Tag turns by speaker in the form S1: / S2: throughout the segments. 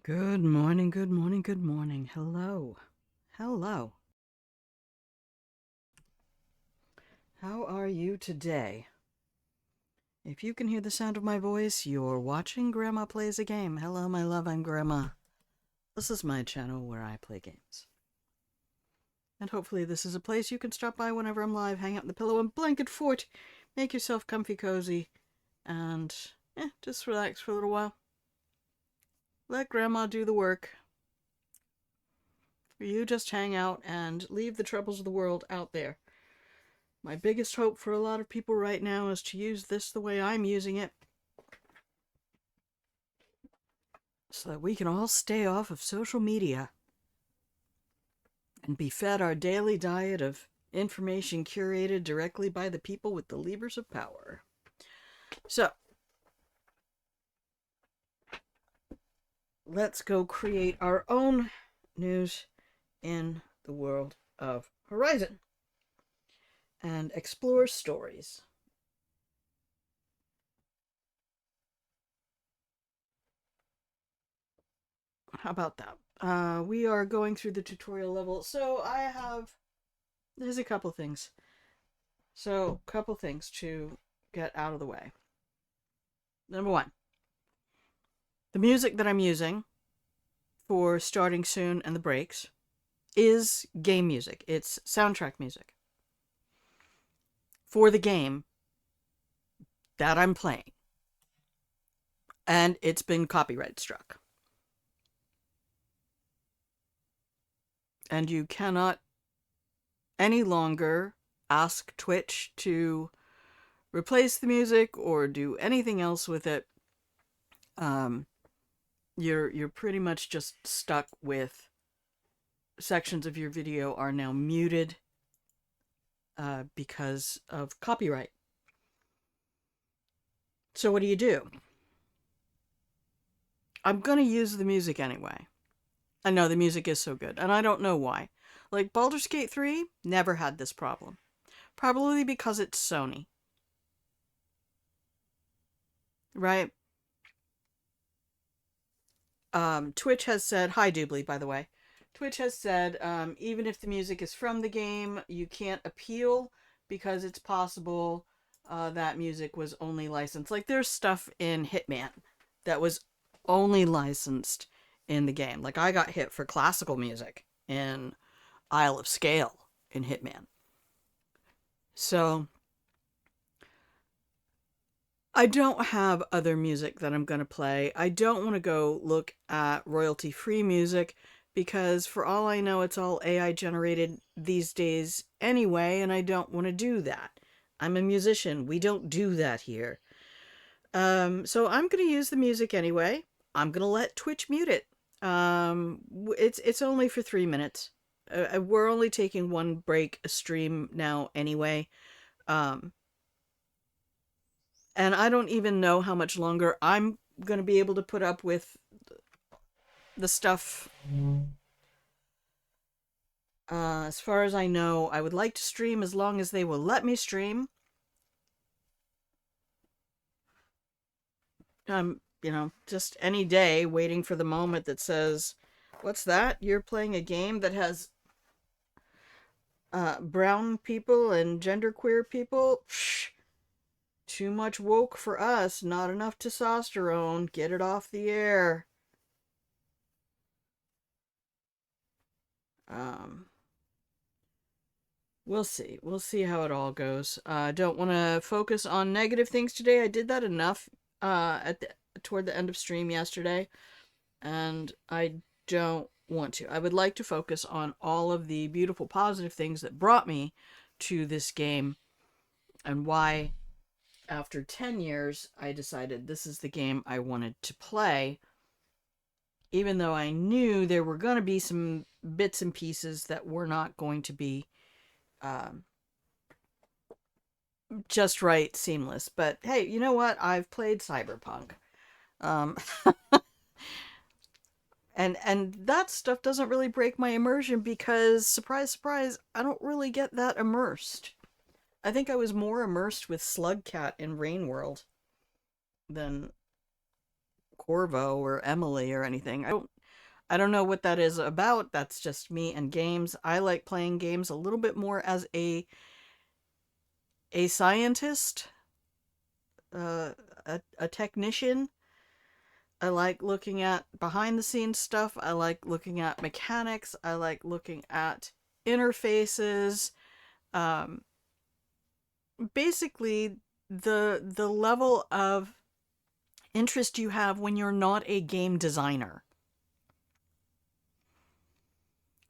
S1: Good morning, good morning, good morning. Hello. Hello. How are you today? If you can hear the sound of my voice, you're watching Grandma Plays a Game. Hello, my love, I'm Grandma. This is my channel where I play games. And hopefully this is a place you can stop by whenever I'm live, hang out in the pillow and blanket fort, make yourself comfy cozy, and just relax for a little while. Let Grandma do the work. You just hang out and leave the troubles of the world out there. My biggest hope for a lot of people right now is to use this the way I'm using it, so that we can all stay off of social media and be fed our daily diet of information curated directly by the people with the levers of power. So, let's go create our own news in the world of Horizon and explore stories. How about that? We are going through the tutorial level, so there's a couple things. Couple things to get out of the way. Number one, the music that I'm using for starting soon and the breaks is game music. It's soundtrack music for the game that I'm playing. And it's been copyright struck. And you cannot any longer ask Twitch to replace the music or do anything else with it. You're pretty much just stuck with sections of your video are now muted because of copyright. So what do? I'm gonna use the music anyway. I know the music is so good, and I don't know why. Like Baldur's Gate 3 never had this problem. Probably because it's Sony. Right? Twitch has said, hi Doobly, by the way. Twitch has said, even if the music is from the game, you can't appeal because it's possible that music was only licensed. Like, there's stuff in Hitman that was only licensed in the game. Like, I got hit for classical music in Isle of Scale in Hitman. So, I don't have other music that I'm going to play. I don't want to go look at royalty-free music because for all I know, it's all AI generated these days anyway, and I don't want to do that. I'm a musician. We don't do that here. So I'm going to use the music anyway. I'm going to let Twitch mute it. It's only for 3 minutes. We're only taking one break a stream now anyway. And I don't even know how much longer I'm going to be able to put up with the stuff. As far as I know, I would like to stream as long as they will let me stream. Just any day waiting for the moment that says, what's that? You're playing a game that has brown people and genderqueer people? Psh, too much woke for us, not enough testosterone. Get it off the air. We'll see. We'll see how it all goes. Don't want to focus on negative things today. I did that enough toward the end of stream yesterday, and I don't want to. I would like to focus on all of the beautiful positive things that brought me to this game and why, after 10 years, I decided this is the game I wanted to play, even though I knew there were going to be some bits and pieces that were not going to be just right, seamless. But hey, you know what? I've played Cyberpunk. Um, and that stuff doesn't really break my immersion because, surprise, surprise, I don't really get that immersed. I think I was more immersed with Slugcat in Rain World than Corvo or Emily or anything. I don't know what that is about. That's just me and games. I like playing games a little bit more as a scientist, uh, a technician. I like looking at behind the scenes stuff. I like looking at mechanics. I like looking at interfaces. Um, Basically, the level of interest you have when you're not a game designer.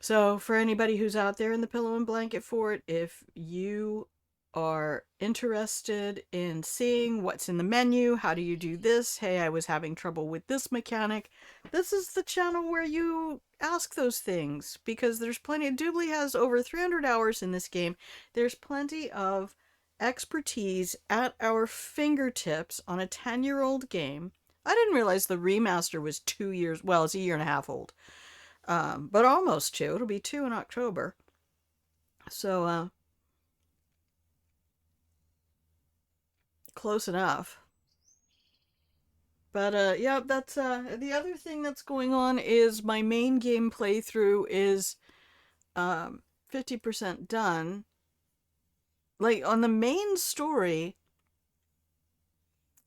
S1: So, for anybody who's out there in the pillow and blanket fort, if you are interested in seeing what's in the menu, how do you do this? Hey, I was having trouble with this mechanic. This is the channel where you ask those things, because there's plenty. Doobly has over 300 hours in this game. There's plenty of expertise at our fingertips on a 10-year-old game. I didn't realize the remaster was 2 years. Well, it's a year and a half old. But almost two. It'll be two in October. So, close enough. But, yeah, that's, the other thing that's going on is my main game playthrough is, 50% done. Like, on the main story,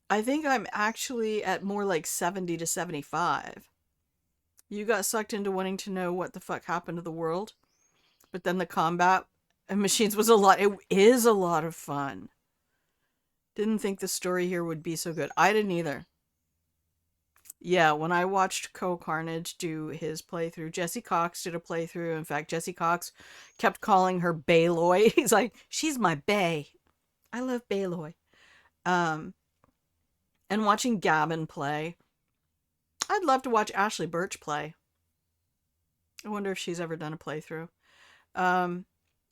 S1: I think I'm actually at more like 70 to 75. You got sucked into wanting to know what the fuck happened to the world, but then the combat and machines was a lot. It is a lot of fun. Didn't think the story here would be so good. I didn't either. Yeah, when I watched Co Carnage do his playthrough, Jesse Cox did a playthrough. In fact, Jesse Cox kept calling her Bayloy. He's like, she's my Bay. I love Bayloy. Um, and watching Gavin play. I'd love to watch Ashley Birch play. I wonder if she's ever done a playthrough. I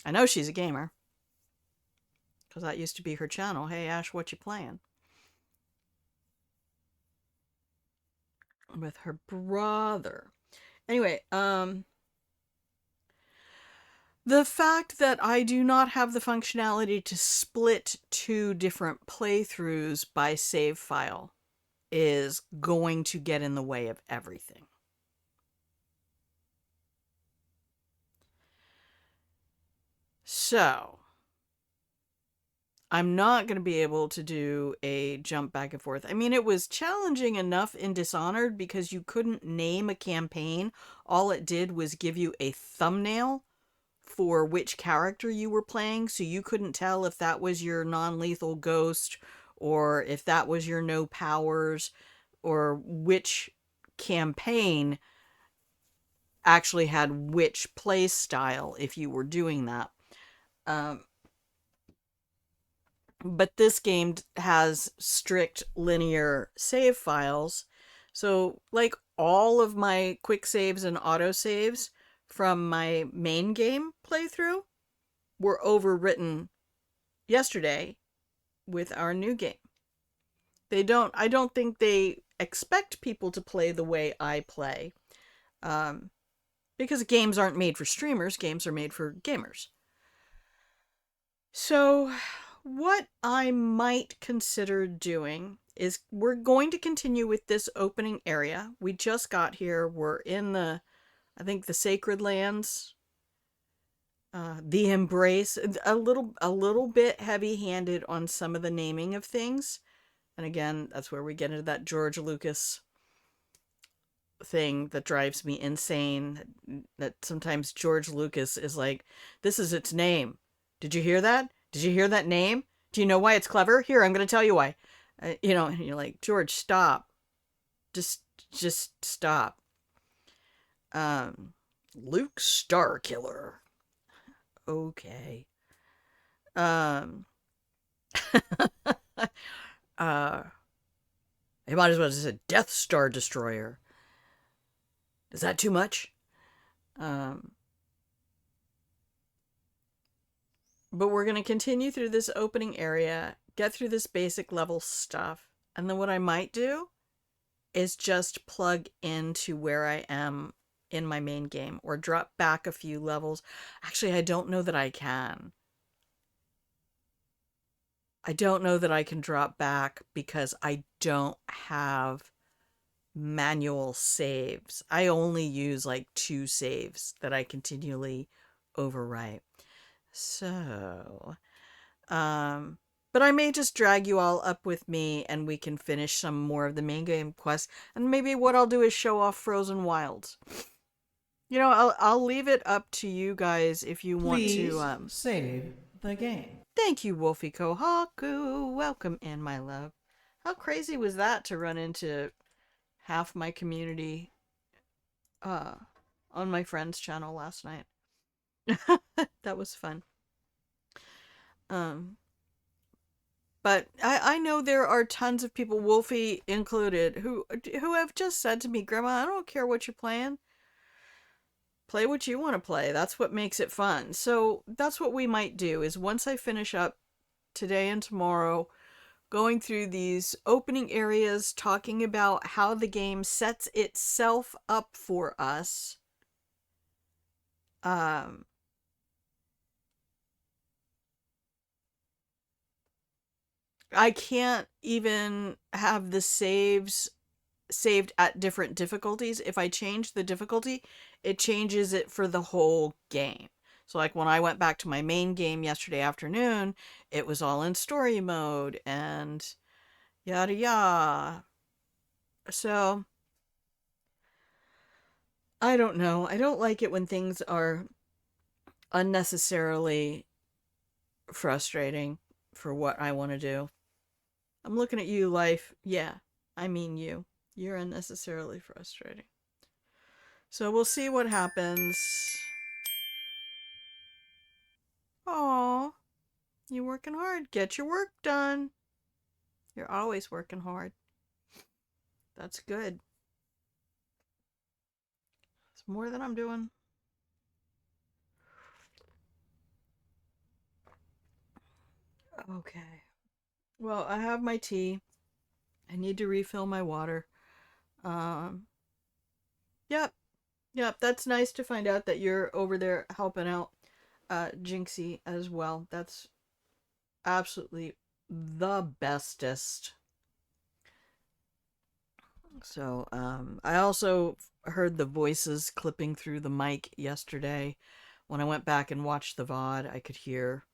S1: know she's a gamer, because that used to be her channel. Hey, Ash, what you playing? With her brother. Anyway, the fact that I do not have the functionality to split two different playthroughs by save file is going to get in the way of everything. So, I'm not going to be able to do a jump back and forth. I mean, it was challenging enough in Dishonored because you couldn't name a campaign. All it did was give you a thumbnail for which character you were playing, so you couldn't tell if that was your non-lethal ghost or if that was your no powers, or which campaign actually had which play style if you were doing that. But this game has strict linear save files. So, like, all of my quick saves and auto saves from my main game playthrough were overwritten yesterday with our new game. I don't think they expect people to play the way I play. Because games aren't made for streamers, games are made for gamers. So, what I might consider doing is we're going to continue with this opening area. We just got here. We're in I think the Sacred Lands, the Embrace. A little bit heavy-handed on some of the naming of things. And again, that's where we get into that George Lucas thing that drives me insane. That sometimes George Lucas is like, this is its name. Did you hear that? Did you hear that name? Do you know why it's clever? Here, I'm going to tell you why. And you're like, George, stop. Just stop. Luke Starkiller. Okay. You might as well just say Death Star Destroyer. Is that too much? But we're going to continue through this opening area, get through this basic level stuff, and then what I might do is just plug into where I am in my main game, or drop back a few levels. Actually, I don't know that I can. I don't know that I can drop back because I don't have manual saves. I only use like 2 saves that I continually overwrite. So, um, but I may just drag you all up with me and we can finish some more of the main game quests. And maybe what I'll do is show off Frozen Wilds. You know, I'll leave it up to you guys if you want to.
S2: Please save the game.
S1: Thank you, Wolfie Kohaku. Welcome in, my love. How crazy was that to run into half my community uh on my friend's channel last night? That was fun. Um but I know there are tons of people, Wolfie included, who have just said to me, Grandma, I don't care what you're playing. Play what you want to play. That's what makes it fun. So that's what we might do is once I finish up today and tomorrow going through these opening areas, talking about how the game sets itself up for us. Um, I can't even have the saves saved at different difficulties. If I change the difficulty, it changes it for the whole game. So like when I went back to my main game yesterday afternoon, it was all in story mode and yada yada. So I don't know. I don't like it when things are unnecessarily frustrating for what I want to do. I'm looking at you, life. Yeah, I mean you. You're unnecessarily frustrating. So we'll see what happens. Aw, you working hard. Get your work done. You're always working hard. That's good. It's more than I'm doing. Okay. Well, I have my tea. I need to refill my water. Um, yep. Yep, that's nice to find out that you're over there helping out Jinxie as well. That's absolutely the bestest. So, I also heard the voices clipping through the mic yesterday. When I went back and watched the VOD, I could hear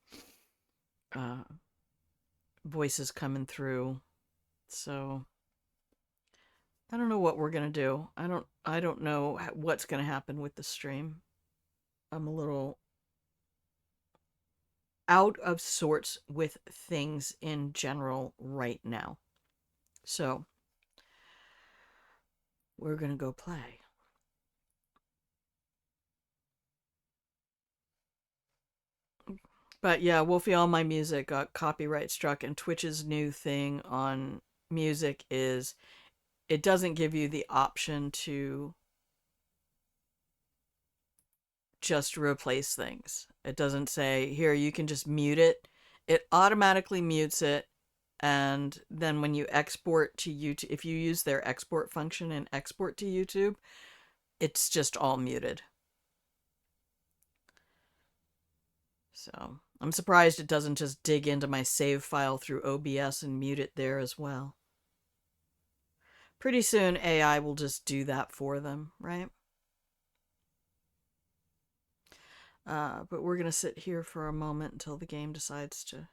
S1: uh, voices coming through. So, I don't know what we're gonna do. I don't know what's gonna happen with the stream. I'm a little out of sorts with things in general right now. So, we're gonna go play. But yeah, Wolfie, all my music got copyright struck, and Twitch's new thing on music is it doesn't give you the option to just replace things. It doesn't say, here, you can just mute it. It automatically mutes it. And then when you export to YouTube, if you use their export function and export to YouTube, it's just all muted. So I'm surprised it doesn't just dig into my save file through OBS and mute it there as well. Pretty soon AI will just do that for them, right? But we're going to sit here for a moment until the game decides to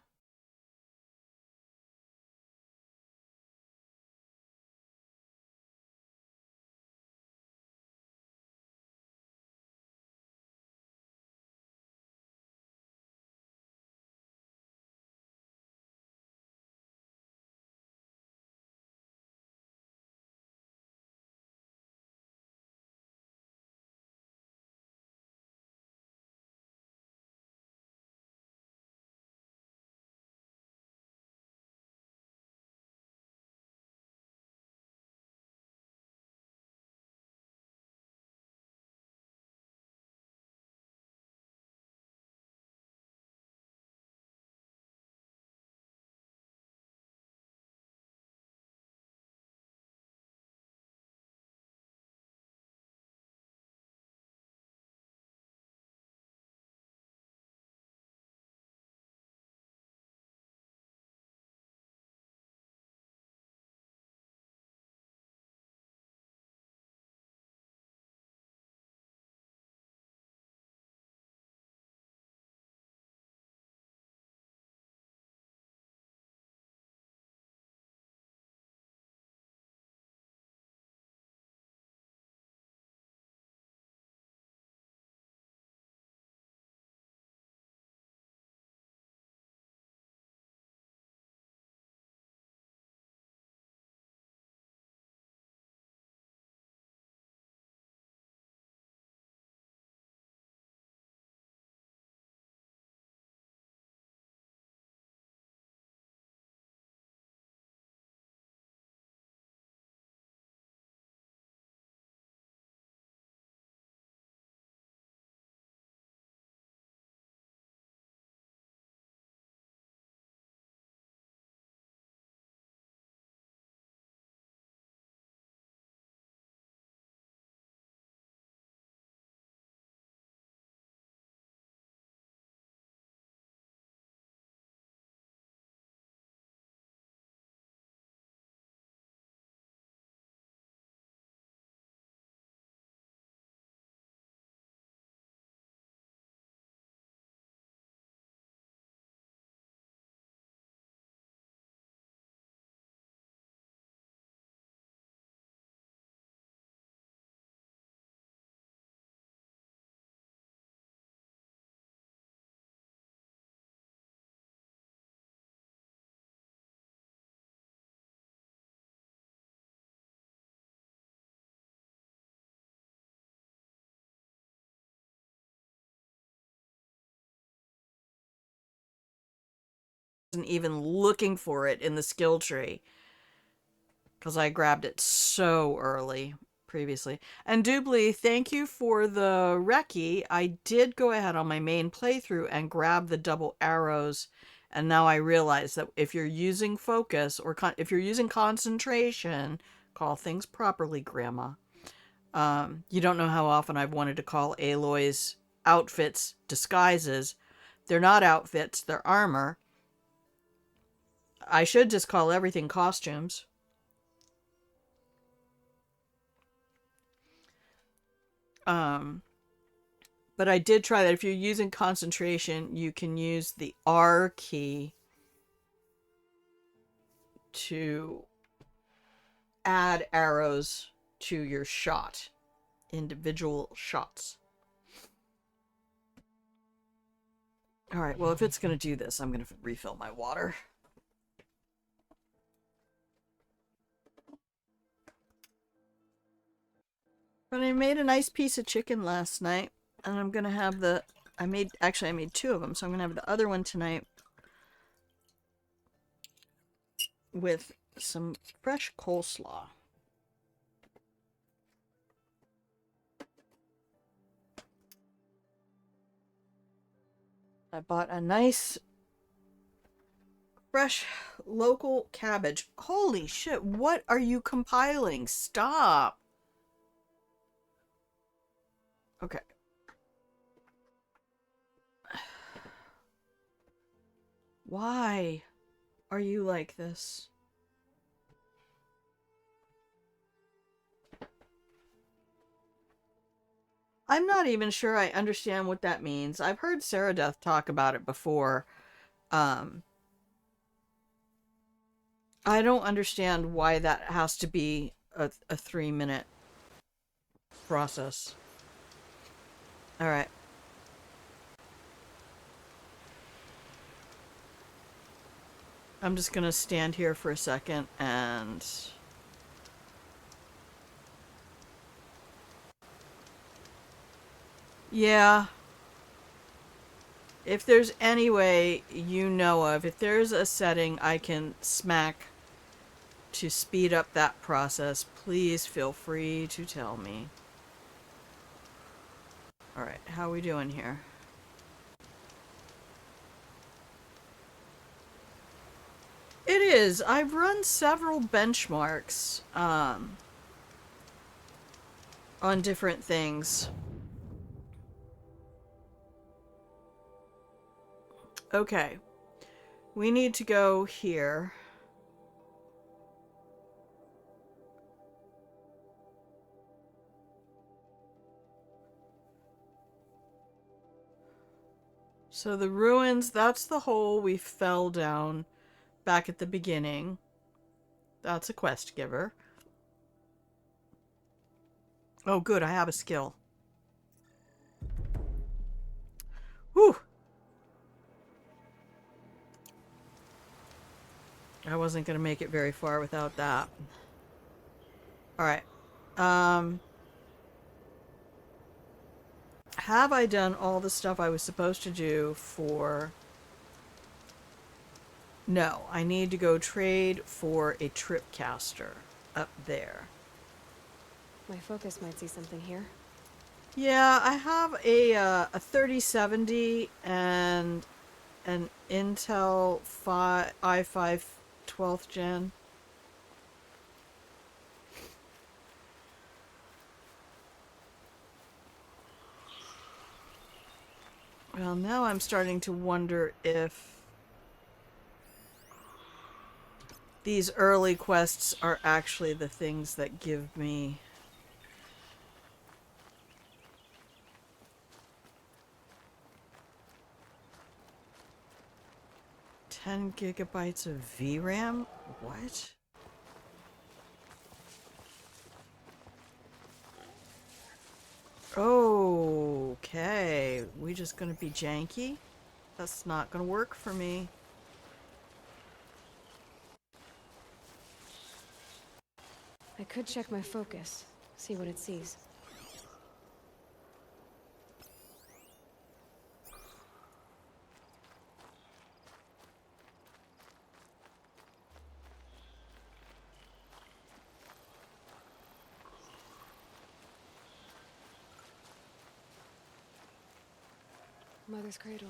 S1: wasn't even looking for it in the skill tree because I grabbed it so early previously. And Doobly, thank you for the recce. I did go ahead on my main playthrough and grab the double arrows, and now I realize that if you're using focus or if you're using concentration, call things properly, Grandma. You don't know how often I've wanted to call Aloy's outfits disguises. They're not outfits, they're armor. I should just call everything costumes. But I did try that. If you're using concentration, you can use the R key to add arrows to your shot, individual shots. All right, well, if it's going to do this, I'm going to refill my water. But I made a nice piece of chicken last night, and I'm going to have the... I made two of them, so I'm going to have the other one tonight with some fresh coleslaw. I bought a nice fresh local cabbage. Holy shit, what are you compiling? Stop. Okay. Why are you like this? I'm not even sure I understand what that means. I've heard Sarah Death talk about it before. I don't understand why that has to be a 3-minute process. Alright. I'm just gonna stand here for a second and... Yeah. If there's any way you know of, if there's a setting I can smack to speed up that process, please feel free to tell me. Alright, how are we doing here? It is. I've run several benchmarks on different things. Okay. We need to go here. So the ruins, that's the hole we fell down back at the beginning. That's a quest giver. Oh, good, I have a skill. Whew! I wasn't going to make it very far without that. Alright. Have I done all the stuff I was supposed to do for... No, I need to go trade for a tripcaster up there.
S3: My focus might see something here.
S1: Yeah, I have a 3070 and an Intel i5 12th gen. Well, now I'm starting to wonder if these early quests are actually the things that give me... 10 gigabytes of VRAM? What? Okay. We just gonna be janky? That's not gonna work for me.
S3: I could check my focus, see what it sees. Mother's cradle.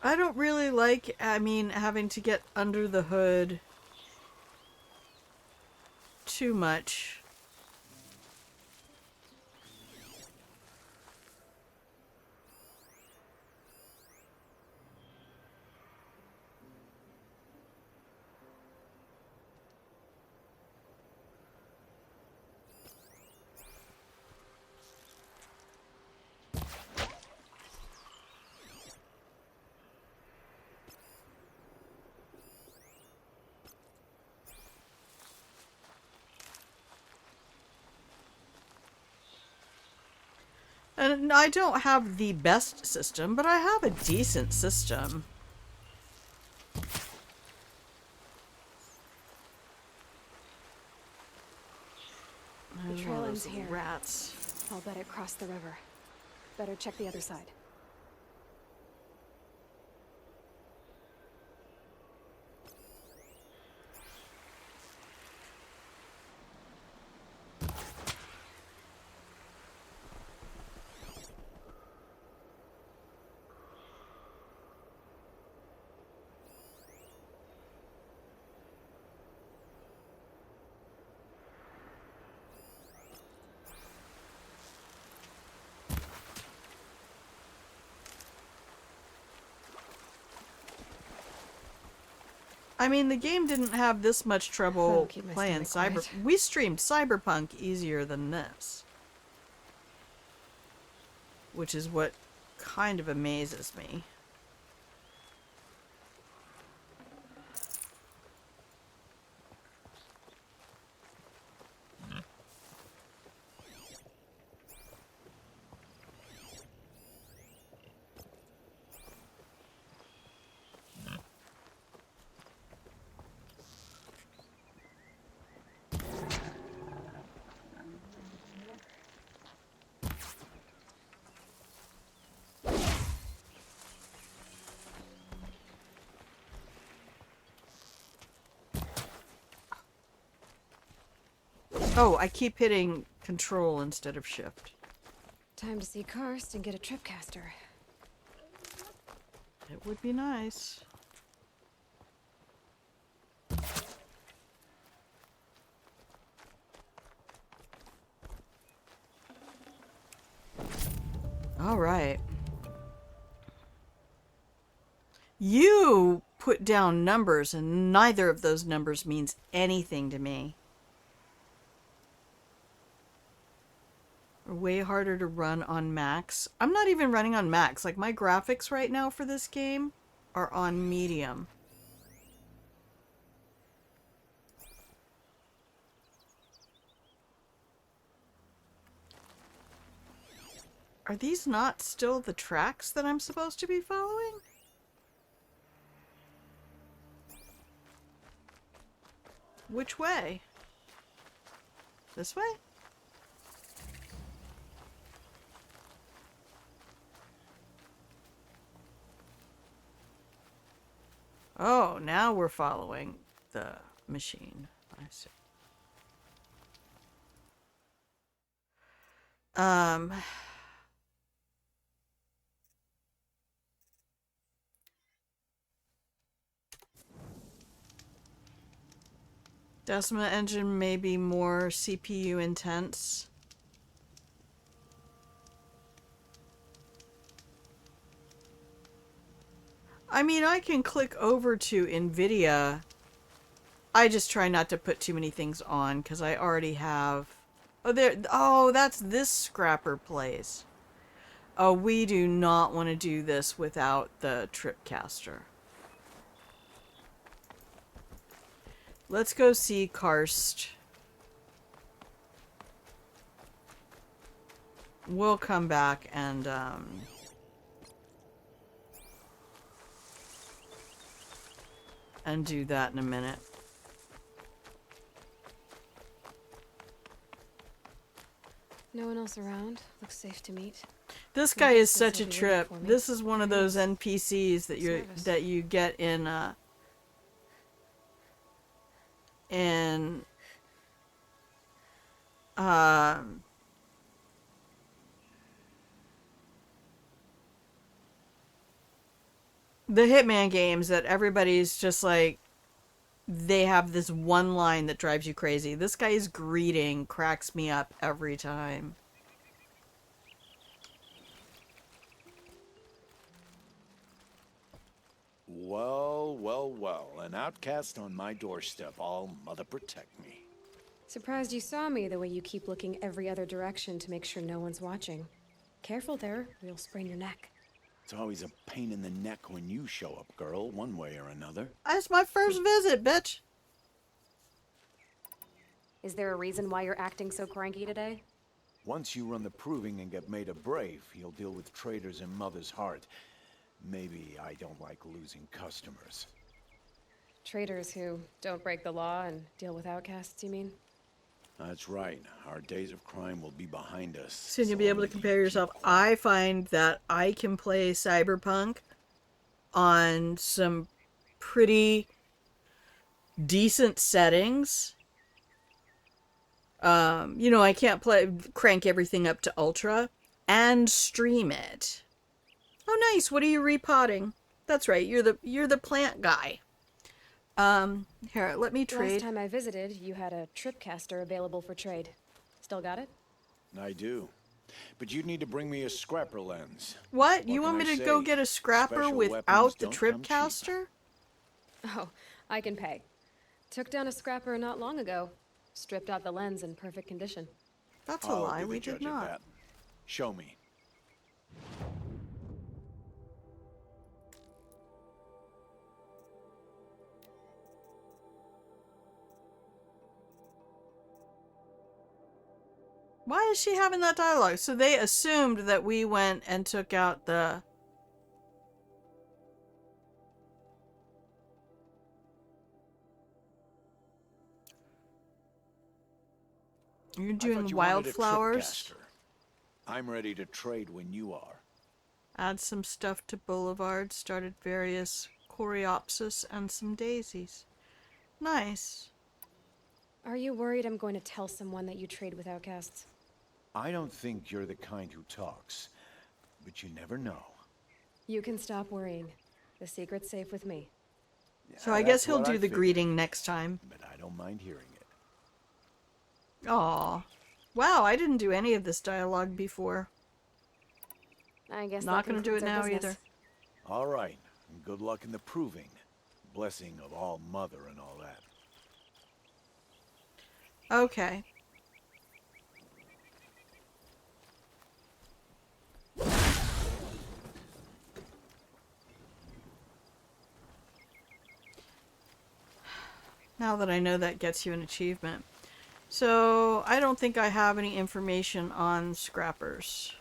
S1: I don't really like, having to get under the hood too much. And I don't have the best system, but I have a decent system.
S3: The
S1: There's one
S3: trail
S1: of
S3: ends
S1: those
S3: here.
S1: rats.
S3: I'll bet it crossed the river. Better check the other side.
S1: I mean, the game didn't have this much trouble
S3: That'll keep my
S1: playing
S3: stomach
S1: Cyber.
S3: quiet.
S1: We streamed Cyberpunk easier than this, which is what kind of amazes me. Oh, I keep hitting control instead of shift.
S3: Time to see Karst and get a tripcaster.
S1: It would be nice. All right. You put down numbers, and neither of those numbers means anything to me. Way harder to run on max. I'm not even running on max. Like, my graphics right now for this game are on medium. Are these not still the tracks that I'm supposed to be following? Which way? This way? Oh, now we're following the machine. I see. Um... Decima engine may be more CPU intense. I mean, I can click over to NVIDIA. I just try not to put too many things on because I already have... Oh, there. Oh, that's this scrapper place. Oh, we do not want to do this without the tripcaster. Let's go see Karst. We'll come back and do that in a minute.
S3: No one else around. Looks safe to meet.
S1: This
S3: My
S1: guy is
S3: guess
S1: such a
S3: he'll be waiting
S1: trip.
S3: for me.
S1: This is one of
S3: Who
S1: those
S3: knows?
S1: NPCs
S3: Service.
S1: that you get in um the Hitman games that everybody's just like, they have this one line that drives you crazy. This guy's greeting cracks me up every time.
S4: Well, well, well. An outcast on my doorstep. All mother protect me.
S3: Surprised you saw me the way you keep looking every other direction to make sure no one's watching. Careful there, or you'll sprain your neck.
S4: It's always a pain in the neck when you show up, girl, one way or another.
S1: It's my first visit, bitch.
S3: Is there a reason why you're acting so cranky today?
S4: Once you run the proving and get made a brave, you'll deal with traitors in Mother's Heart. Maybe I don't like losing customers.
S3: Traitors who don't break the law and deal with outcasts, you mean?
S4: That's right. Our days of crime will be behind us.
S1: Soon you'll be able to compare yourself. I find that I can play Cyberpunk on some pretty decent settings. I can't crank everything up to ultra and stream it. Oh, nice. What are you repotting? That's right. You're the plant guy. Here, let me trade.
S3: Last time I visited, you had a tripcaster available for trade. Still got it?
S4: I do. But you'd need to bring me a scrapper lens.
S1: What? You
S4: What
S1: want
S4: can
S1: me
S4: I
S1: to go
S4: say?
S1: get a scrapper
S4: Special
S1: without
S4: weapons
S1: the
S4: don't come cheap.
S1: tripcaster?
S3: Oh, I can pay. Took down a scrapper not long ago. Stripped out the lens in perfect condition.
S1: That's a
S4: I'll
S1: lie.
S4: be the
S1: We did
S4: judge of
S1: not.
S4: that. Show me.
S1: Why is she having that dialogue? So they assumed that we went and took out the... You're
S4: I thought
S1: doing
S4: you wanted a
S1: wildflowers?
S4: tripcaster. I'm ready to trade when you are.
S1: Add some stuff to Boulevard. Started various coreopsis and some daisies. Nice.
S3: Are you worried I'm going to tell someone that you trade with outcasts?
S4: I don't think you're the kind who talks, but you never know.
S3: You can stop worrying. The secret's safe with me.
S1: So I guess he'll do the greeting next time.
S4: But I don't mind hearing it.
S1: Aw. Wow, I didn't do any of this dialogue before.
S3: I guess
S1: Not
S3: that
S1: gonna do it
S3: concludes our
S1: now
S3: business.
S1: either.
S4: All right, and good luck in the proving. Blessing of all mother and all that.
S1: Okay. Now that I know that gets you an achievement. So, I don't think I have any information on scrappers.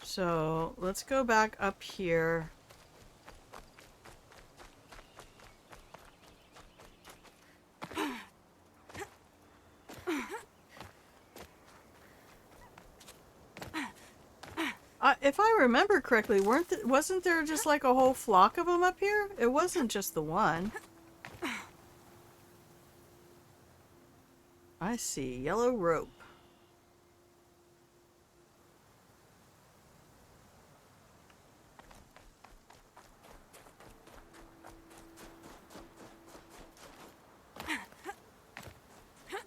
S1: So, let's go back up here. If I remember correctly, wasn't there just like a whole flock of them up here? It wasn't just the one. I see. Yellow rope.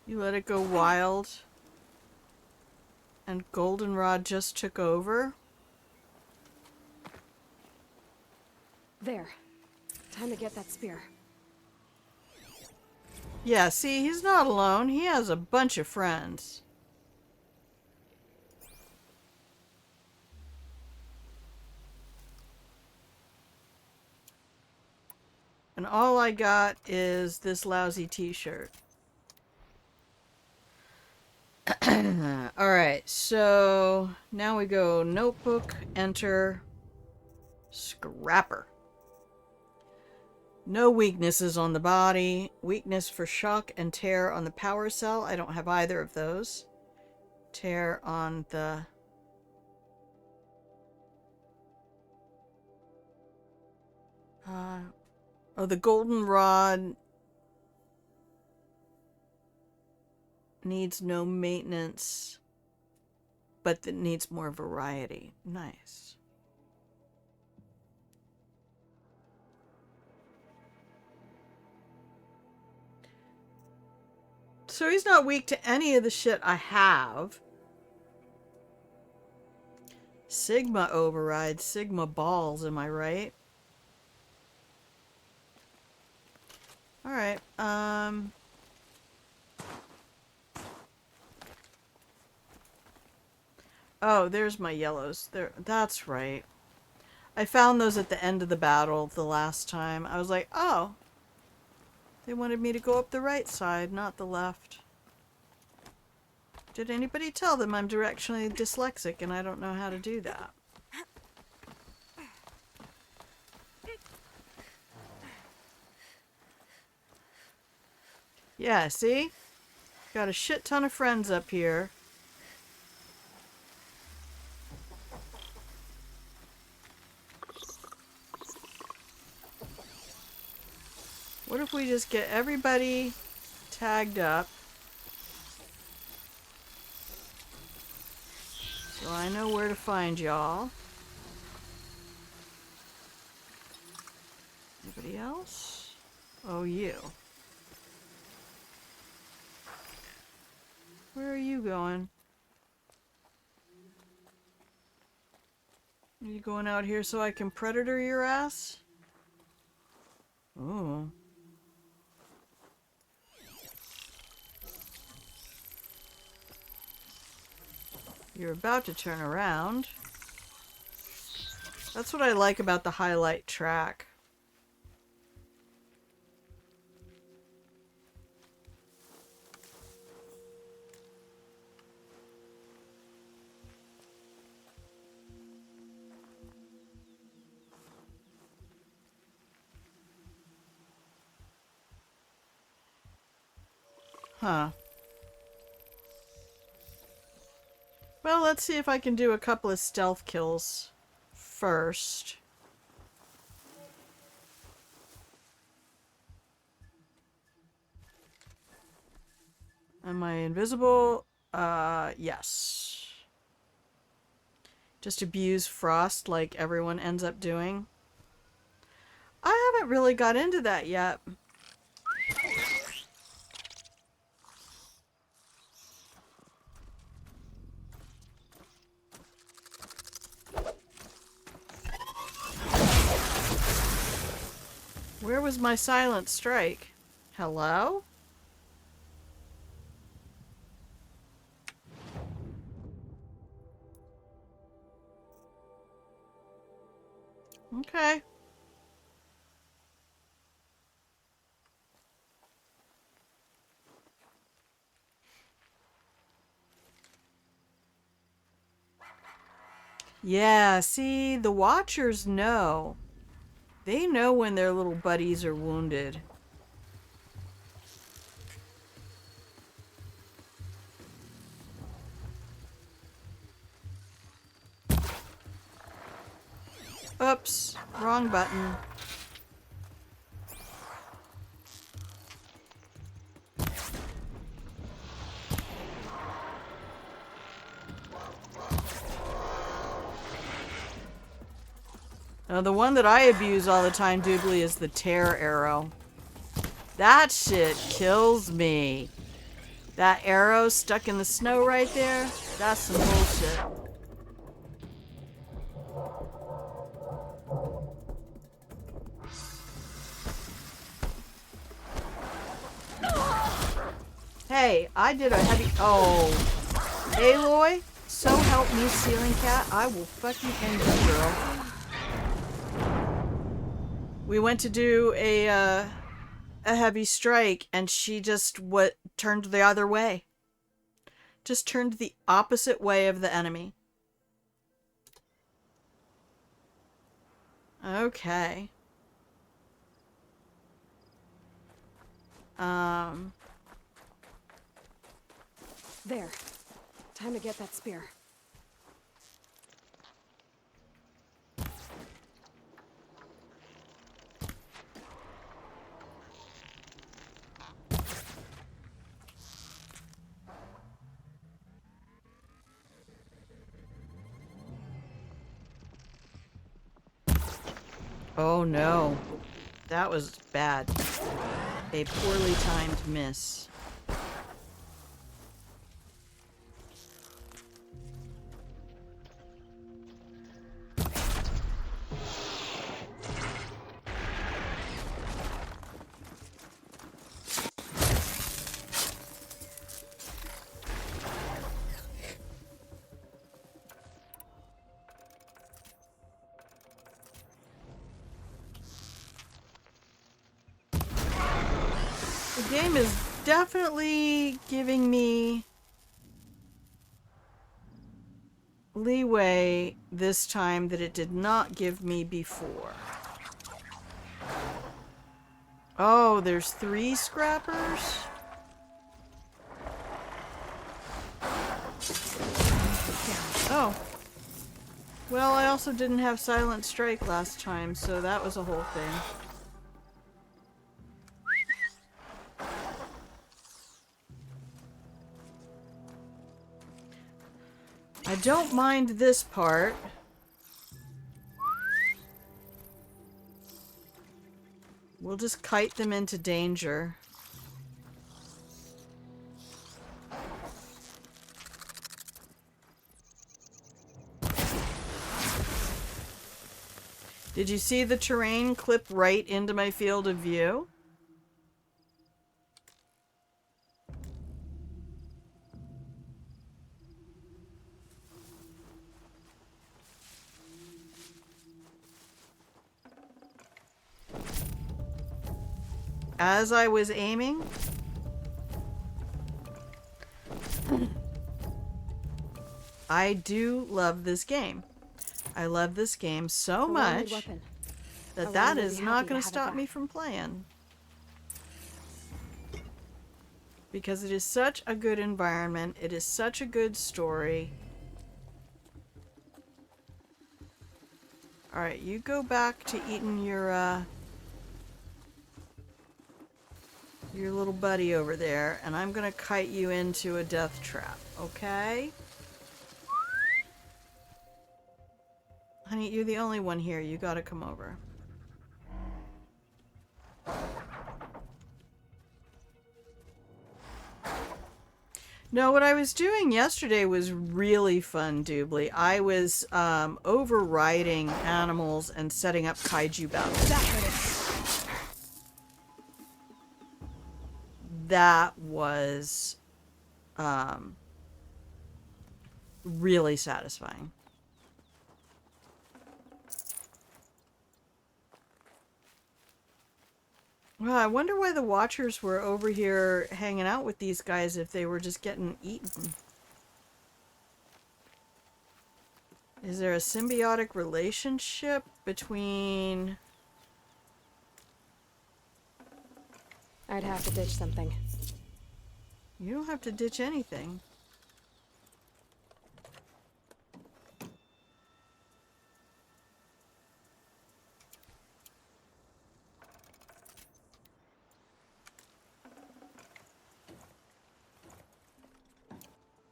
S1: You let it go wild. And Goldenrod just took over.
S3: There. Time to get that spear.
S1: Yeah, see, he's not alone. He has a bunch of friends. And all I got is this lousy t-shirt. Alright, so now we go notebook, enter, scrapper. No weaknesses on the body. Weakness for shock and tear on the power cell. I don't have either of those. Tear on the... oh, the golden rod needs no maintenance, but it needs more variety. Nice. So he's not weak to any of the shit I have. Sigma override, Sigma balls, am I right? Alright, oh, there's my yellows. There, that's right. I found those at the end of the battle the last time. I was like, oh. They wanted me to go up the right side, not the left. Did anybody tell them I'm directionally dyslexic and I don't know how to do that? Yeah, see? Got a shit ton of friends up here. What if we just get everybody tagged up? So I know where to find y'all. Anybody else? Oh, you. Where are you going? Are you going out here so I can predator your ass? Ooh. You're about to turn around. That's what I like about the highlight track. Huh. Well, let's see if I can do a couple of stealth kills first. Am I invisible? Yes. Just abuse frost like everyone ends up doing. I haven't really got into that yet. Where was my silent strike? Hello? Okay. Yeah, see, the Watchers know. They know when their little buddies are wounded. Oops, wrong button. Now, the one that I abuse all the time, Doobly, is the tear arrow. That shit kills me. That arrow stuck in the snow right there, that's some bullshit. Hey, I did a heavy... Oh. Aloy, so help me, Ceiling Cat, I will fucking end you, girl. We went to do a heavy strike, and she just turned the other way. Just turned the opposite way of the enemy. Okay. Um,
S3: There. Time to get that spear.
S1: oh no. That was bad. A poorly timed miss. The game is definitely giving me leeway this time that it did not give me before. Oh, there's 3 scrappers? Oh. Well, I also didn't have Silent Strike last time, so that was a whole thing. I don't mind this part. We'll just kite them into danger. Did you see the terrain clip right into my field of view? As I was aiming. I do love this game. I love this game so
S3: A well-made
S1: much
S3: weapon.
S1: that
S3: Alana
S1: that
S3: will
S1: is
S3: be
S1: not
S3: happy to
S1: going to
S3: have it
S1: stop me
S3: back.
S1: from playing. Because it is such a good environment. It is such a good story. Alright, you go back to eating your little buddy over there, and I'm gonna kite you into a death trap, okay? Honey, you're the only one here. You gotta come over. No, what I was doing yesterday was really fun, Doobly. I was overriding animals and setting up kaiju battles. That was really satisfying. Well, I wonder why the Watchers were over here hanging out with these guys if they were just getting eaten. Is there a symbiotic relationship between...
S3: I'd have to ditch something.
S1: You don't have to ditch anything.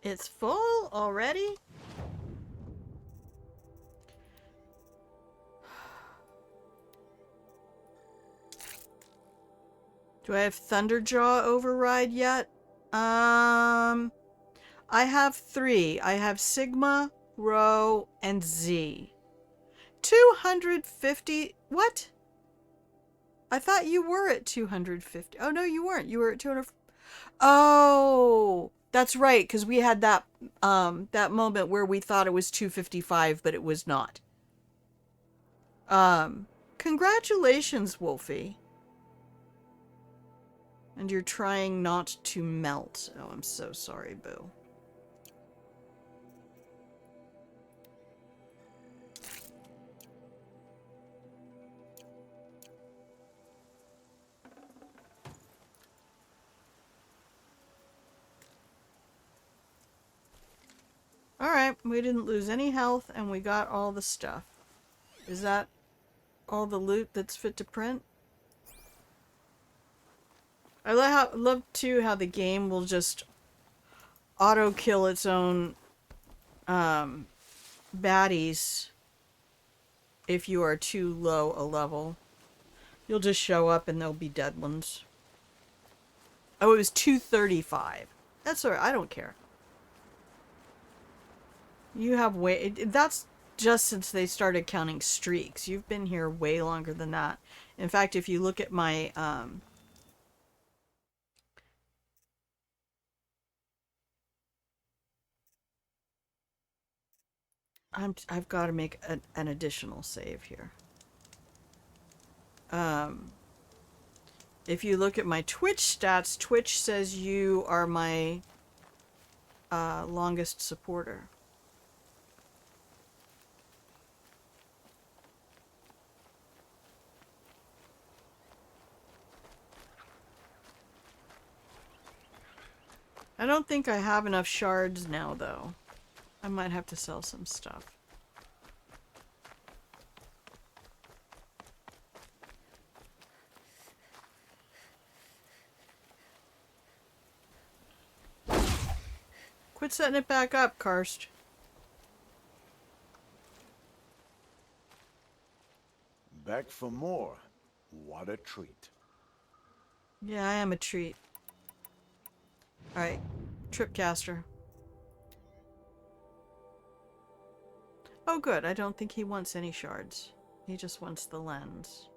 S1: It's full already? Do I have Thunderjaw override yet? I have 3. I have Sigma, Rho, and Z. 250... What? I thought you were at 250. Oh, no, you weren't. You were at 200... Oh! That's right, because we had that, that moment where we thought it was 255, but it was not. Congratulations, Wolfie. And you're trying not to melt. Oh, I'm so sorry, Boo. Alright, we didn't lose any health and we got all the stuff. Is that all the loot that's fit to print? I love too how the game will just auto kill its own baddies if you are too low a level. You'll just show up and there'll be dead ones. Oh, it was 235. That's alright, I don't care. You have that's just since they started counting streaks. You've been here way longer than that. In fact, if you look at my I've got to make an additional save here. If you look at my Twitch stats, Twitch says you are my longest supporter. I don't think I have enough shards now, though. I might have to sell some stuff. Quit setting it back up, Karst.
S4: Back for more. What a treat.
S1: Yeah, I am a treat. Alright, Tripcaster. Oh good, I don't think he wants any shards. He just wants the lens.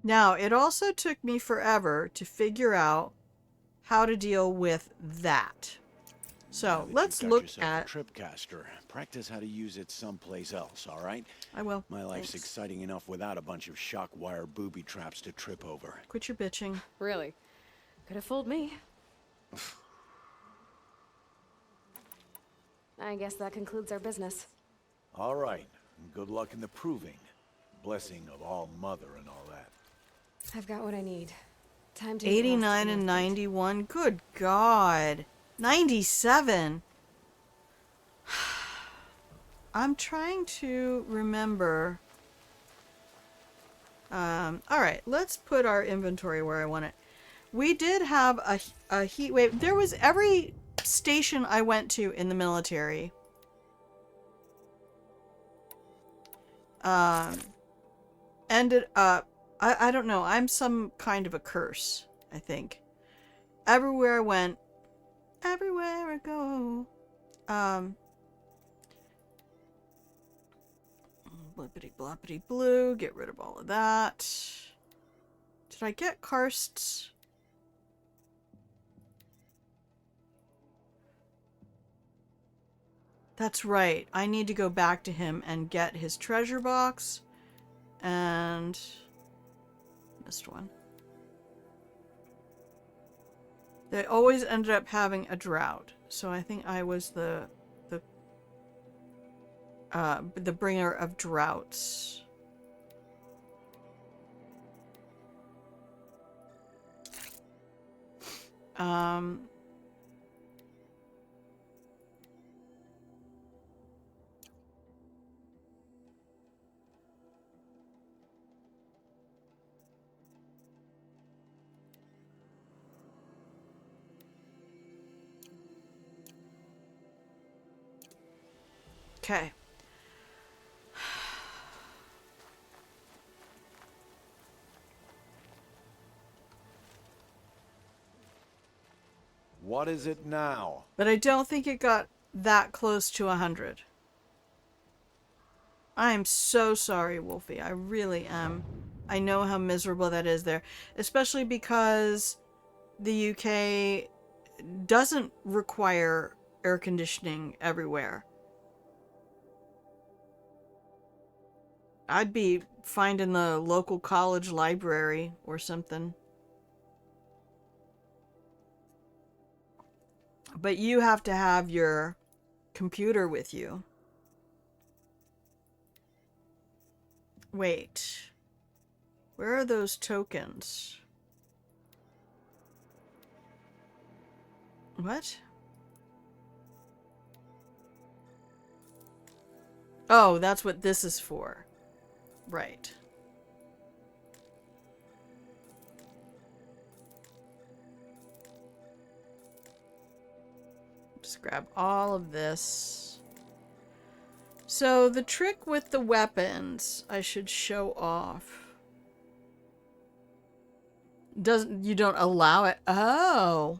S1: Now, it also took me forever to figure out how to deal with that. So, let's look at...
S4: Tripcaster. Practice how to use it someplace else, alright?
S1: I will.
S4: My life's
S1: Thanks.
S4: exciting enough without a bunch of shock wire booby traps to trip over.
S1: Quit your bitching.
S3: Really? Could have fooled me. I guess that concludes our business.
S4: Alright. Good luck in the proving. Blessing of All Mother and all that.
S3: I've got what I need. Time to
S1: 89 and 91. Good God. 97. I'm trying to remember. Alright, let's put our inventory where I want it. We did have a heat wave. There was every station I went to in the military. Ended up, I don't know, I'm some kind of a curse, I think. Everywhere I went, everywhere I go, blippity bloppity blue, get rid of all of that. Did I get Karst's? That's right, I need to go back to him and get his treasure box, and... missed one. They always ended up having a drought, so I think I was the bringer of droughts. Okay.
S4: What is it now?
S1: But I don't think it got that close to 100. I'm so sorry, Wolfie. I really am. I know how miserable that is there. Especially because the UK doesn't require air conditioning everywhere. I'd be finding the local college library or something. But you have to have your computer with you. Wait. Where are those tokens? What? Oh, that's what this is for. Right. Just grab all of this. So the trick with the weapons, I should show off. You don't allow it. Oh.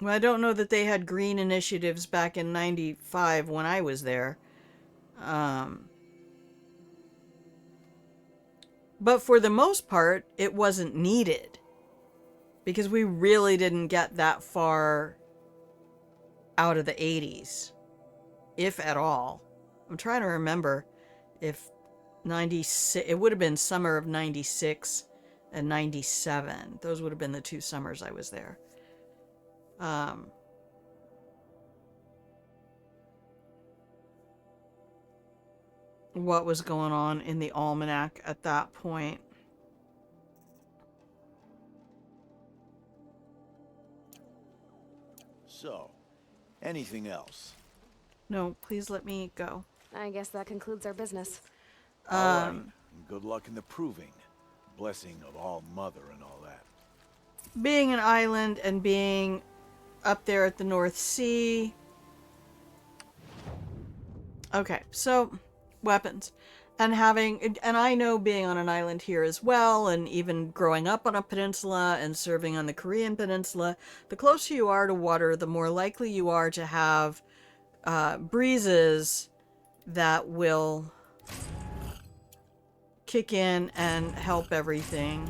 S1: Well, I don't know that they had green initiatives back in 95 when I was there. But for the most part, it wasn't needed. Because we really didn't get that far out of the 80s. If at all. I'm trying to remember if 96... It would have been summer of 96 and 97. Those would have been the 2 summers I was there. What was going on in the almanac at that point.
S4: So, anything else?
S1: No, please let me go.
S3: I guess that concludes our business.
S4: All right. Good luck in the proving. Blessing of All Mother and all that.
S1: Being an island and being up there at the North Sea. Okay, so weapons. And I know being on an island here as well, and even growing up on a peninsula and serving on the Korean peninsula, the closer you are to water, the more likely you are to have breezes that will kick in and help everything.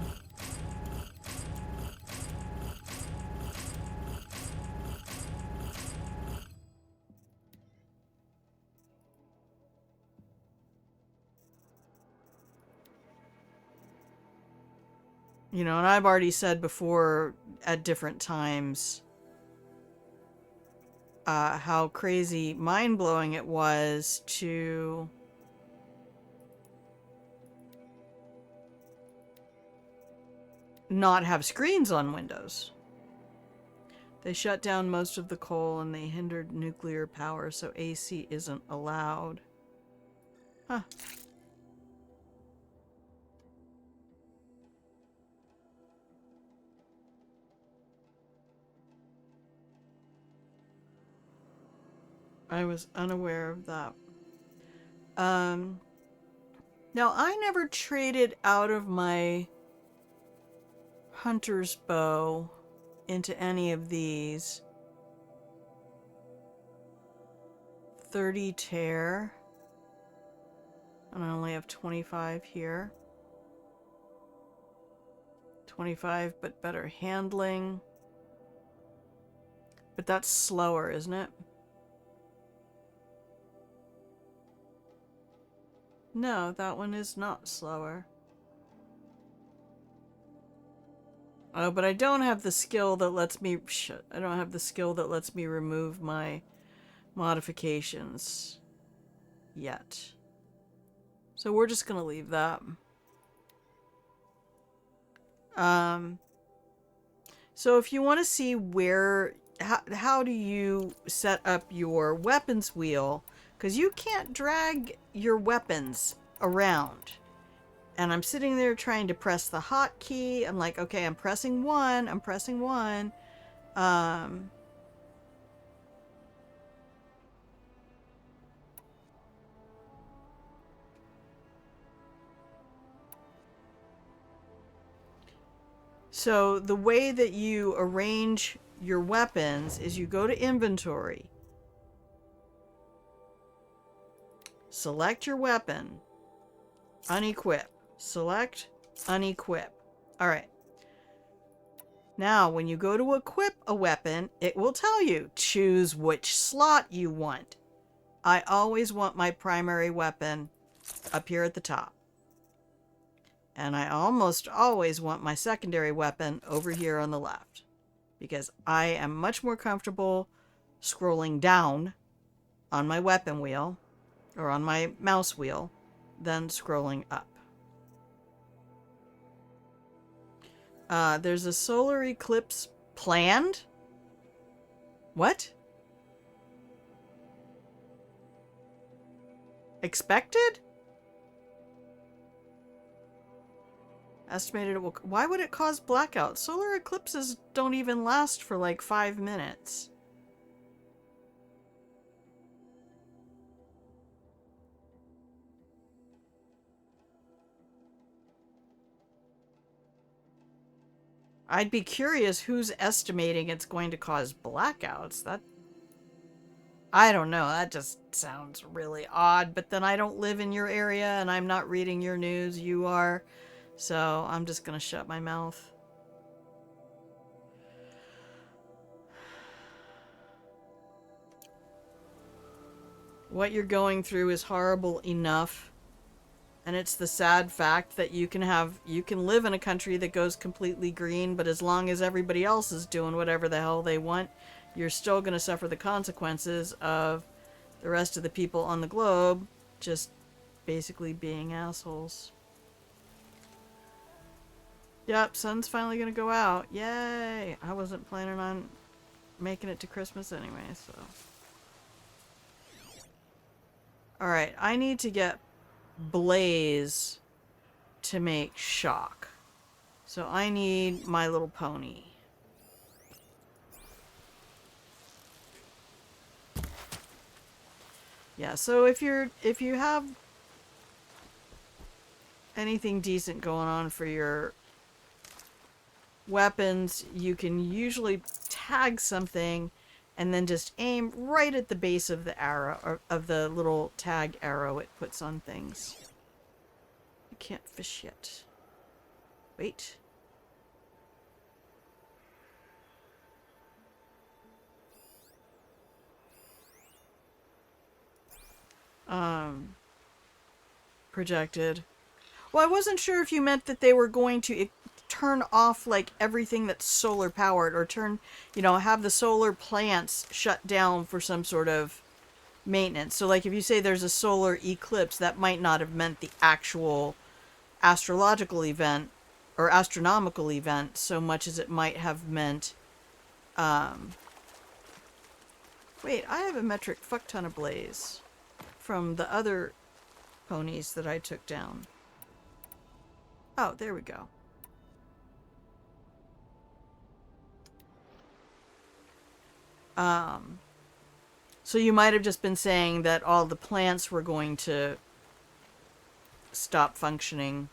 S1: You know, and I've already said before at different times how crazy mind-blowing it was to not have screens on Windows. They shut down most of the coal and they hindered nuclear power, so AC isn't allowed. Huh. I was unaware of that. Now, I never traded out of my hunter's bow into any of these. 30 tear. And I only have 25 here. 25, but better handling. But that's slower, isn't it? No, that one is not slower. Oh, but I don't have the skill that lets me... I don't have the skill that lets me remove my modifications yet. So we're just gonna leave that. So if you want to see where... How do you set up your weapons wheel... Because you can't drag your weapons around. And I'm sitting there trying to press the hotkey. I'm like, okay, I'm pressing one. I'm pressing one. So the way that you arrange your weapons is you go to inventory. Select your weapon. Unequip. Select. Unequip. Alright. Now, when you go to equip a weapon, it will tell you, choose which slot you want. I always want my primary weapon up here at the top. And I almost always want my secondary weapon over here on the left. Because I am much more comfortable scrolling down on my weapon wheel, or on my mouse wheel, than scrolling up. There's a solar eclipse planned? What? Expected? Estimated it will... Why would it cause blackouts? Solar eclipses don't even last for like 5 minutes. I'd be curious who's estimating it's going to cause blackouts. That... I don't know. That just sounds really odd. But then I don't live in your area and I'm not reading your news. You are. So I'm just going to shut my mouth. What you're going through is horrible enough. And it's the sad fact that you can live in a country that goes completely green, but as long as everybody else is doing whatever the hell they want, you're still going to suffer the consequences of the rest of the people on the globe just basically being assholes. Yep, sun's finally going to go out. Yay! I wasn't planning on making it to Christmas anyway, so... Alright, I need to get Blaze to make shock. So I need My Little Pony. Yeah, so if you have anything decent going on for your weapons, you can usually tag something and then just aim right at the base of the arrow, or of the little tag arrow it puts on things. I can't fish yet. Wait. Projected. Well, I wasn't sure if you meant that they were going to turn off like everything that's solar powered, or turn, have the solar plants shut down for some sort of maintenance. So like if you say there's a solar eclipse, that might not have meant the actual astrological event or astronomical event so much as it might have meant wait, I have a metric fuck ton of blaze from the other ponies that I took down. Oh, there we go. So you might have just been saying that all the plants were going to stop functioning.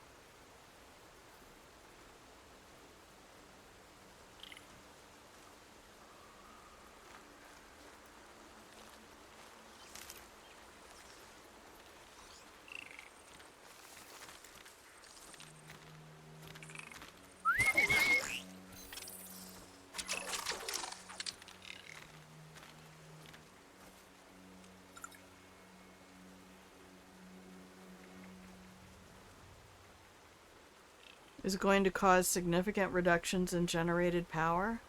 S1: Is going to cause significant reductions in generated power.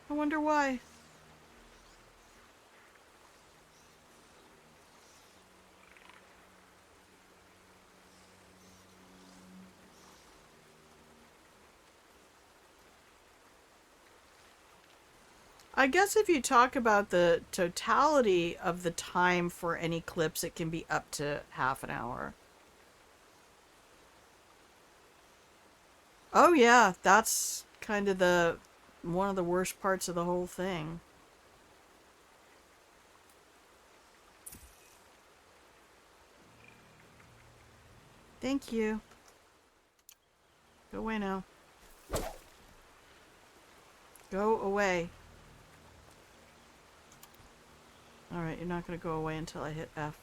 S1: I wonder why. I guess if you talk about the totality of the time for an eclipse, it can be up to half an hour. Oh yeah, that's kind of one of the worst parts of the whole thing. Thank you. Go away now. Go away. Alright, you're not going to go away until I hit F.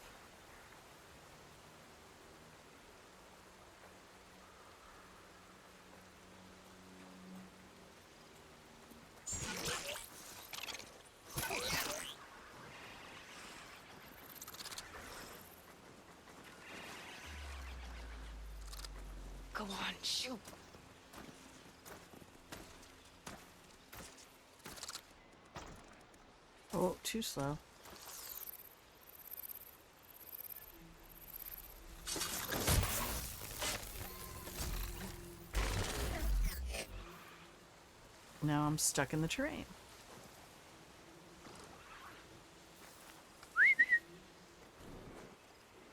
S3: Go on, shoot.
S1: Oh, too slow. Now I'm stuck in the terrain.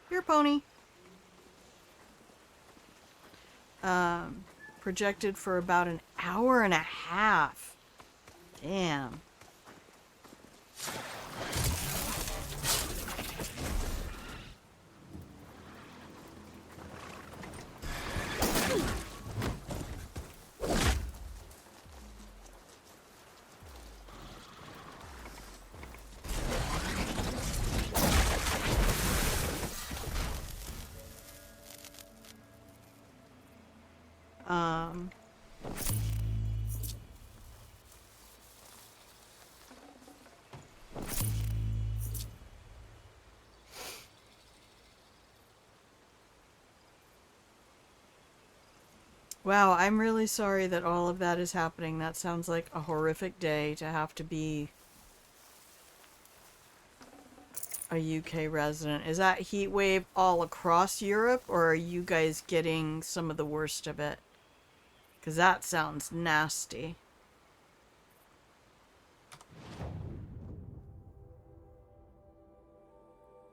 S1: Here, pony. Projected for about an hour and a half. Damn. Wow, I'm really sorry that all of that is happening. That sounds like a horrific day to have to be a UK resident. Is that heat wave all across Europe, or are you guys getting some of the worst of it? Because that sounds nasty.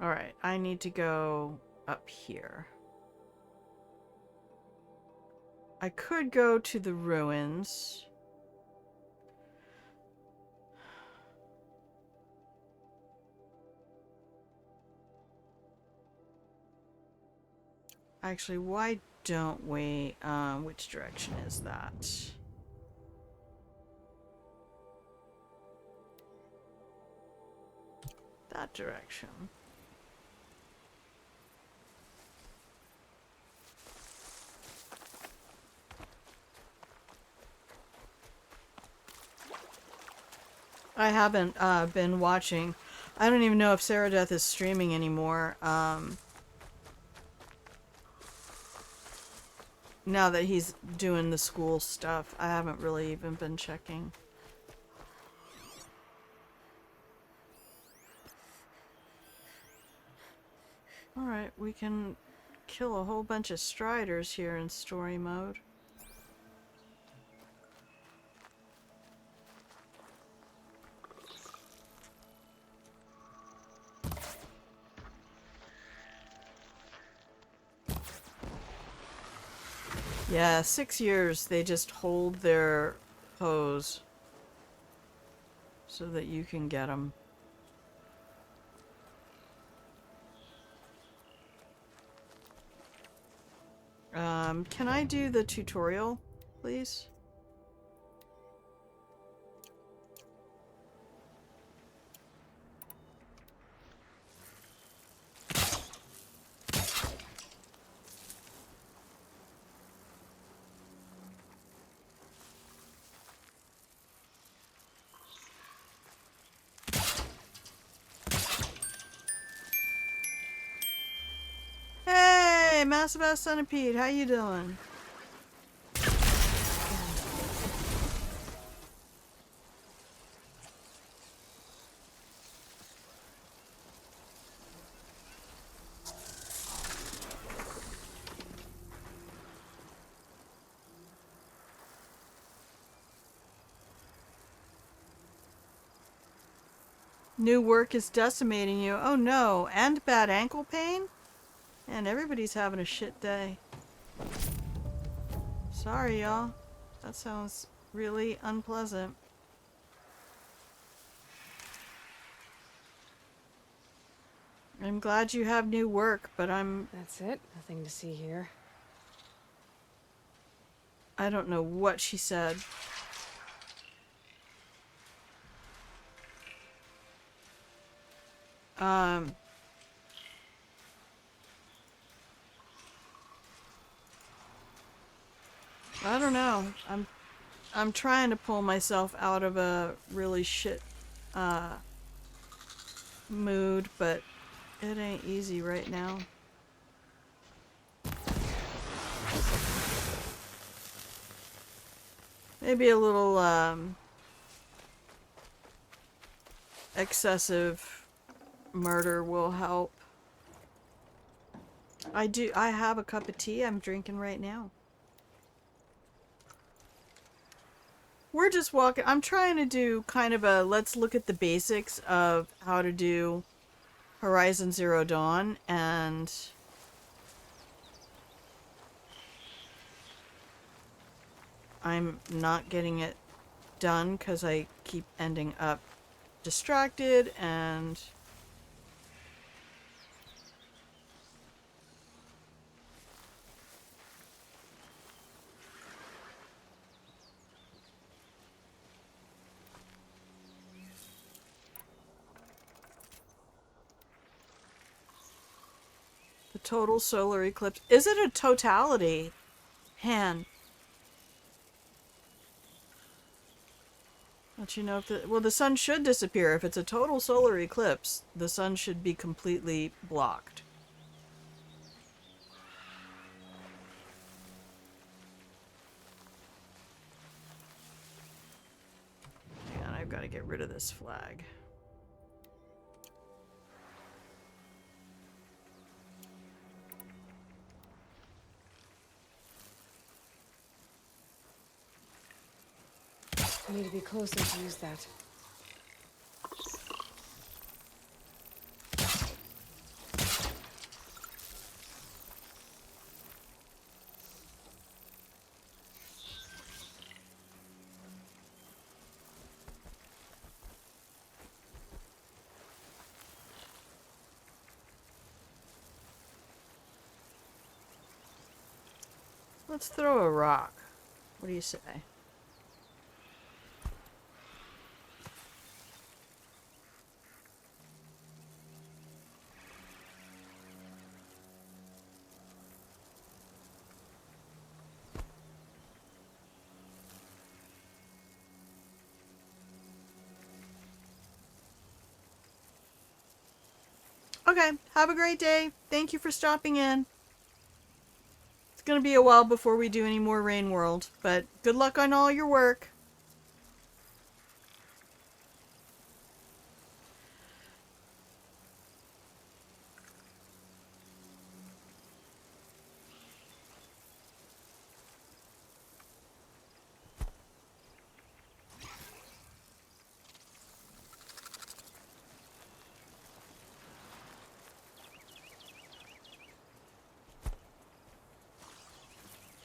S1: Alright, I need to go up here. I could go to the ruins. Actually, why don't we, which direction is that? That direction. I haven't been watching. I don't even know if Sarah Death is streaming anymore. Now that he's doing the school stuff, I haven't really even been checking. Alright, we can kill a whole bunch of striders here in story mode. Yeah, 6 years they just hold their pose so that you can get them. Can I do the tutorial, please? Hey, Massive Ass Centipede, how you doing? New work is decimating you. Oh no, and bad ankle pain? And everybody's having a shit day. Sorry, y'all. That sounds really unpleasant. I'm glad you have new work, but
S3: That's it? Nothing to see here.
S1: I don't know what she said. I don't know. I'm trying to pull myself out of a really shit mood, but it ain't easy right now. Maybe a little, excessive murder will help. I have a cup of tea I'm drinking right now. We're just walking. I'm trying to do kind of a let's look at the basics of how to do Horizon Zero Dawn, and I'm not getting it done because I keep ending up distracted and the total solar eclipse. Is it a totality? Han. Let you know if the, well, the sun should disappear. If it's a total solar eclipse, the sun should be completely blocked. Hang on, I've got to get rid of this flag.
S3: I need to be closer to use that.
S1: Let's throw a rock. What do you say? Okay, have a great day. Thank you for stopping in. It's gonna be a while before we do any more Rain World, but good luck on all your work.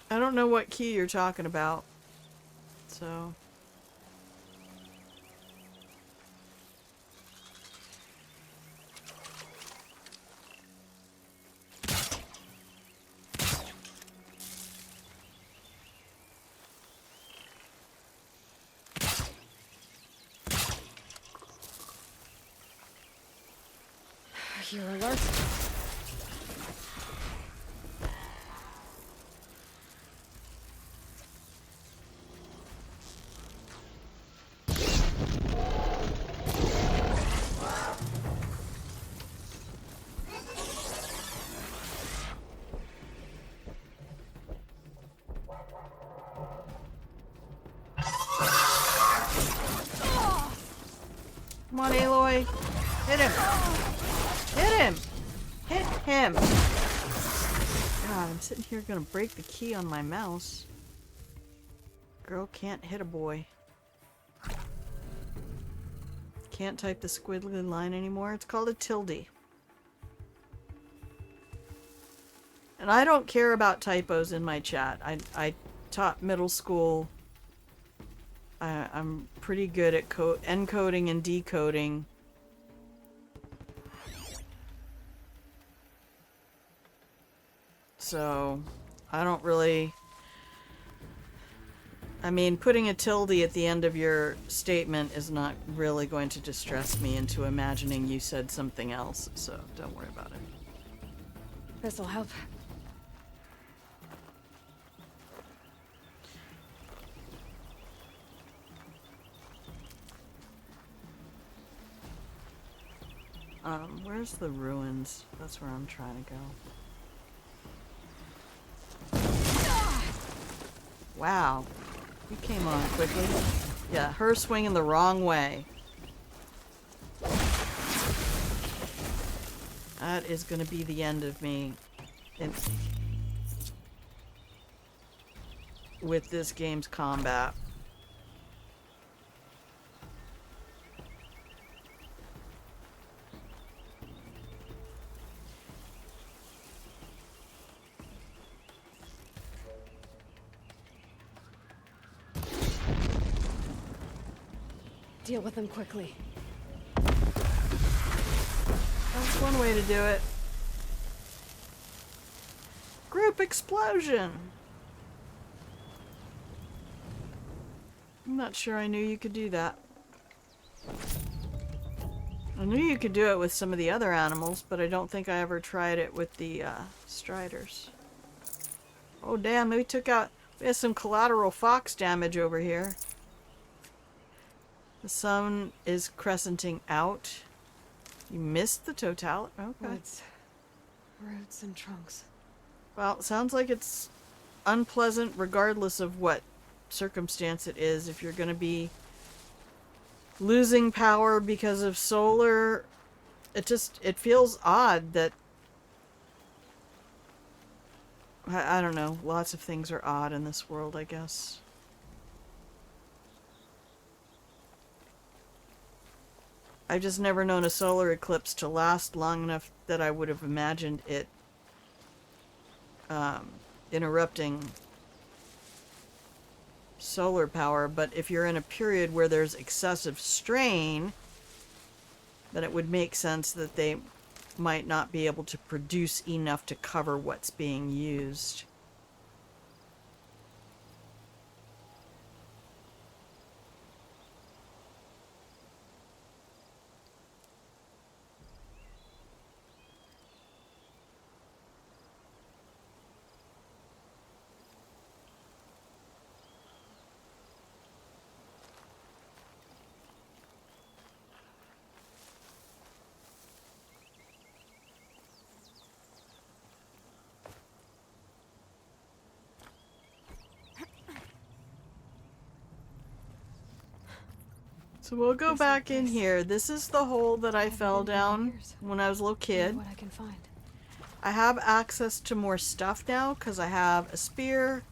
S1: I don't know what key you're talking about, so...
S3: You're alert.
S1: Come on, Aloy. Hit him. Hit him. Hit him. God, I'm sitting here gonna break the key on my mouse. Girl can't hit a boy. Can't type the squiggly line anymore. It's called a tilde. And I don't care about typos in my chat. I taught middle school. I'm pretty good at encoding and decoding. So, I don't really... I mean, putting a tilde at the end of your statement is not really going to distress me into imagining you said something else, so don't worry about it.
S3: This'll help.
S1: Where's the ruins? That's where I'm trying to go. Wow. You came on quickly. Yeah, her swinging the wrong way. That is going to be the end of me with this game's combat.
S3: Deal with them quickly.
S1: That's one way to do it. Group explosion! I'm not sure I knew you could do that. I knew you could do it with some of the other animals, but I don't think I ever tried it with the striders. Oh damn, we had some collateral fox damage over here. The sun is crescenting out. You missed the totality? Okay.
S3: Woods. Roots and trunks.
S1: Well, it sounds like it's unpleasant regardless of what circumstance it is. If you're going to be losing power because of solar, it feels odd that I don't know, lots of things are odd in this world, I guess. I've just never known a solar eclipse to last long enough that I would have imagined it interrupting solar power, but if you're in a period where there's excessive strain, then it would make sense that they might not be able to produce enough to cover what's being used. So we'll go back in here. This is the hole that I fell down when I was a little kid.
S3: What I can find.
S1: I have access to more stuff now because I have a spear.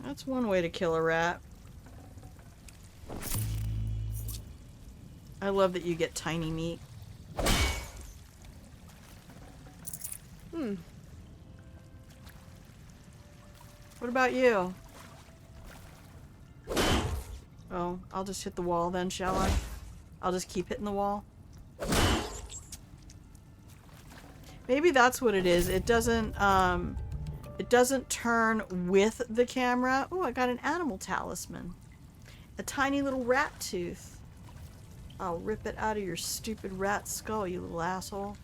S1: That's one way to kill a rat. I love that you get tiny meat. What about you? Oh, I'll just hit the wall then, shall I? I'll just keep hitting the wall. Maybe that's what it is. It doesn't turn with the camera. Oh, I got an animal talisman. A tiny little rat tooth. I'll rip it out of your stupid rat skull, you little asshole.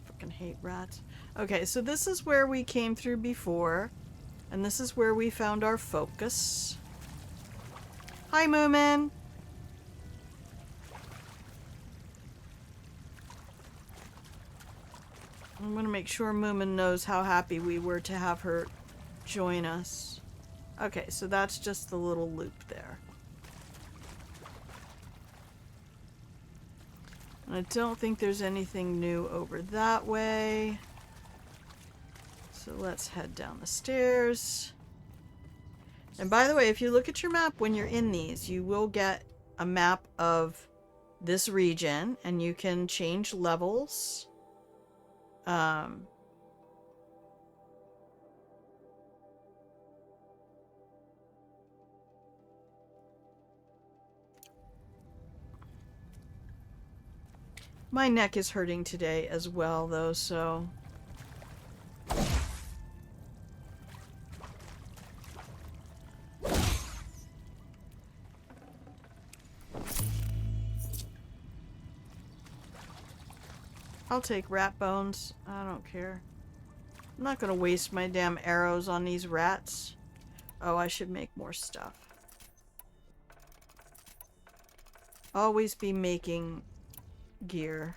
S1: Fucking hate rats. Okay, so this is where we came through before. And this is where we found our focus. Hi, Moomin! I'm gonna make sure Moomin knows how happy we were to have her join us. Okay, so that's just the little loop there. And I don't think there's anything new over that way. So let's head down the stairs. And by the way, if you look at your map when you're in these, you will get a map of this region and you can change levels. My neck is hurting today as well, though, so... I'll take rat bones. I don't care. I'm not gonna waste my damn arrows on these rats. Oh, I should make more stuff. always be making gear.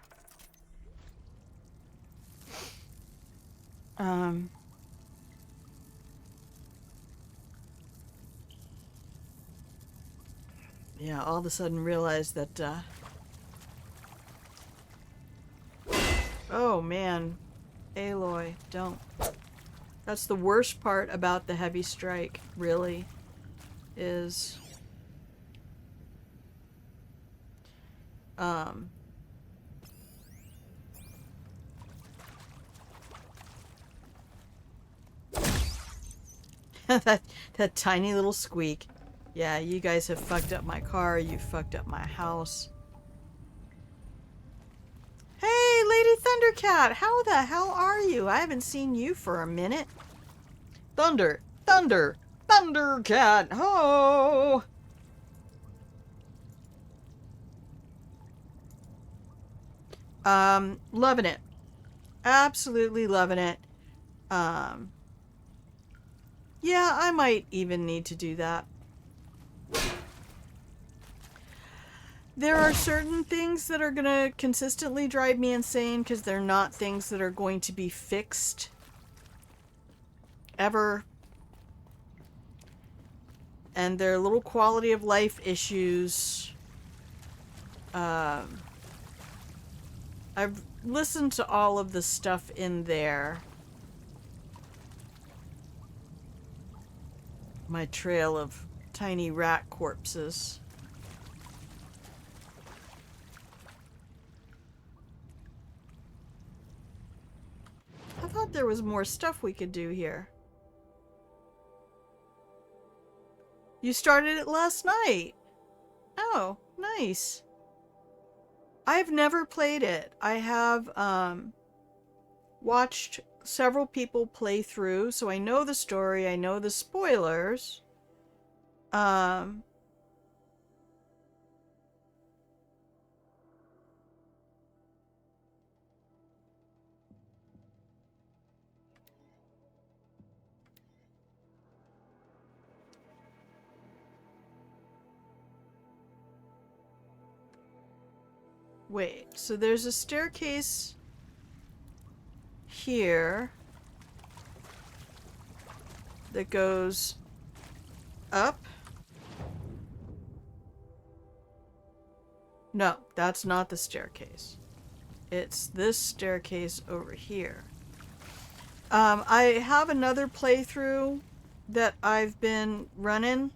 S1: Yeah, all of a sudden realized that, oh man, Aloy, don't. That's the worst part about the heavy strike, really, is, that tiny little squeak. Yeah, you guys have fucked up my car, you fucked up my house. Hey, Lady Thundercat, how the hell are you? I haven't seen you for a minute. Thunder, Thunder, Thundercat, ho! Loving it. Absolutely loving it. Yeah, I might even need to do that. There are certain things that are gonna consistently drive me insane because they're not things that are going to be fixed ever. And they're little quality of life issues. I've listened to all of the stuff in there. My trail of tiny rat corpses. I thought there was more stuff we could do here. You started it last night. Oh, nice. I've never played it. I have watched several people play through, so I know the story, I know the spoilers. Wait, so there's a staircase here that goes up? No, that's not the staircase. It's this staircase over here. I have another playthrough that I've been running.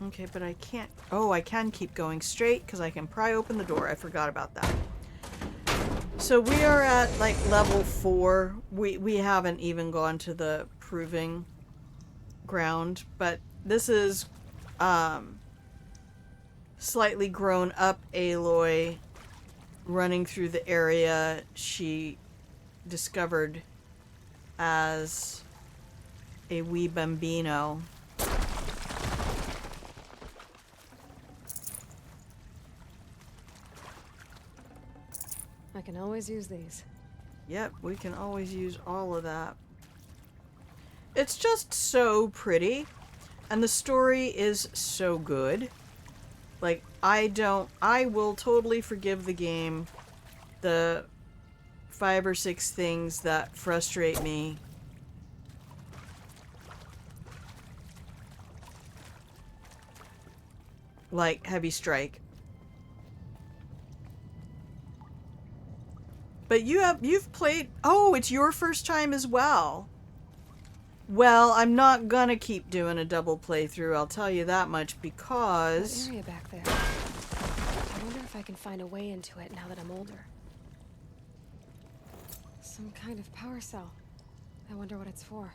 S1: Okay, but I can't... Oh, I can keep going straight because I can pry open the door. I forgot about that. So we are at, like, level 4. We haven't even gone to the proving ground, but this is, slightly grown up Aloy running through the area she discovered as a wee bambino.
S3: I can always use these.
S1: Yep, we can always use all of that. It's just so pretty, and the story is so good. Like, I will totally forgive the game the 5 or 6 things that frustrate me. Like Heavy Strike. But you've played... Oh, it's your first time as well. Well, I'm not gonna keep doing a double playthrough, I'll tell you that much, because...
S3: That area back there. I wonder if I can find a way into it now that I'm older. Some kind of power cell. I wonder what it's for.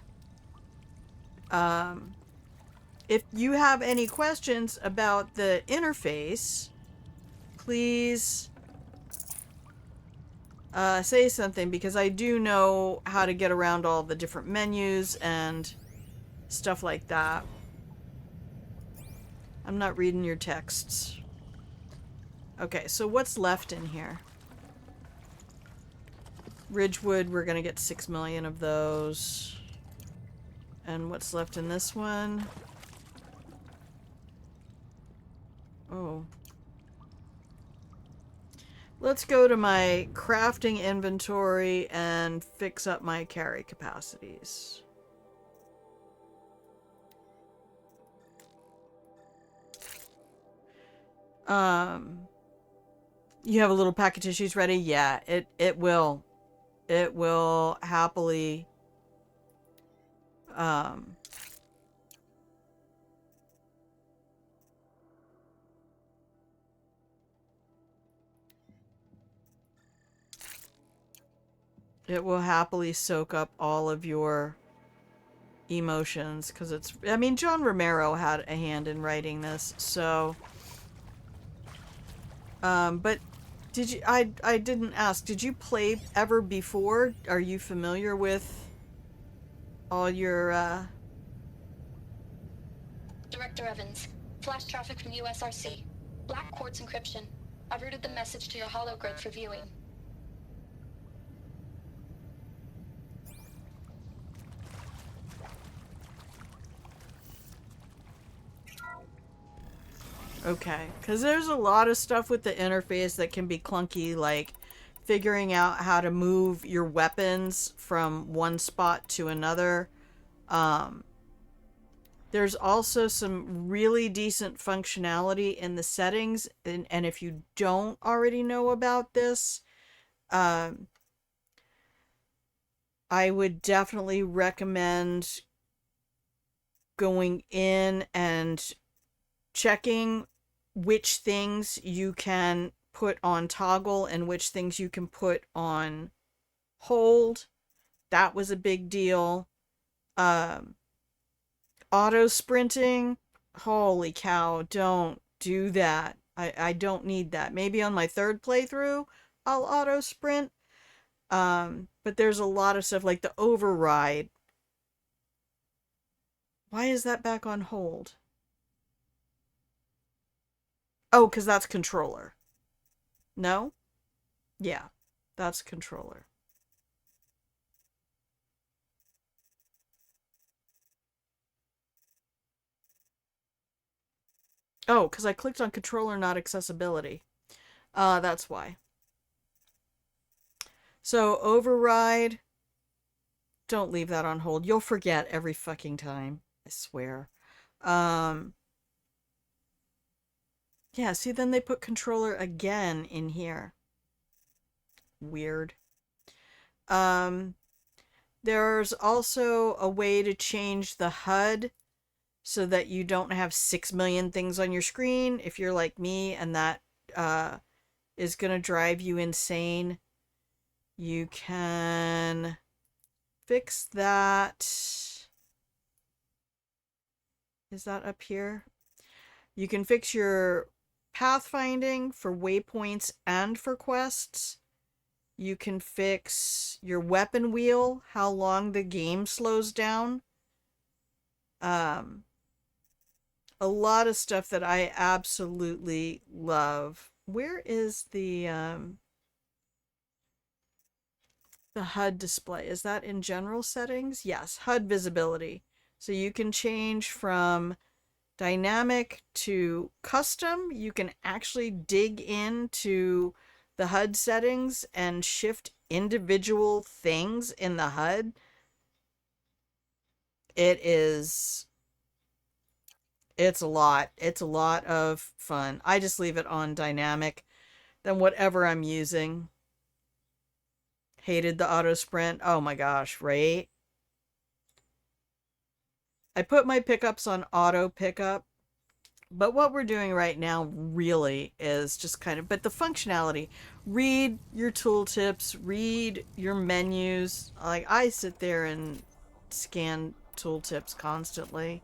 S1: If you have any questions about the interface, please... say something, because I do know how to get around all the different menus and stuff like that. I'm not reading your texts. Okay, so what's left in here? Ridgewood, we're gonna get 6 million of those. And what's left in this one? Oh. Let's go to my crafting inventory and fix up my carry capacities. You have a little pack of tissues ready? Yeah, it will. It will happily um it will happily soak up all of your emotions, because it's, I mean, John Romero had a hand in writing this, so but did you, I didn't ask, did you play ever before? Are you familiar with all your
S5: Director Evans, flash traffic from USRC. Black quartz encryption. I've routed the message to your hologrid for viewing.
S1: Okay, because there's a lot of stuff with the interface that can be clunky, like figuring out how to move your weapons from one spot to another. There's also some really decent functionality in the settings, and if you don't already know about this, um, I would definitely recommend going in and checking which things you can put on toggle and which things you can put on hold. That was a big deal. Auto sprinting, holy cow, don't do that. I don't need that. Maybe on my third playthrough I'll auto sprint. But there's a lot of stuff like the override. Why is that back on hold? Oh, because that's controller. No? Yeah, that's controller. Oh, because I clicked on controller, not accessibility. That's why. So, override. Don't leave that on hold. You'll forget every fucking time. I swear. Um, yeah, see, then they put controller again in here. Weird. Um, there's also a way to change the HUD so that you don't have 6 million things on your screen if you're like me, and that is gonna drive you insane. You can fix that. Is that up here? You can fix your pathfinding for waypoints and for quests. You can fix your weapon wheel, how long the game slows down. Um, a lot of stuff that I absolutely love. Where is the HUD display? Is that in general settings? Yes, HUD visibility. So you can change from dynamic to custom. You can actually dig into the HUD settings and shift individual things in the HUD. It's a lot. It's a lot of fun. I just leave it on dynamic. Then whatever I'm using. Hated the auto sprint. Oh my gosh, right? I put my pickups on auto pickup. But what we're doing right now really is just kind of, but the functionality, read your tooltips, read your menus. Like, I sit there and scan tooltips constantly.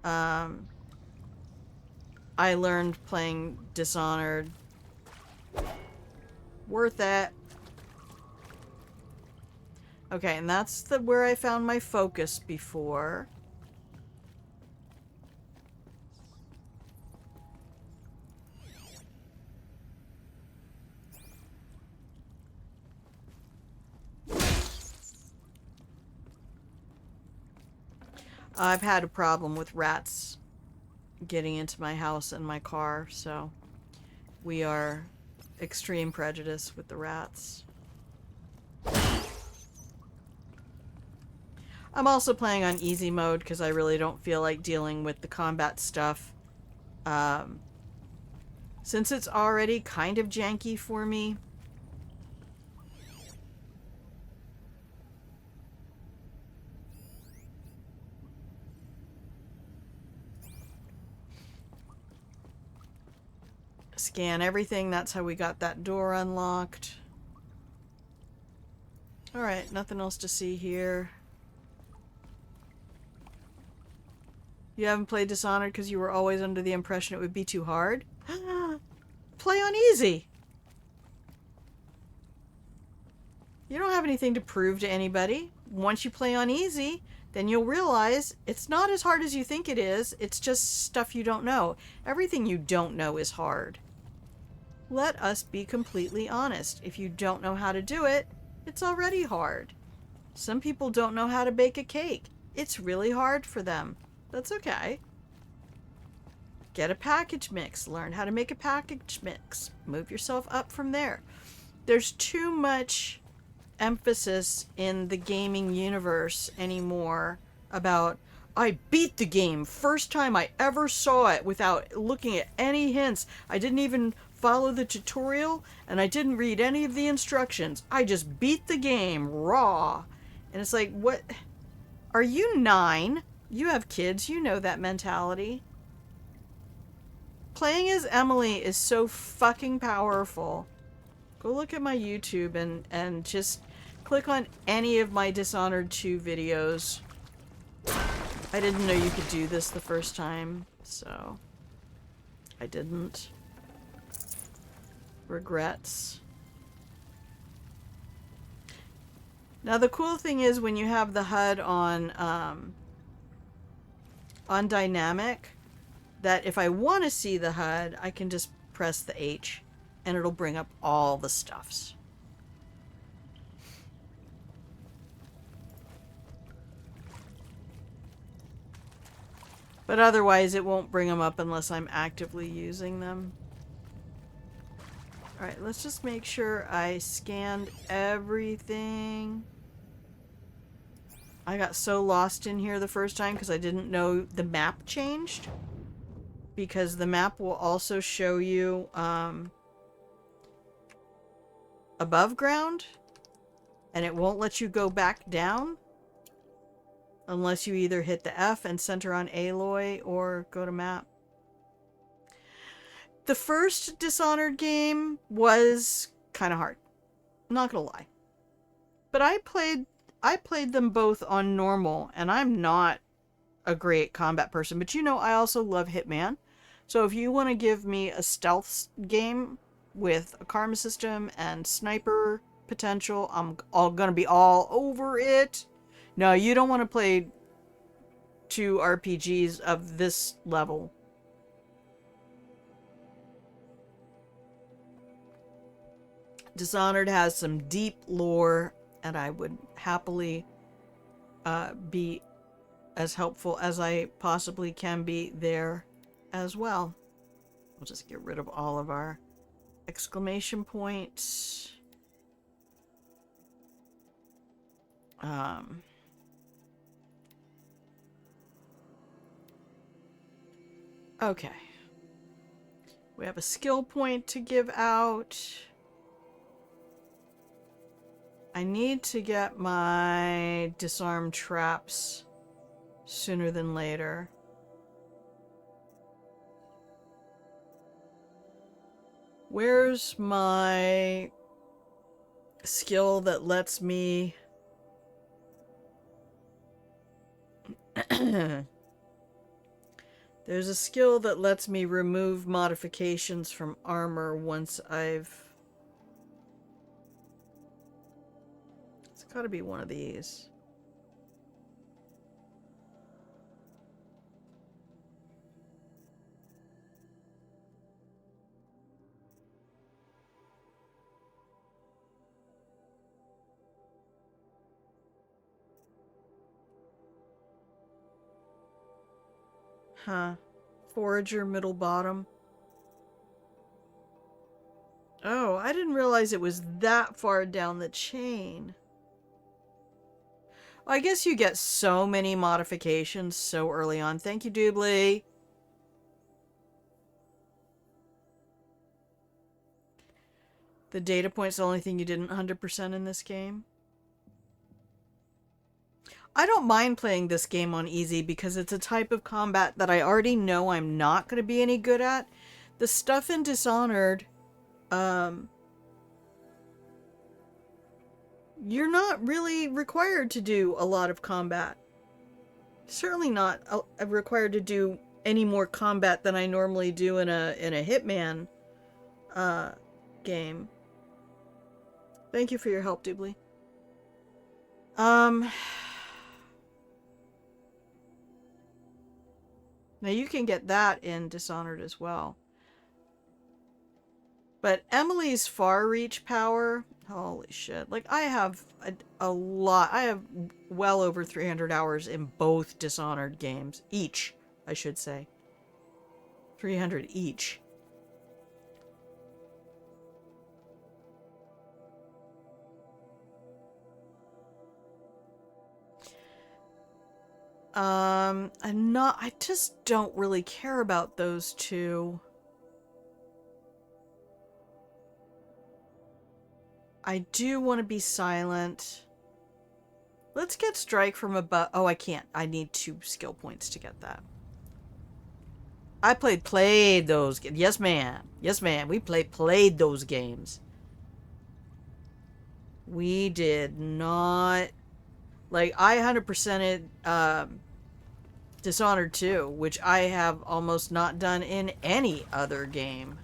S1: I learned playing Dishonored. Worth it. Okay, and that's where I found my focus before. I've had a problem with rats getting into my house and my car, so we are extreme prejudice with the rats. I'm also playing on easy mode because I really don't feel like dealing with the combat stuff. Since it's already kind of janky for me. Scan everything. That's how we got that door unlocked. Alright, nothing else to see here. You haven't played Dishonored because you were always under the impression it would be too hard? Play on easy! You don't have anything to prove to anybody. Once you play on easy, then you'll realize it's not as hard as you think it is. It's just stuff you don't know. Everything you don't know is hard. Let us be completely honest. If you don't know how to do it, it's already hard. Some people don't know how to bake a cake. It's really hard for them. That's okay. Get a package mix. Learn how to make a package mix. Move yourself up from there. There's too much emphasis in the gaming universe anymore about, I beat the game first time I ever saw it without looking at any hints. I didn't even follow the tutorial and I didn't read any of the instructions. I just beat the game raw. And it's like, what? Are you 9? You have kids, you know that mentality. Playing as Emily is so fucking powerful. Go look at my YouTube and just click on any of my Dishonored 2 videos. I didn't know you could do this the first time, so I didn't. Regrets. Now the cool thing is when you have the HUD on dynamic, that if I want to see the HUD, I can just press the H and it'll bring up all the stuffs. But otherwise it won't bring them up unless I'm actively using them. Alright, let's just make sure I scanned everything. I got so lost in here the first time because I didn't know the map changed. Because the map will also show you above ground. And it won't let you go back down. Unless you either hit the F and center on Aloy or go to map. The first Dishonored game was kind of hard. I'm not gonna lie. But I played them both on normal, and I'm not a great combat person. But you know, I also love Hitman. So if you want to give me a stealth game with a karma system and sniper potential, I'm gonna be all over it. No, you don't want to play 2 RPGs of this level. Dishonored has some deep lore, and I would happily be as helpful as I possibly can be there as well. We'll just get rid of all of our exclamation points. Okay. We have a skill point to give out. I need to get my disarm traps sooner than later. Where's my skill that lets me... There's a skill that lets me remove modifications from armor once I've... It's gotta be one of these. Huh. Forager, middle bottom. Oh, I didn't realize it was that far down the chain. Well, I guess you get so many modifications so early on. Thank you, Doobly. The data point's the only thing you didn't 100% in this game. I don't mind playing this game on easy because it's a type of combat that I already know I'm not going to be any good at. The stuff in Dishonored, you're not really required to do a lot of combat. Certainly not required to do any more combat than I normally do in a Hitman game. Thank you for your help, Doobly. Now you can get that in Dishonored as well. But Emily's far reach power, holy shit. Like, I have a lot. I have well over 300 hours in both Dishonored games. Each, I should say. 300 each. I just don't really care about those two. I do want to be silent. Let's get strike from above. Oh, I can't. I need 2 skill points to get that. I played those. Yes, ma'am. Yes, ma'am. We played those games. We did not. Like, I 100%ed Dishonored 2, which I have almost not done in any other game.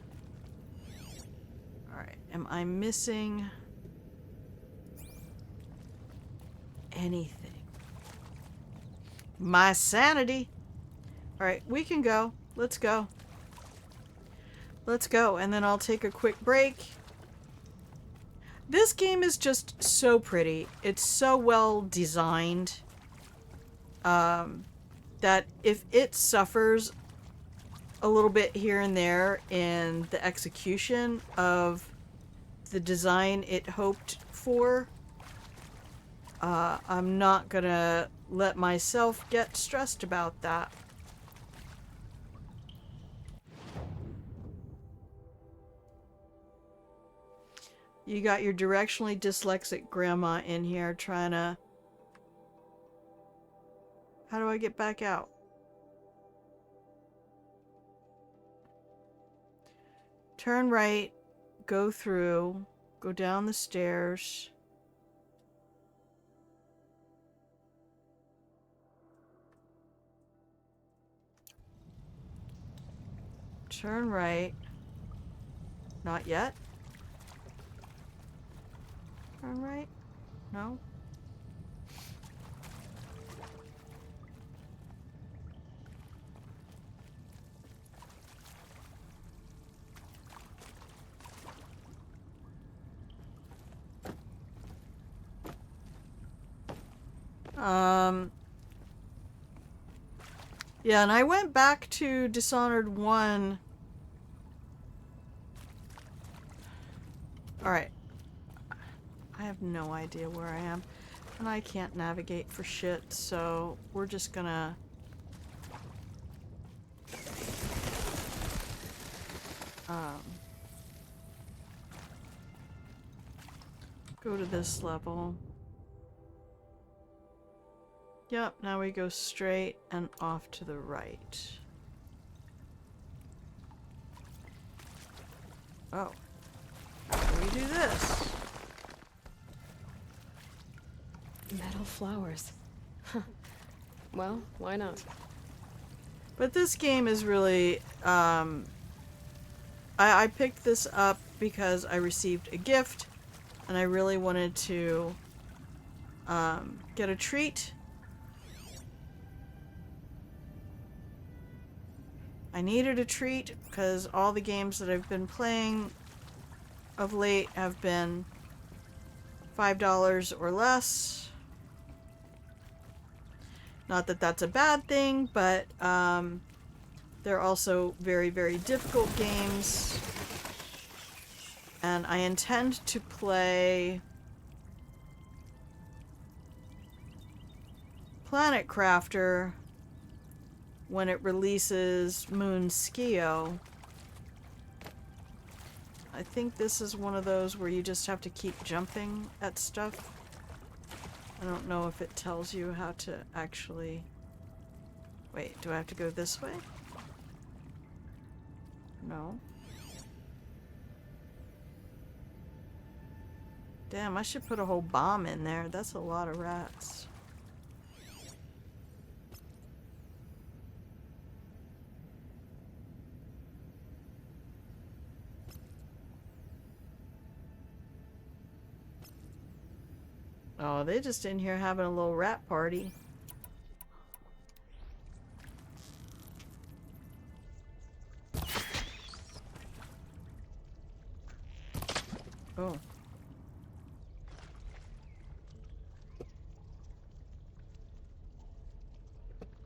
S1: Alright, am I missing anything? My sanity! Alright, we can go. Let's go. Let's go, and then I'll take a quick break. This game is just so pretty. It's so well designed. That if it suffers a little bit here and there in the execution of the design it hoped for, I'm not gonna let myself get stressed about that. You got your directionally dyslexic grandma in here trying to... How do I get back out? Turn right, go through, go down the stairs. Turn right. Not yet. Turn right? No? Yeah, and I went back to Dishonored 1. Alright. I have no idea where I am. And I can't navigate for shit, so we're just gonna... go to this level. Yep, now we go straight and off to the right. Oh. How do we do this?
S3: Metal flowers. Huh. Well, why not?
S1: But this game is really, I picked this up because I received a gift and I really wanted to get a treat. I needed a treat because all the games that I've been playing of late have been $5 or less. Not that that's a bad thing, but They're also very, very difficult games. And I intend to play Planet Crafter when it releases Moonskio. I think this is one of those where you just have to keep jumping at stuff. I don't know if it tells you how to actually... Wait, do I have to go this way? No. Damn, I should put a whole bomb in there. That's a lot of rats. Oh, they just in here having a little rat party. Oh.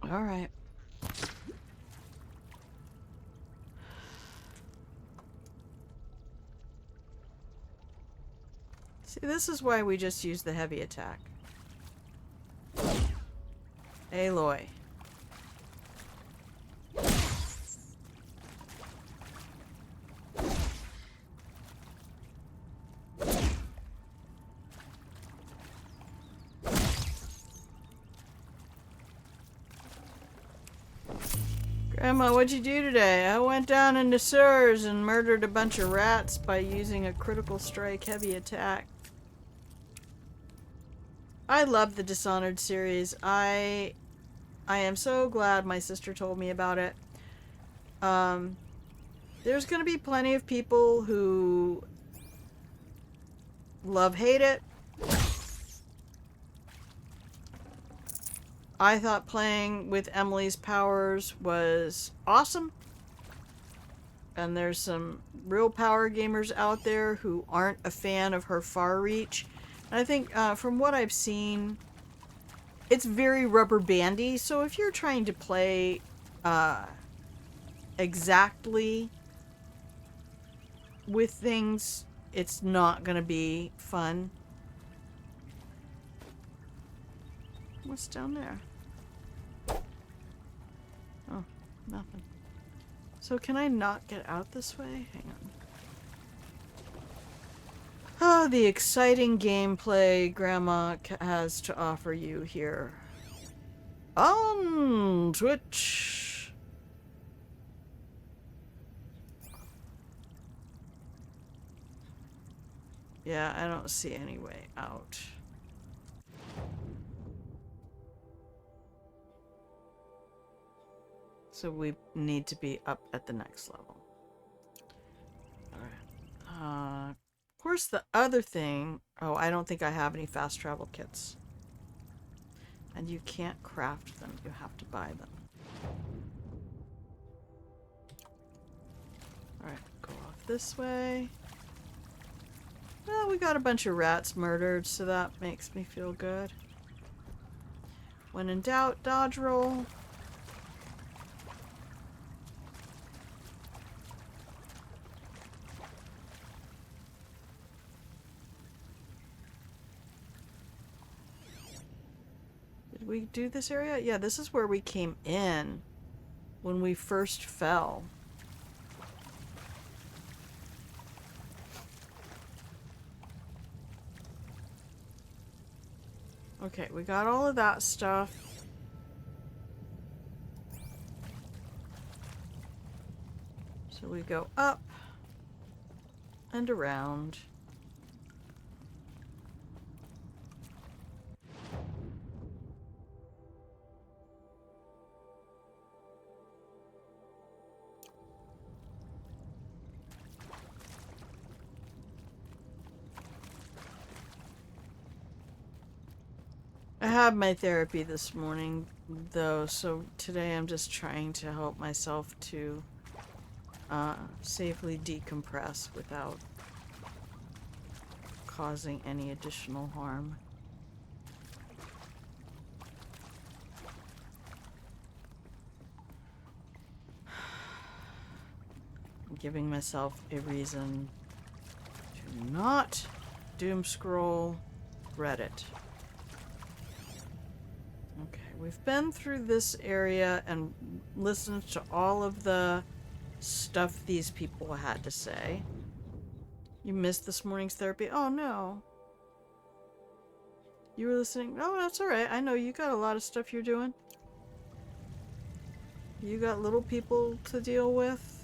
S1: All right. See, this is why we just use the heavy attack. Aloy. Grandma, what'd you do today? I went down into sewers and murdered a bunch of rats by using a critical strike heavy attack. I love the Dishonored series. I am so glad my sister told me about it. There's gonna be plenty of people who hate it. I thought playing with Emily's powers was awesome. And there's some real power gamers out there who aren't a fan of her far reach. And I think from what I've seen, it's very rubber bandy. So if you're trying to play exactly with things, it's not going to be fun. What's down there? Oh, nothing. So can I not get out this way? Hang on. Oh, the exciting gameplay Grandma has to offer you here. On Twitch. Yeah, I don't see any way out. So we need to be up at the next level. Alright. Of course, the other thing... Oh, I don't think I have any fast travel kits. And you can't craft them. You have to buy them. Alright, go off this way. Well, we got a bunch of rats murdered, so that makes me feel good. When in doubt, dodge roll. Did we do this area? Yeah, this is where we came in when we first fell. Okay, we got all of that stuff. So we go up and around. I had my therapy this morning, though, so today I'm just trying to help myself to safely decompress without causing any additional harm. giving myself a reason to not doom scroll Reddit. Okay, we've been through this area and listened to all of the stuff these people had to say. You missed this morning's therapy? Oh no. You were listening? Oh, that's alright. I know you got a lot of stuff you're doing. You got little people to deal with.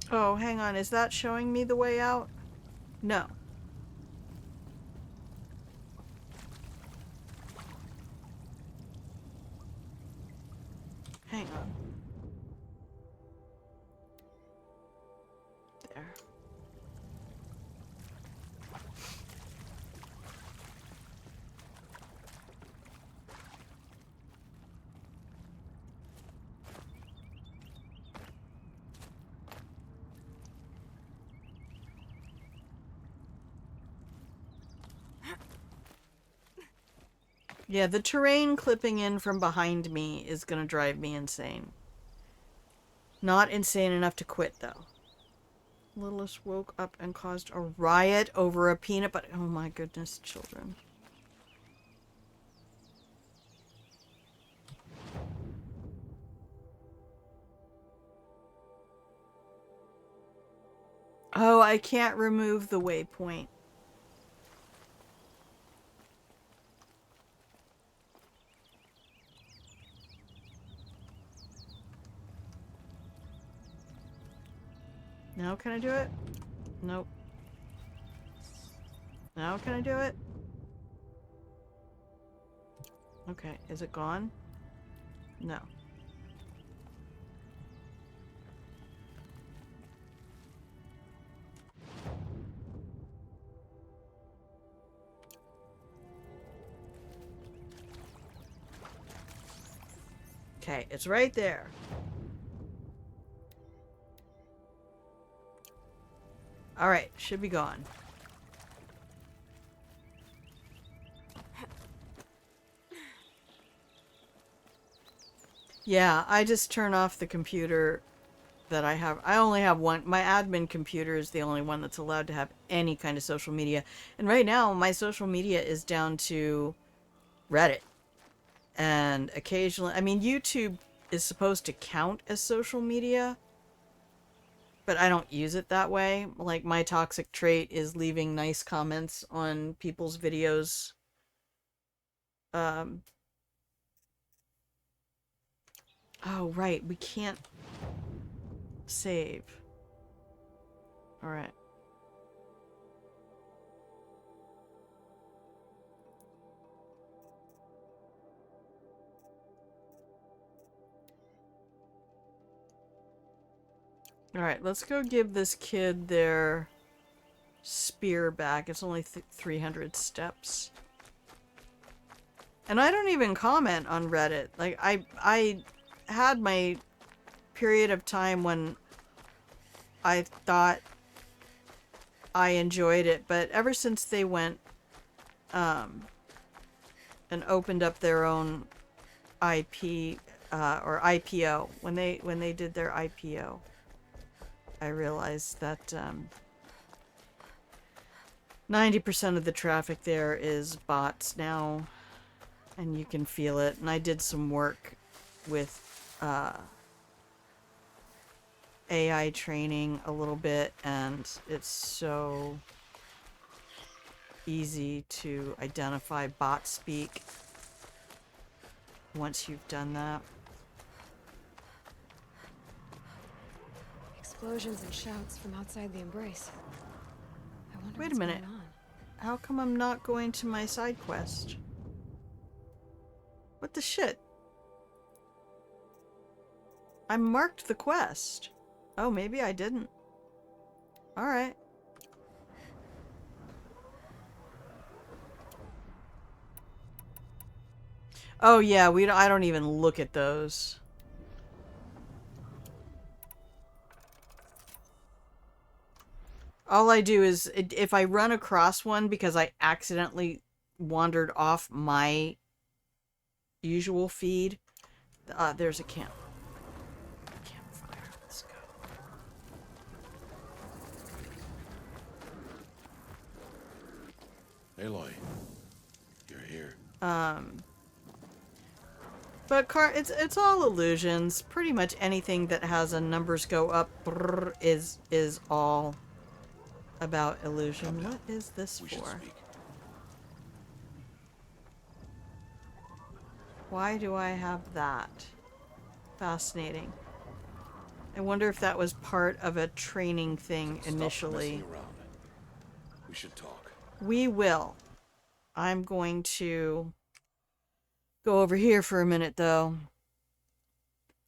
S1: Oh, hang on. Is that showing me the way out? No. Hang on. There. Yeah, the terrain clipping in from behind me is gonna drive me insane. Not insane enough to quit, though. Littlest woke up and caused a riot over a peanut butter. Oh my goodness, children. Oh, I can't remove the waypoint. Now can I do it? Nope. Now can I do it? Okay, is it gone? No. Okay, it's right there. Alright, should be gone. Yeah, I just turn off the computer that I have. I only have one. My admin computer is the only one that's allowed to have any kind of social media. And right now, my social media is down to Reddit. And occasionally, I mean, YouTube is supposed to count as social media, but I don't use it that way. Like, my toxic trait is leaving nice comments on people's videos. Oh, right, we can't save. Alright. Alright, let's go give this kid their spear back. It's only 300 steps. And I don't even comment on Reddit. Like, I had my period of time when I thought I enjoyed it, but ever since they went and opened up their own IP or IPO, when they did their IPO, I realized that 90% of the traffic there is bots now, and you can feel it. And I did some work with AI training a little bit, and it's so easy to identify bot speak once you've done that.
S3: Explosions and shouts from outside the embrace. I wonder
S1: Wait a
S3: what's
S1: minute.
S3: going on.
S1: How come I'm not going to my side quest? What the shit? I marked the quest. Oh, maybe I didn't. Alright. Oh yeah, I don't even look at those. All I do is if I run across one because I accidentally wandered off my usual feed. There's a campfire. Let's go.
S6: Aloy, you're here.
S1: But it's all illusions. Pretty much anything that has a numbers go up is all about illusion.
S6: Come now.
S1: What is this
S6: We should
S1: for?
S6: speak.
S1: Why do I have that? Fascinating. I wonder if that was part of a training thing
S6: Stop
S1: initially.
S6: messing around. We should talk.
S1: We will. I'm going to go over here for a minute though.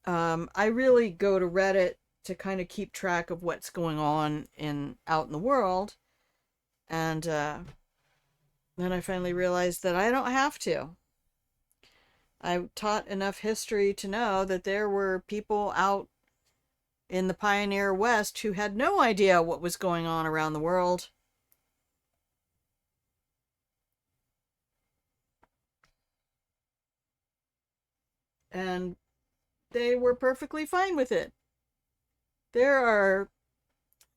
S1: I really go to Reddit to kind of keep track of what's going on out in the world, and then I finally realized that I don't have to. I taught enough history to know that there were people out in the pioneer West who had no idea what was going on around the world. And they were perfectly fine with it. There are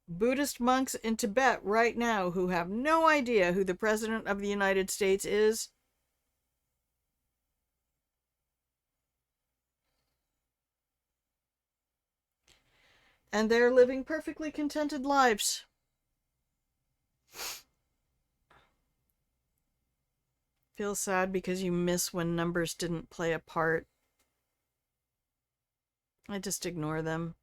S1: Buddhist monks in Tibet right now who have no idea who the President of the United States is. And they're living perfectly contented lives. Feel sad because you miss when numbers didn't play a part. I just ignore them.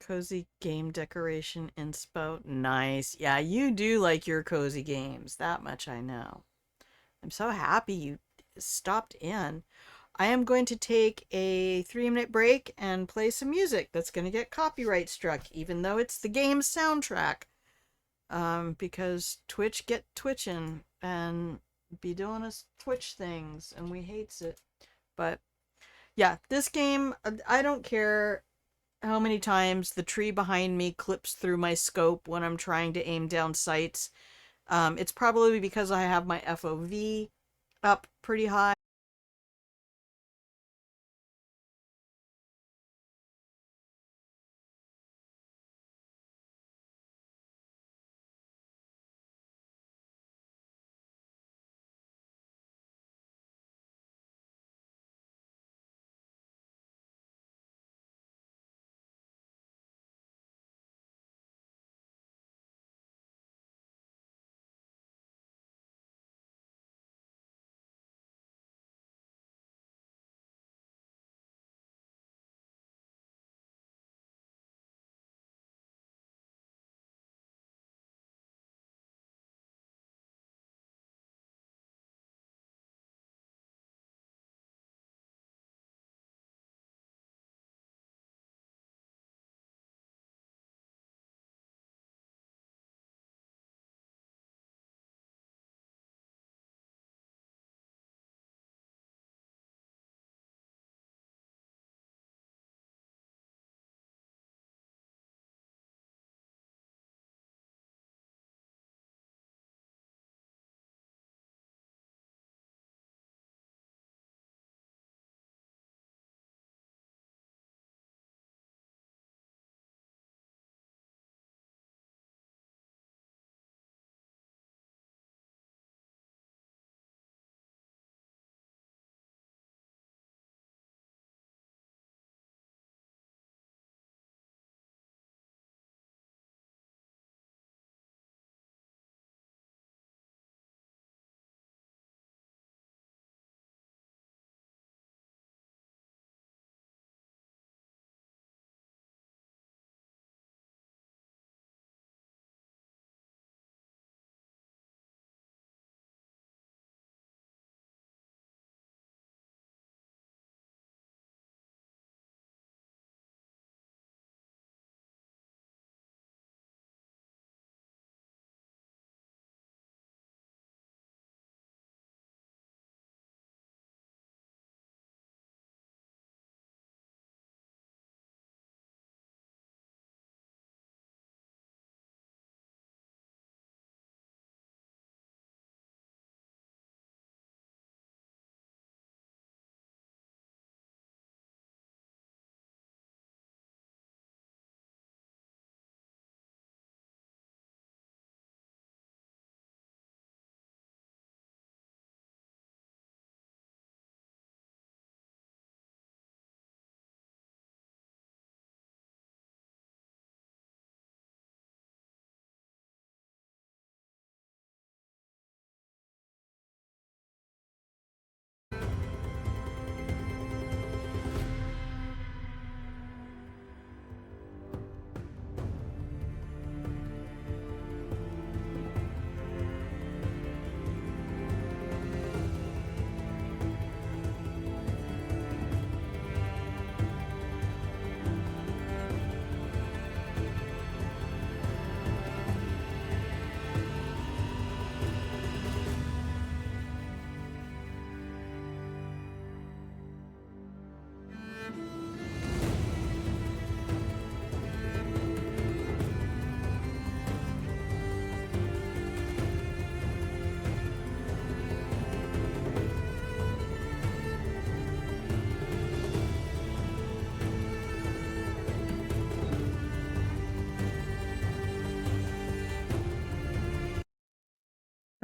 S1: Cozy game decoration inspo. Nice. Yeah, you do like your cozy games. That much I know. I'm so happy you stopped in. I am going to take a 3-minute break and play some music that's going to get copyright struck, even though it's the game's soundtrack. Because Twitch get twitching and be doing us Twitch things, and we hates it. But yeah, this game, I don't care how many times the tree behind me clips through my scope when I'm trying to aim down sights. It's probably because I have my FOV up pretty high.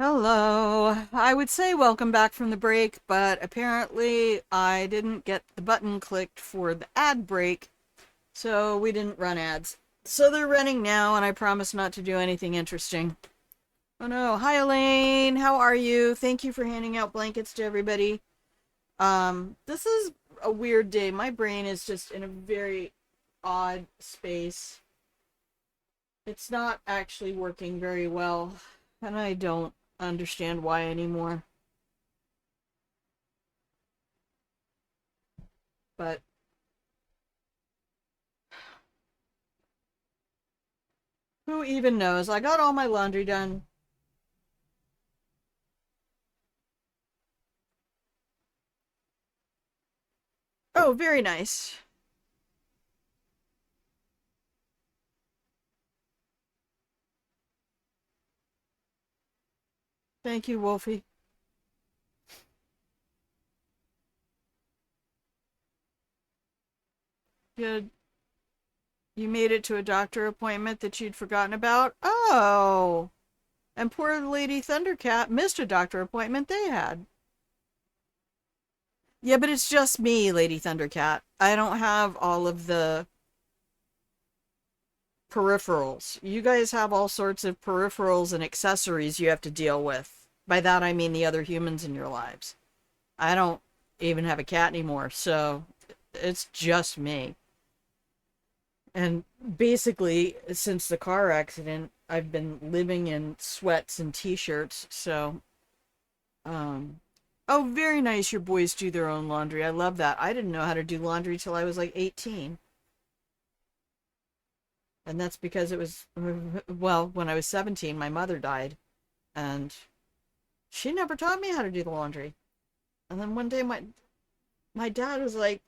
S1: Hello. I would say welcome back from the break, but apparently I didn't get the button clicked for the ad break, so we didn't run ads. So they're running now, and I promise not to do anything interesting. Oh no. Hi, Elaine. How are you? Thank you for handing out blankets to everybody. This is a weird day. My brain is just in a very odd space. It's not actually working very well, and I don't understand why anymore. But who even knows? I got all my laundry done. Oh, very nice. Thank you, Wolfie. Good. You made it to a doctor appointment that you'd forgotten about? Oh. And poor Lady Thundercat missed a doctor appointment they had. Yeah, but it's just me, Lady Thundercat. I don't have all of the peripherals. You guys have all sorts of peripherals and accessories you have to deal with. By that I mean the other humans in your lives. I don't even have a cat anymore, so it's just me. And basically, since the car accident, I've been living in sweats and t-shirts, so oh, very nice your boys do their own laundry. I love that. I didn't know how to do laundry till I was like 18. And that's because it was, well, when I was 17, my mother died, and she never taught me how to do the laundry. And then one day my dad was like,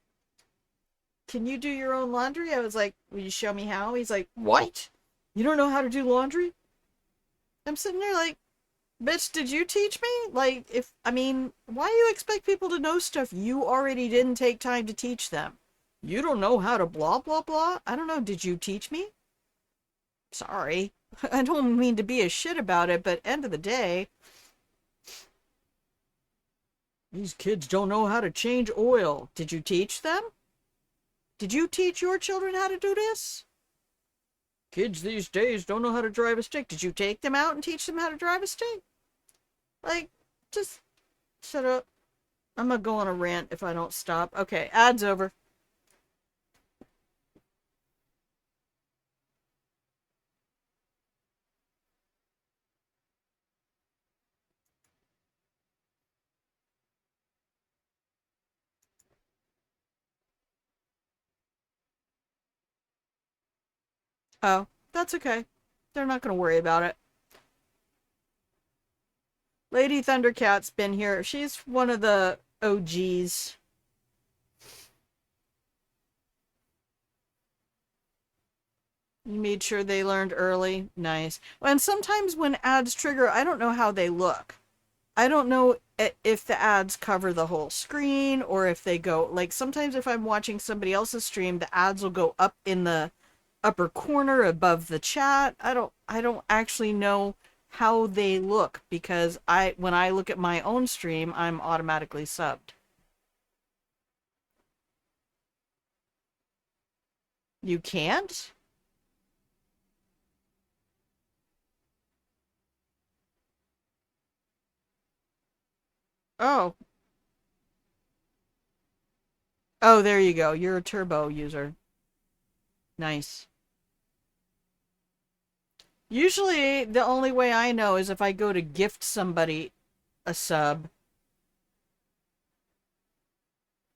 S1: "Can you do your own laundry?" I was like, "Will you show me how?" He's like, "What? You don't know how to do laundry?" I'm sitting there like, "Bitch, did you teach me?" Like, why do you expect people to know stuff you already didn't take time to teach them? You don't know how to blah, blah, blah? I don't know. Did you teach me? Sorry. I don't mean to be a shit about it, but end of the day, these kids don't know how to change oil. Did you teach them? Did you teach your children how to do this? Kids these days don't know how to drive a stick. Did you take them out and teach them how to drive a stick? Like, just shut up. I'm gonna go on a rant if I don't stop. Okay, ad's over. Oh, that's okay. They're not gonna worry about it. Lady Thundercat's been here. She's one of the OGs. You made sure they learned early. Nice. And sometimes when ads trigger, I don't know how they look. I don't know if the ads cover the whole screen or if they go, like, sometimes if I'm watching somebody else's stream, the ads will go up in the upper corner above the chat. I don't actually know how they look because when I look at my own stream, I'm automatically subbed. You can't? Oh. Oh, there you go. You're a turbo user. Nice. Usually, the only way I know is if I go to gift somebody a sub.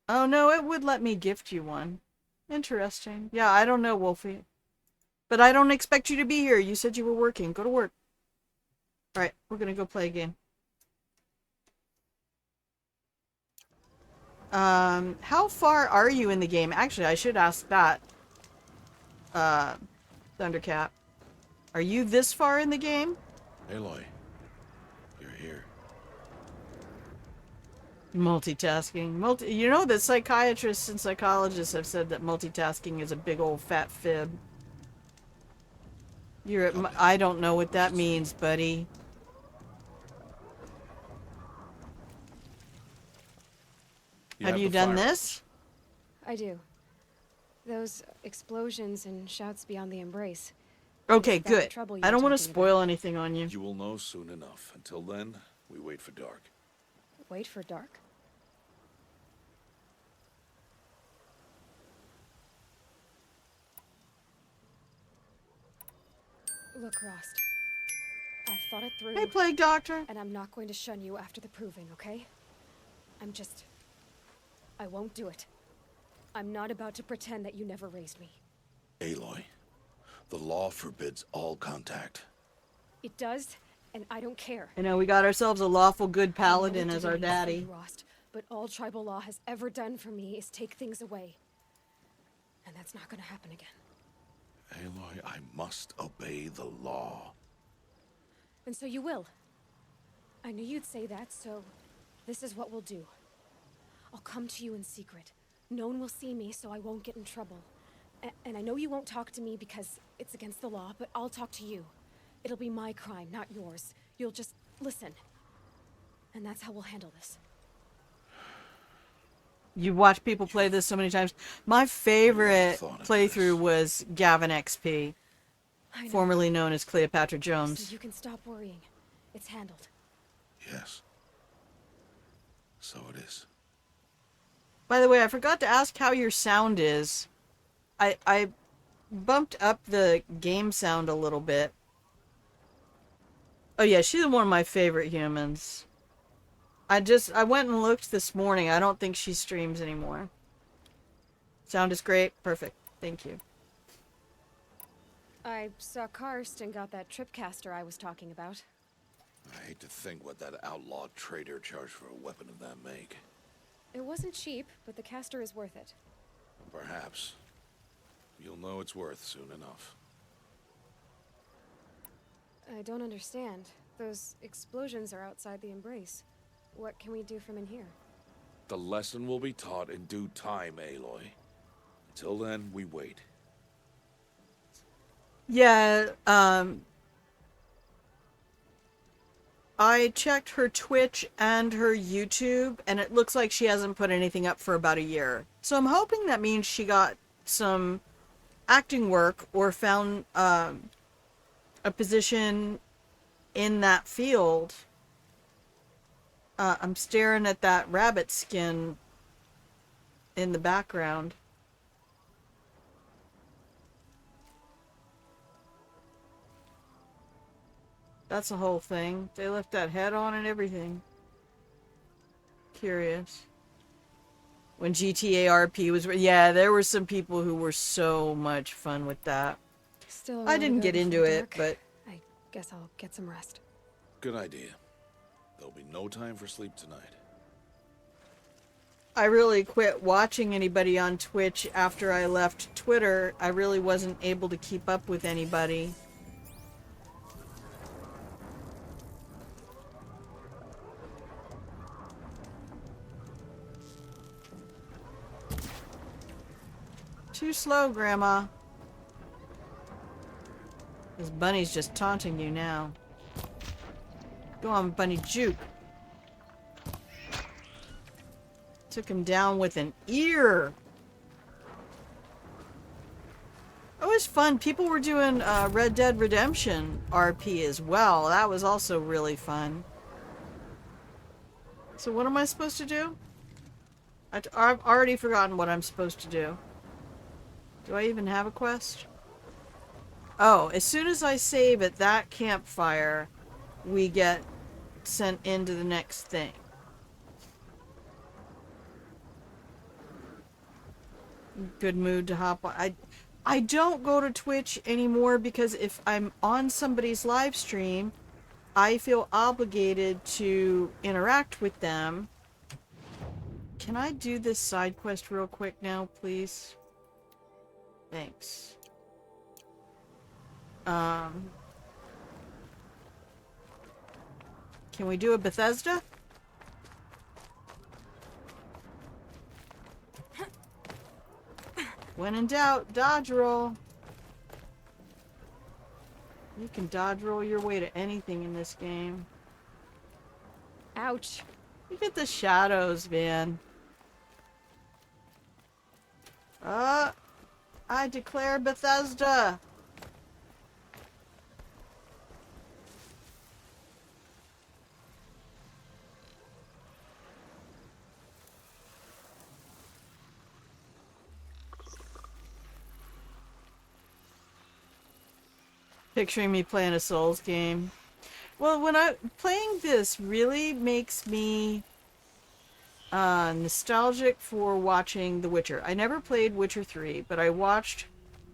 S1: Oh no, it would let me gift you one. Interesting. Yeah, I don't know, Wolfie. But I don't expect you to be here. You said you were working. Go to work. Alright, we're gonna go play a game. How far are you in the game? Actually, I should ask that. Uh, Thundercat. Are you this far in the game?
S6: Aloy, you're here.
S1: Multitasking. You know that psychiatrists and psychologists have said that multitasking is a big old fat fib. I don't know what that means, buddy. Have you done this?
S3: I do. Those explosions and shouts beyond the embrace.
S1: Okay,
S3: Is that the
S1: good.
S3: trouble you
S1: I
S3: were
S1: don't want to
S3: talking
S1: spoil
S3: about?
S1: anything on you.
S6: You will know soon enough. Until then, we wait for dark.
S3: Wait for dark? Look, Rost. I've thought it through.
S1: Hey, Plague Doctor.
S3: And I'm not going to shun you after the proving, okay? I won't do it. I'm not about to pretend that you never raised me.
S6: Aloy, the law forbids all contact.
S3: It does, and I don't care.
S1: You know, we got ourselves a lawful good
S3: I know
S1: paladin
S3: it
S1: as our
S3: didn't for
S1: daddy.
S3: you, Rost, but all tribal law has ever done for me is take things away. And that's not gonna happen again.
S6: Aloy, I must obey the law.
S3: And so you will. I knew you'd say that, so this is what we'll do. I'll come to you in secret. No one will see me, so I won't get in trouble. And I know you won't talk to me because it's against the law, but I'll talk to you. It'll be my crime, not yours. You'll just listen. And that's how we'll handle this.
S1: You watch people play this so many times. My favorite
S6: thought of
S1: playthrough
S6: this.
S1: was Gavin XP,
S3: I know.
S1: formerly known as Cleopatra
S3: So
S1: Jones.
S3: you can stop worrying. It's handled.
S6: Yes. So it is.
S1: By the way, I forgot to ask how your sound is. I bumped up the game sound a little bit. Oh yeah, she's one of my favorite humans. I went and looked this morning. I don't think she streams anymore. Sound is great. Perfect. Thank you.
S3: I saw Karst and got that tripcaster I was talking about.
S6: I hate to think what that outlaw trader charged for a weapon of that make.
S3: It wasn't cheap, but the caster is worth it.
S6: Perhaps. You'll know it's worth soon enough.
S3: I don't understand. Those explosions are outside the embrace. What can we do from in here?
S6: The lesson will be taught in due time, Aloy. Until then, we wait.
S1: Yeah, I checked her Twitch and her YouTube, and it looks like she hasn't put anything up for about a year. So I'm hoping that means she got some acting work or found a position in that field. I'm staring at that rabbit skin in the background. That's the whole thing. They left that head on and everything. Curious. When GTA RP was... Yeah, there were some people who were so much fun with that.
S3: Still,
S1: I didn't get into it, but...
S3: I guess I'll get some rest.
S6: Good idea. There'll be no time for sleep tonight.
S1: I really quit watching anybody on Twitch after I left Twitter. I really wasn't able to keep up with anybody. Too slow, Grandma. This bunny's just taunting you now. Go on, bunny, juke. Took him down with an ear. It was fun. People were doing Red Dead Redemption RP as well. That was also really fun. So what am I supposed to do? I've already forgotten what I'm supposed to do. Do I even have a quest? Oh, as soon as I save at that campfire, we get sent into the next thing. Good mood to hop on. I don't go to Twitch anymore because if I'm on somebody's live stream, I feel obligated to interact with them. Can I do this side quest real quick now, please? Thanks. Can we do a Bethesda? When in doubt, dodge roll. You can dodge roll your way to anything in this game.
S3: Ouch.
S1: Look at the shadows, man. I declare Bethesda. Picturing me playing a Souls game. Well, playing this really makes me nostalgic for watching The Witcher. I never played Witcher 3, but I watched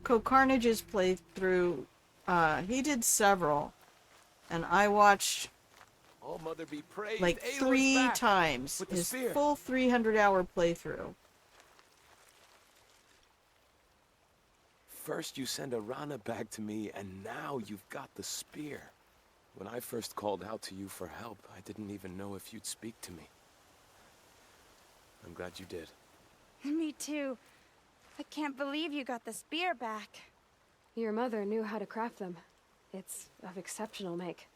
S1: Carnage's playthrough. He did several, and I watched
S7: Oh, Mother be praised.
S1: like
S7: Aloy's
S1: 3
S7: back
S1: times
S7: with the
S1: his
S7: spear.
S1: full 300-hour playthrough.
S7: First you send Arana back to me, and now you've got the spear. When I first called out to you for help, I didn't even know if you'd speak to me. I'm glad you did.
S8: Me too. I can't believe you got the spear back.
S3: Your mother knew how to craft them. It's of exceptional make.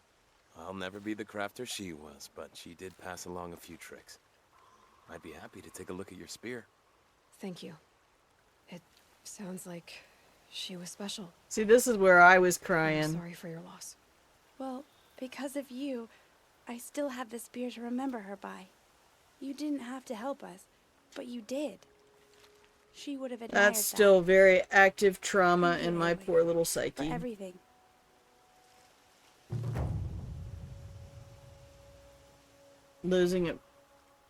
S7: I'll never be the crafter she was, but she did pass along a few tricks. I'd be happy to take a look at your spear.
S3: Thank you. It sounds like she was special.
S1: See, this is where I was
S3: I'm
S1: crying.
S3: sorry for your loss.
S8: Well, because of you, I still have the spear to remember her by. You didn't have to help us, but you did. She would have admired
S1: That's still very active trauma
S8: Thank you,
S1: in my
S8: Aloy,
S1: poor little
S8: that
S1: psyche.
S8: for everything.
S1: Losing a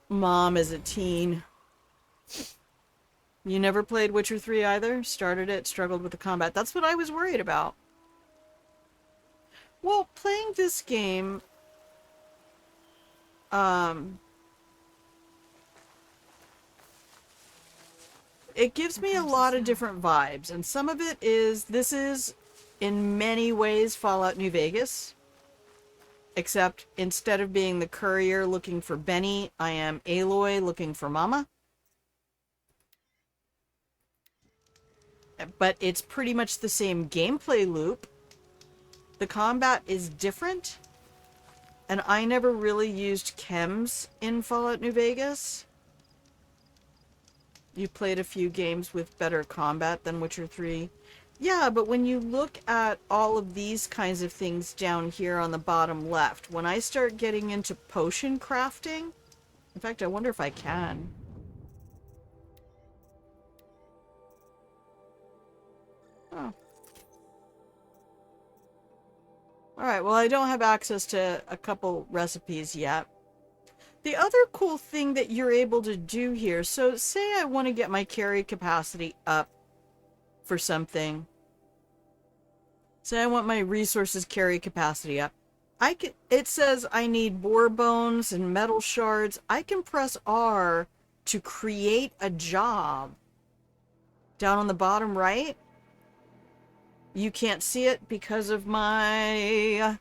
S1: mom as a teen. You never played Witcher 3 either? Started it, struggled with the combat. That's what I was worried about. Well, playing this game, it gives me a lot of different vibes, and some of it is, this is in many ways Fallout New Vegas, except instead of being the courier looking for Benny, I am Aloy looking for Mama. But it's pretty much the same gameplay loop. The combat is different, and I never really used chems in Fallout New Vegas. You played a few games with better combat than Witcher 3. Yeah, but when you look at all of these kinds of things down here on the bottom left, when I start getting into potion crafting, in fact, I wonder if I can. Oh. Alright, well, I don't have access to a couple recipes yet. The other cool thing that you're able to do here, so say I want to get my carry capacity up for something. Say I want my resources carry capacity up. It says I need boar bones and metal shards. I can press R to create a job. Down on the bottom right. You can't see it because of my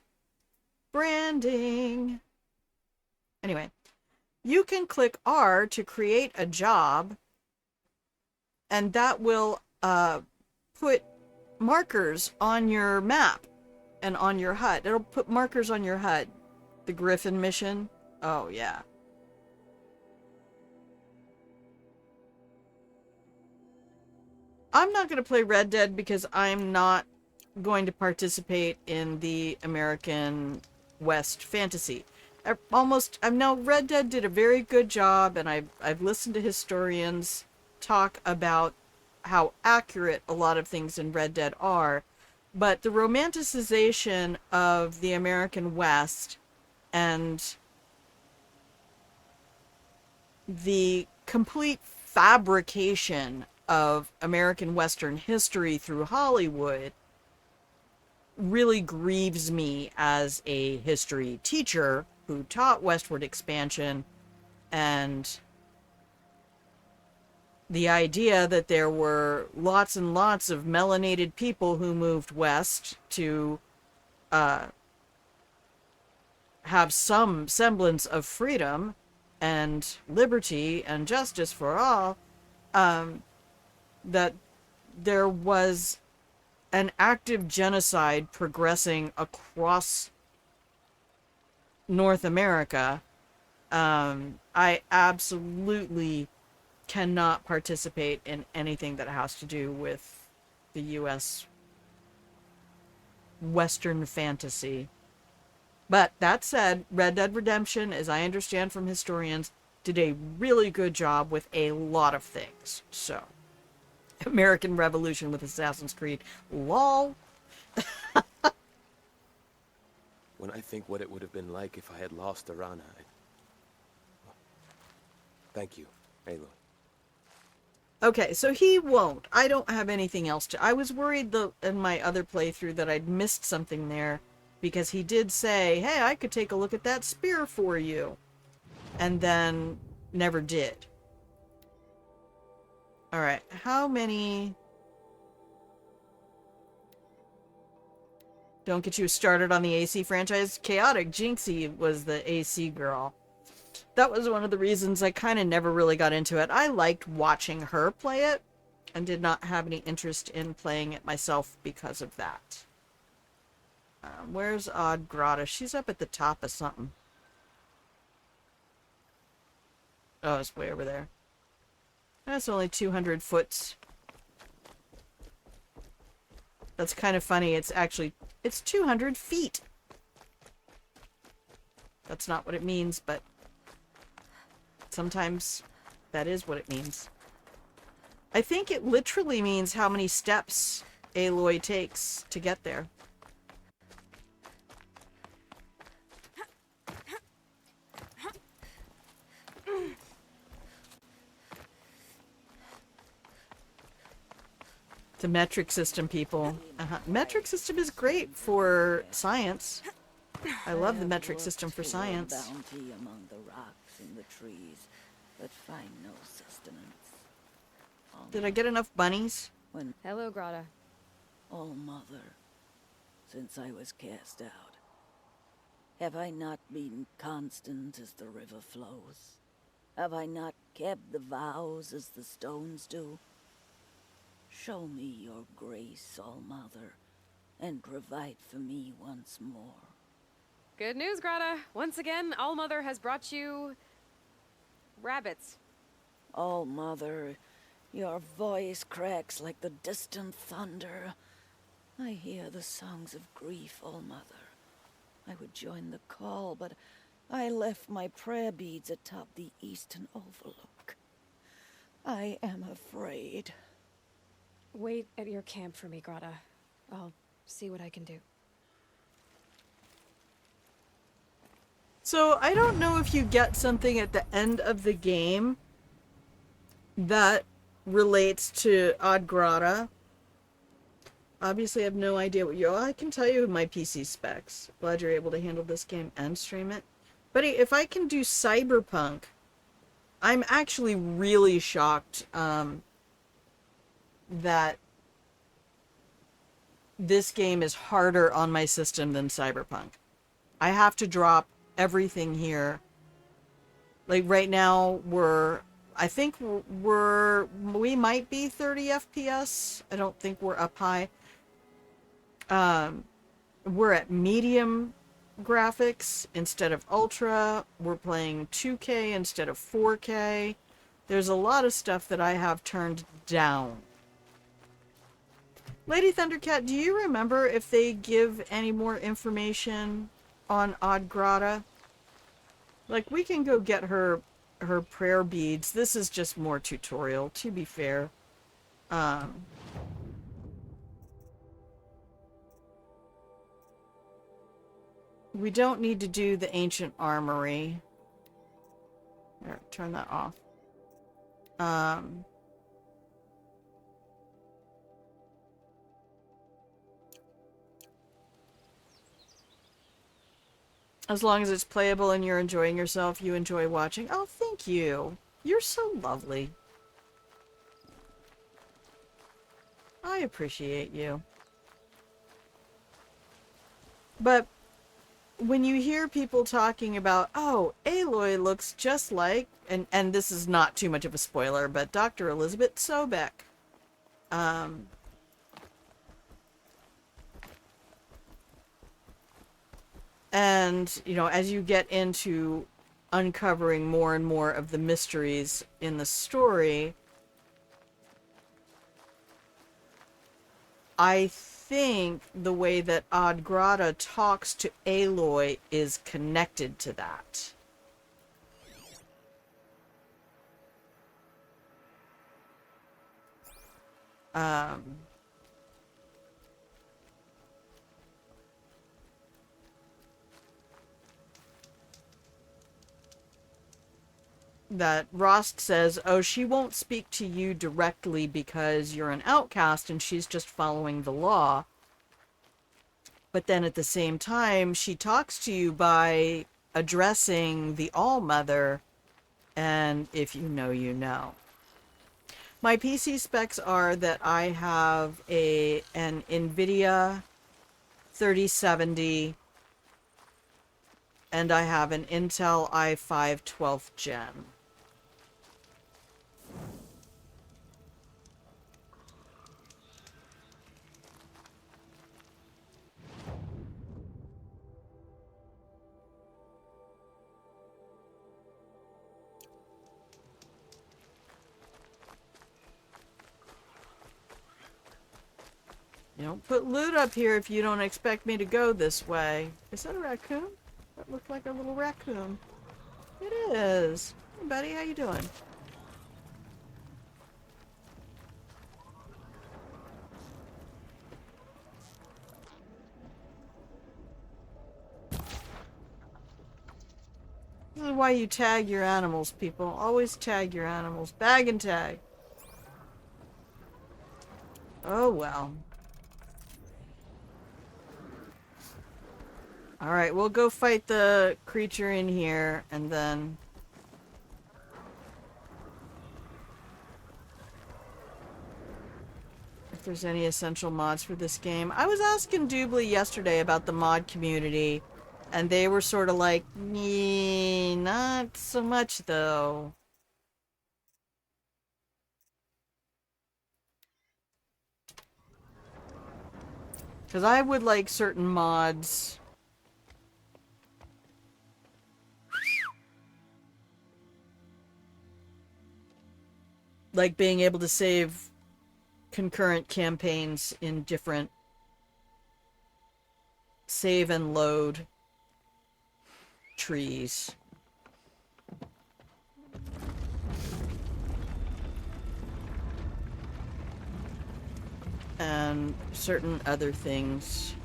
S1: branding. Anyway, you can click R to create a job, and that will put markers on your map and on your HUD. It'll put markers on your HUD. The Griffin mission. Oh, yeah. I'm not going to play Red Dead because I'm not going to participate in the American West fantasy. I know Red Dead did a very good job, and I've listened to historians talk about how accurate a lot of things in Red Dead are, but the romanticization of the American West and the complete fabrication of American Western history through Hollywood really grieves me as a history teacher who taught westward expansion, and the idea that there were lots and lots of melanated people who moved west to have some semblance of freedom and liberty and justice for all, that there was an active genocide progressing across North America. I absolutely cannot participate in anything that has to do with the U.S. Western fantasy. But that said, Red Dead Redemption, as I understand from historians, did a really good job with a lot of things. So, American Revolution with Assassin's Creed. LOL.
S7: When I think what it would have been like if I had lost Arana, Thank you, Aloy.
S1: Okay, so he won't. I don't have anything else to... I was worried in my other playthrough that I'd missed something there, because he did say, hey, I could take a look at that spear for you. And then never did. Alright, how many... Don't get you started on the AC franchise. Chaotic Jinxie was the AC girl. That was one of the reasons I kind of never really got into it. I liked watching her play it, and did not have any interest in playing it myself because of that. Where's Odd Grotto? She's up at the top of something. Oh, it's way over there. That's only 200 foots. That's kind of funny. It's 200 feet. That's not what it means, but sometimes that is what it means. I think it literally means how many steps Aloy takes to get there. The metric system, people. Metric system is great for science. I love the metric system for science.
S9: Bounty among the rocks and the trees, but find no sustenance.
S1: Did I get enough bunnies?
S3: Hello, Grata.
S9: Oh, Mother, since I was cast out, have I not been constant as the river flows? Have I not kept the vows as the stones do? Show me your grace, All-Mother, and provide for me once more.
S3: Good news, Grata. Once again, All-Mother has brought you... rabbits.
S9: All-Mother, your voice cracks like the distant thunder. I hear the songs of grief, All-Mother. I would join the call, but I left my prayer beads atop the eastern overlook. I am afraid.
S3: Wait at your camp for me, Grata. I'll see what I can do.
S1: So, I don't know if you get something at the end of the game that relates to Odd Grotto. Obviously, I have no idea what I can tell you my PC specs. Glad you're able to handle this game and stream it. But if I can do Cyberpunk, I'm actually really shocked that this game is harder on my system than Cyberpunk. I have to drop everything here. Like right now I think we might be 30 FPS. I don't think we're up high. We're at medium graphics instead of ultra. We're playing 2K instead of 4K. There's a lot of stuff that I have turned down. Lady Thundercat, do you remember if they give any more information on Odd Grotto? Like, we can go get her prayer beads. This is just more tutorial, to be fair. We don't need to do the ancient armory. There, turn that off. As long as it's playable and you're enjoying yourself, you enjoy watching. Oh, thank you. You're so lovely. I appreciate you. But when you hear people talking about, oh, Aloy looks just like, and this is not too much of a spoiler, but Dr. Elizabeth Sobeck. And, you know, as you get into uncovering more and more of the mysteries in the story, I think the way that Odgrada talks to Aloy is connected to that. That Rost says, oh, she won't speak to you directly because you're an outcast and she's just following the law. But then at the same time, she talks to you by addressing the All-Mother, and if you know, you know. My PC specs are that I have an NVIDIA 3070 and I have an Intel i5 12th gen. You don't put loot up here if you don't expect me to go this way. Is that a raccoon? That looked like a little raccoon. It is. Hey, buddy, how you doing? This is why you tag your animals, people. Always tag your animals. Bag and tag. Oh, well. Alright, we'll go fight the creature in here, and then... if there's any essential mods for this game. I was asking Doobly yesterday about the mod community, and they were sort of like, nee, not so much, though. Because I would like certain mods... like being able to save concurrent campaigns in different save and load trees. And certain other things.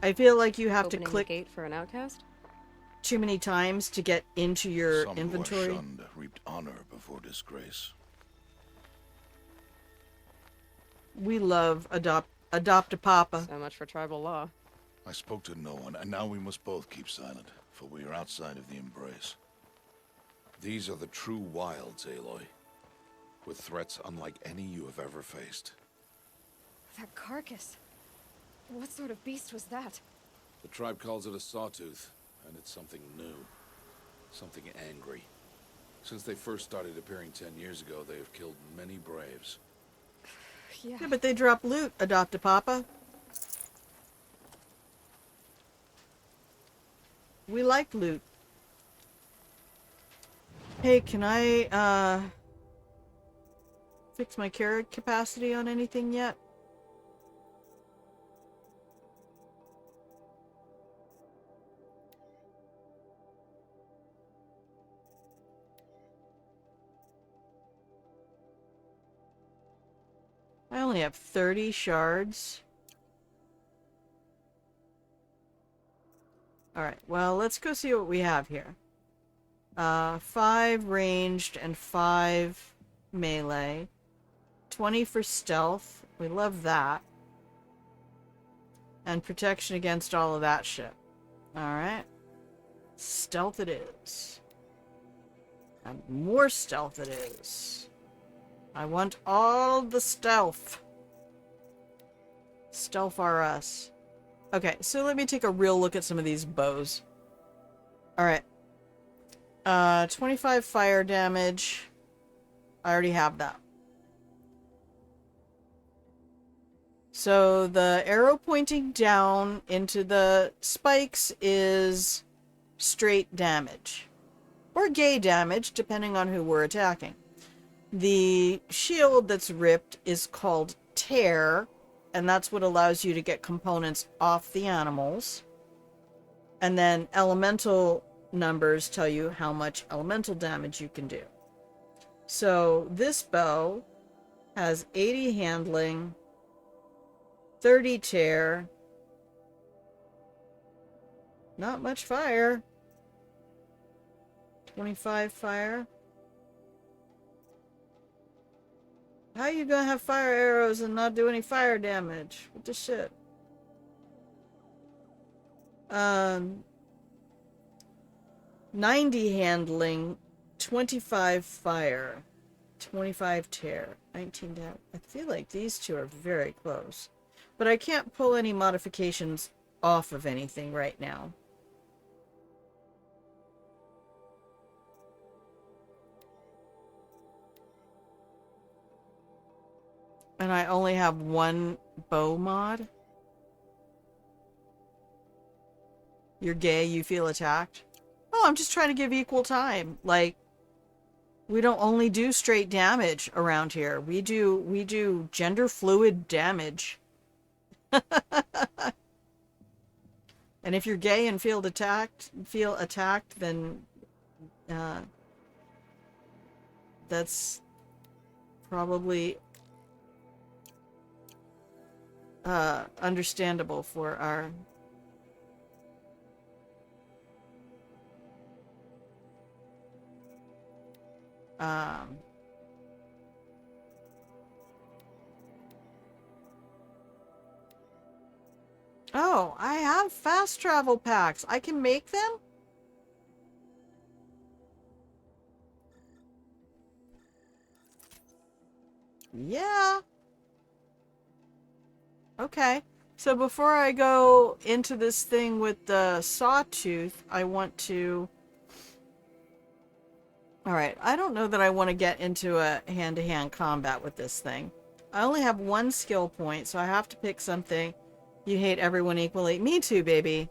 S1: I feel like you have
S10: Opening
S1: to click
S10: the gate for an outcast?
S1: too many times to get into your
S6: Some
S1: inventory.
S6: who are shunned reaped honor before disgrace.
S1: We love adopt a papa.
S10: So much for tribal law.
S6: I spoke to no one, and now we must both keep silent, for we are outside of the embrace. These are the true wilds, Aloy, with threats unlike any you have ever faced.
S3: That carcass. What sort of beast was that?
S6: The tribe calls it a sawtooth, and it's something new. Something angry. Since they first started appearing 10 years ago, they have killed many braves.
S3: Yeah.
S1: Yeah, but they drop loot, adopt a papa. We like loot. Hey, can I, fix my carrot capacity on anything yet? I only have 30 shards. Alright, well, let's go see what we have here. 5 ranged and 5 melee. 20 for stealth. We love that. And protection against all of that shit. Alright. Stealth it is. And more stealth it is. I want all the stealth. Stealth are us. Okay, so let me take a real look at some of these bows. Alright. 25 fire damage. I already have that. So the arrow pointing down into the spikes is straight damage. or gay damage, depending on who we're attacking. The shield that's ripped is called tear, and that's what allows you to get components off the animals. And then elemental numbers tell you how much elemental damage you can do. So this bow has 80 handling, 30 tear, not much fire, 25 fire. How you gonna have fire arrows and not do any fire damage? What the shit? 90 handling, 25 fire, 25 tear, 19 damage. I feel like these two are very close. But I can't pull any modifications off of anything right now. And I only have one bow mod. You're gay, you feel attacked. Oh, I'm just trying to give equal time. Like, we don't only do straight damage around here. We do gender fluid damage. And if you're gay and feel attacked, then that's probably understandable for our oh, I have fast travel packs. I can make them? Yeah. Okay. So before I go into this thing with the sawtooth, I want to... Alright, I don't know that I want to get into a hand-to-hand combat with this thing. I only have one skill point, so I have to pick something. You hate everyone equally. Me too, baby.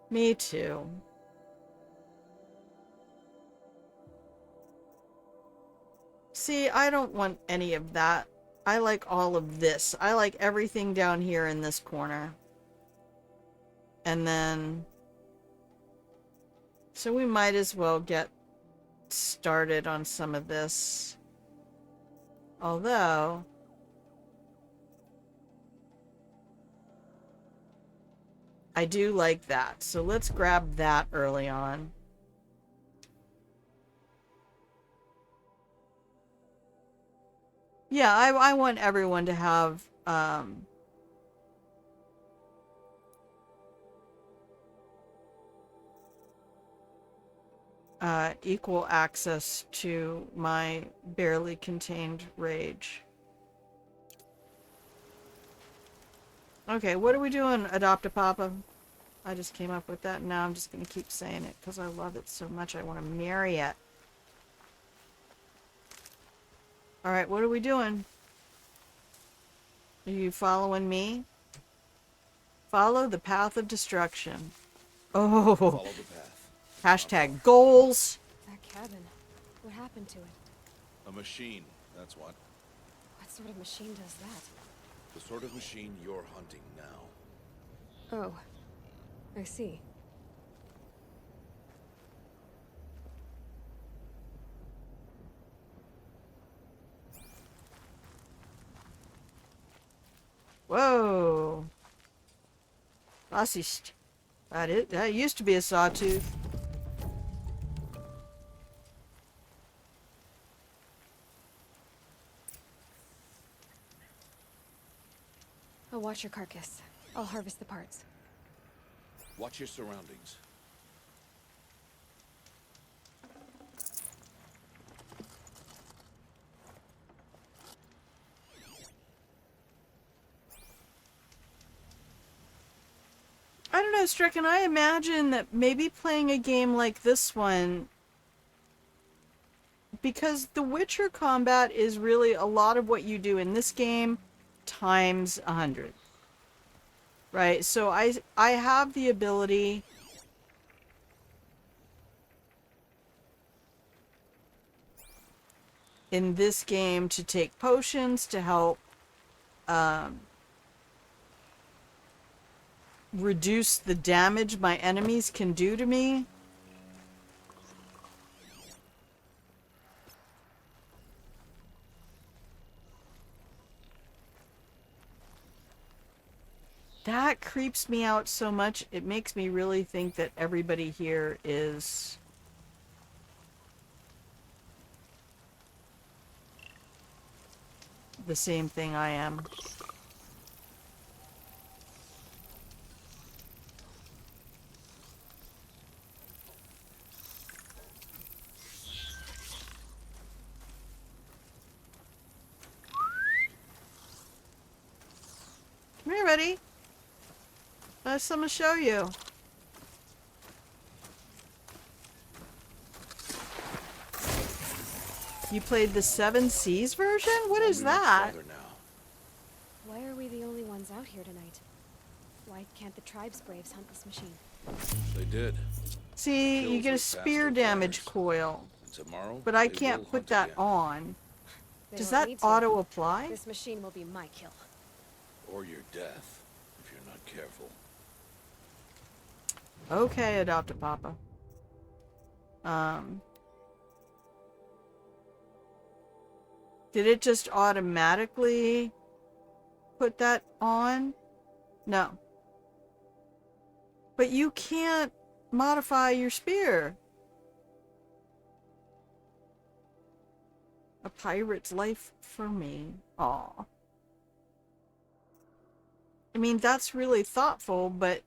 S1: Me too. See, I don't want any of that. I like all of this. I like everything down here in this corner. And then... So we might as well get started on some of this. Although... I do like that. So let's grab that early on. Yeah, I want everyone to have equal access to my barely contained rage. Okay, what are we doing, Adopt-a-Papa? I just came up with that, and now I'm just going to keep saying it because I love it so much I want to marry it. Alright, what are we doing? Are you following me? Follow the path of destruction. Oh!
S6: Follow the path.
S1: Hashtag goals!
S3: That cabin. What happened to it?
S6: A machine, that's what.
S3: What sort of machine does that?
S6: The sort of machine you're hunting now.
S3: Oh. I see.
S1: Whoa! Assist. That used to be a sawtooth.
S3: I'll watch your carcass. I'll harvest the parts.
S6: Watch your surroundings.
S1: I don't know, Stricken, I imagine that maybe playing a game like this one, because the Witcher combat is really a lot of what you do in this game times 100. Right? So I have the ability in this game to take potions to help reduce the damage my enemies can do to me. That creeps me out so much. It makes me really think that everybody here is the same thing I am. Come here, buddy. I have something to show you. You played the Seven Seas version? What is that?
S3: Why are we the only ones out here tonight? Why can't the tribe's braves hunt this machine?
S6: They did.
S1: See, you
S6: Kills
S1: get a
S6: are
S1: spear
S6: faster
S1: damage
S6: fires.
S1: coil,
S6: Tomorrow,
S1: but I
S6: they
S1: can't
S6: will
S1: put
S6: hunt
S1: that
S6: again.
S1: on.
S3: They
S1: Does
S3: don't
S1: that
S3: need to.
S1: auto apply?
S3: This machine will be my kill.
S6: Or your death, if you're not careful.
S1: Okay, Adopt a Papa. Did it just automatically put that on? No. But you can't modify your spear. A pirate's life for me. Aw. I mean, that's really thoughtful, but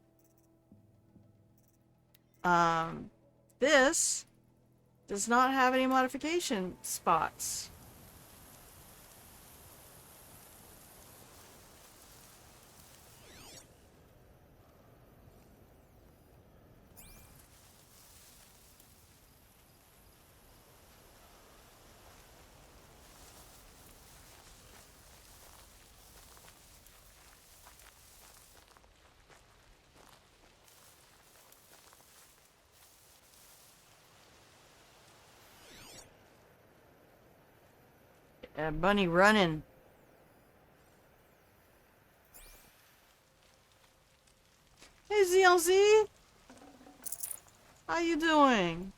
S1: this does not have any modification spots. Bunny running. Hey ZLZ! How you doing?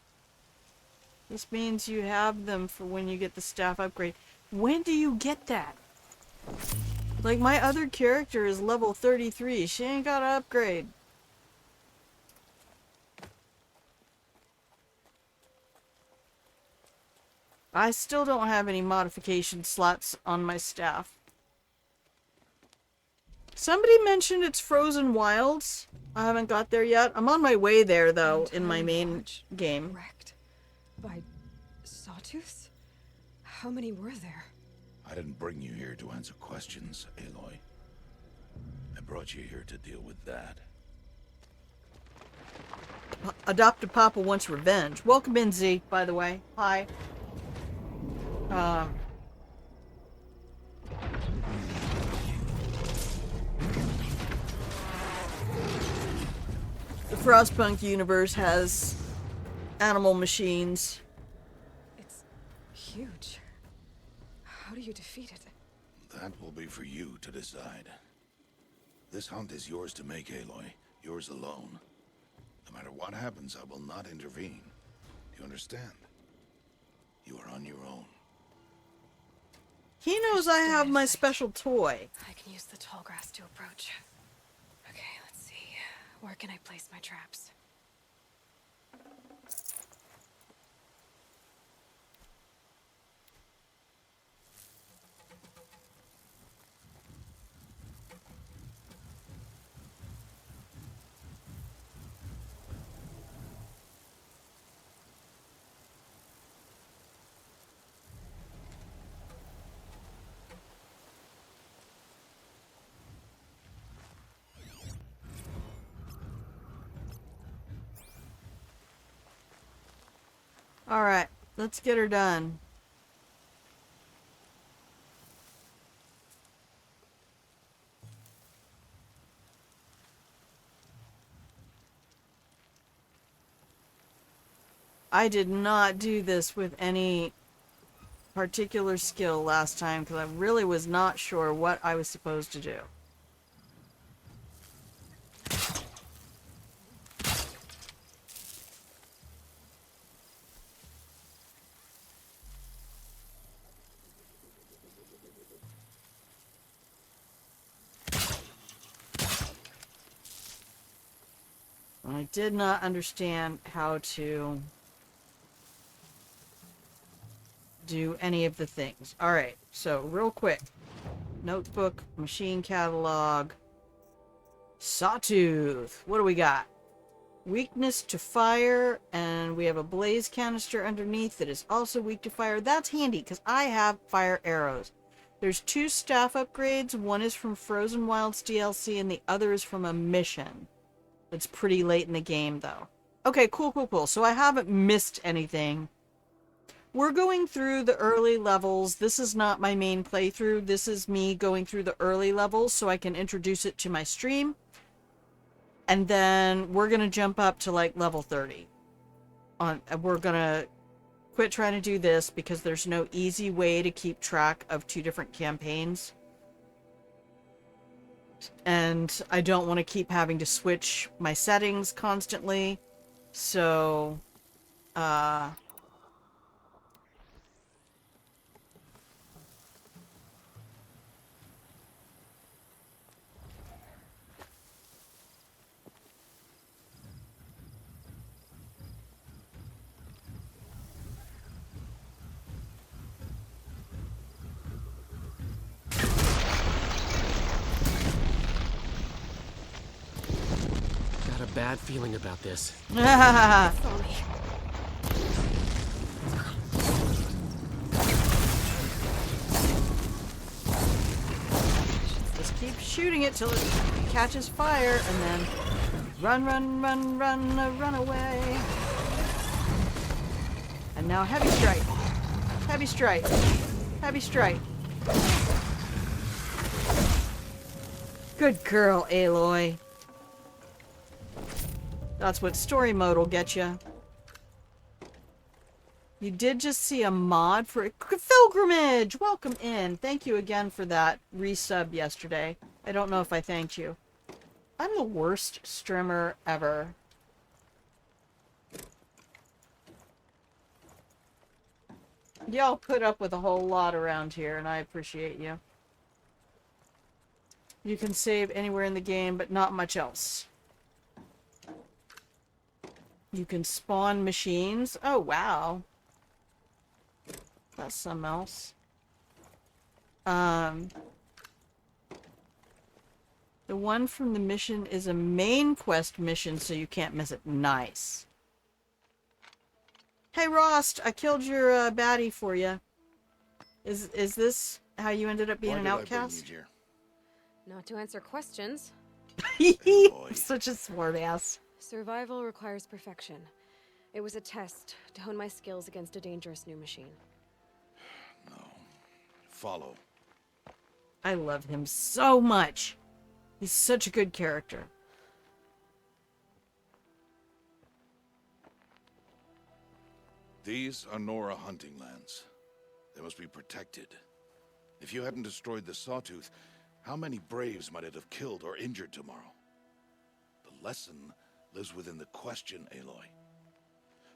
S1: This means you have them for when you get the staff upgrade. When do you get that? Like, my other character is level 33. She ain't got an upgrade. I still don't have any modification slots on my staff. Somebody mentioned it's Frozen Wilds. I haven't got there yet. I'm on my way there, though, in my main game.
S3: Wrecked by sawtooths? How many were there?
S6: I didn't bring you here to answer questions, Aloy. I brought you here to deal with that.
S1: Adopt a Papa wants revenge. Welcome in, Z, by the way. Hi. The Frostpunk universe has animal machines.
S3: It's huge. How do you defeat it?
S6: That will be for you to decide. This hunt is yours to make, Aloy. Yours alone. No matter what happens, I will not intervene. Do you understand? You are on your own.
S1: He knows I have my special toy.
S3: I can use the tall grass to approach. Okay, let's see. Where can I place my traps?
S1: Alright, let's get her done. I did not do this with any particular skill last time because I really was not sure what I was supposed to do. I did not understand how to do any of the things. Alright, so real quick. Notebook, machine catalog, sawtooth. What do we got? Weakness to fire, and we have a blaze canister underneath that is also weak to fire. That's handy, because I have fire arrows. There's 2 staff upgrades. One is from Frozen Wilds DLC, and the other is from a mission. It's pretty late in the game, though. Okay, cool. So I haven't missed anything. We're going through the early levels. This is not my main playthrough. This is me going through the early levels so I can introduce it to my stream. And then we're going to jump up to like level 30. We're going to quit trying to do this because there's no easy way to keep track of 2 different campaigns. And I don't want to keep having to switch my settings constantly. So,
S11: Got a bad feeling about this.
S3: Sorry.
S1: Just keep shooting it till it catches fire, and then run away. And now heavy strike. Heavy strike. Heavy strike. Good girl, Aloy. That's what story mode will get you. You did just see a mod for Pilgrimage! Welcome in. Thank you again for that resub yesterday. I don't know if I thanked you. I'm the worst streamer ever. Y'all put up with a whole lot around here, and I appreciate you. You can save anywhere in the game, but not much else. You can spawn machines. Oh, wow. That's something else. The one from the mission is a main quest mission, so you can't miss it. Nice. Hey, Rost, I killed your baddie for you. Is this how you ended up being an outcast?
S3: Not to answer questions.
S1: I'm such a smartass.
S3: Survival requires perfection. It was a test to hone my skills against a dangerous new machine.
S6: No. Follow.
S1: I love him so much. He's such a good character.
S6: These are Nora hunting lands. They must be protected. If you hadn't destroyed the Sawtooth, how many Braves might it have killed or injured tomorrow? The lesson lives within the question, Aloy.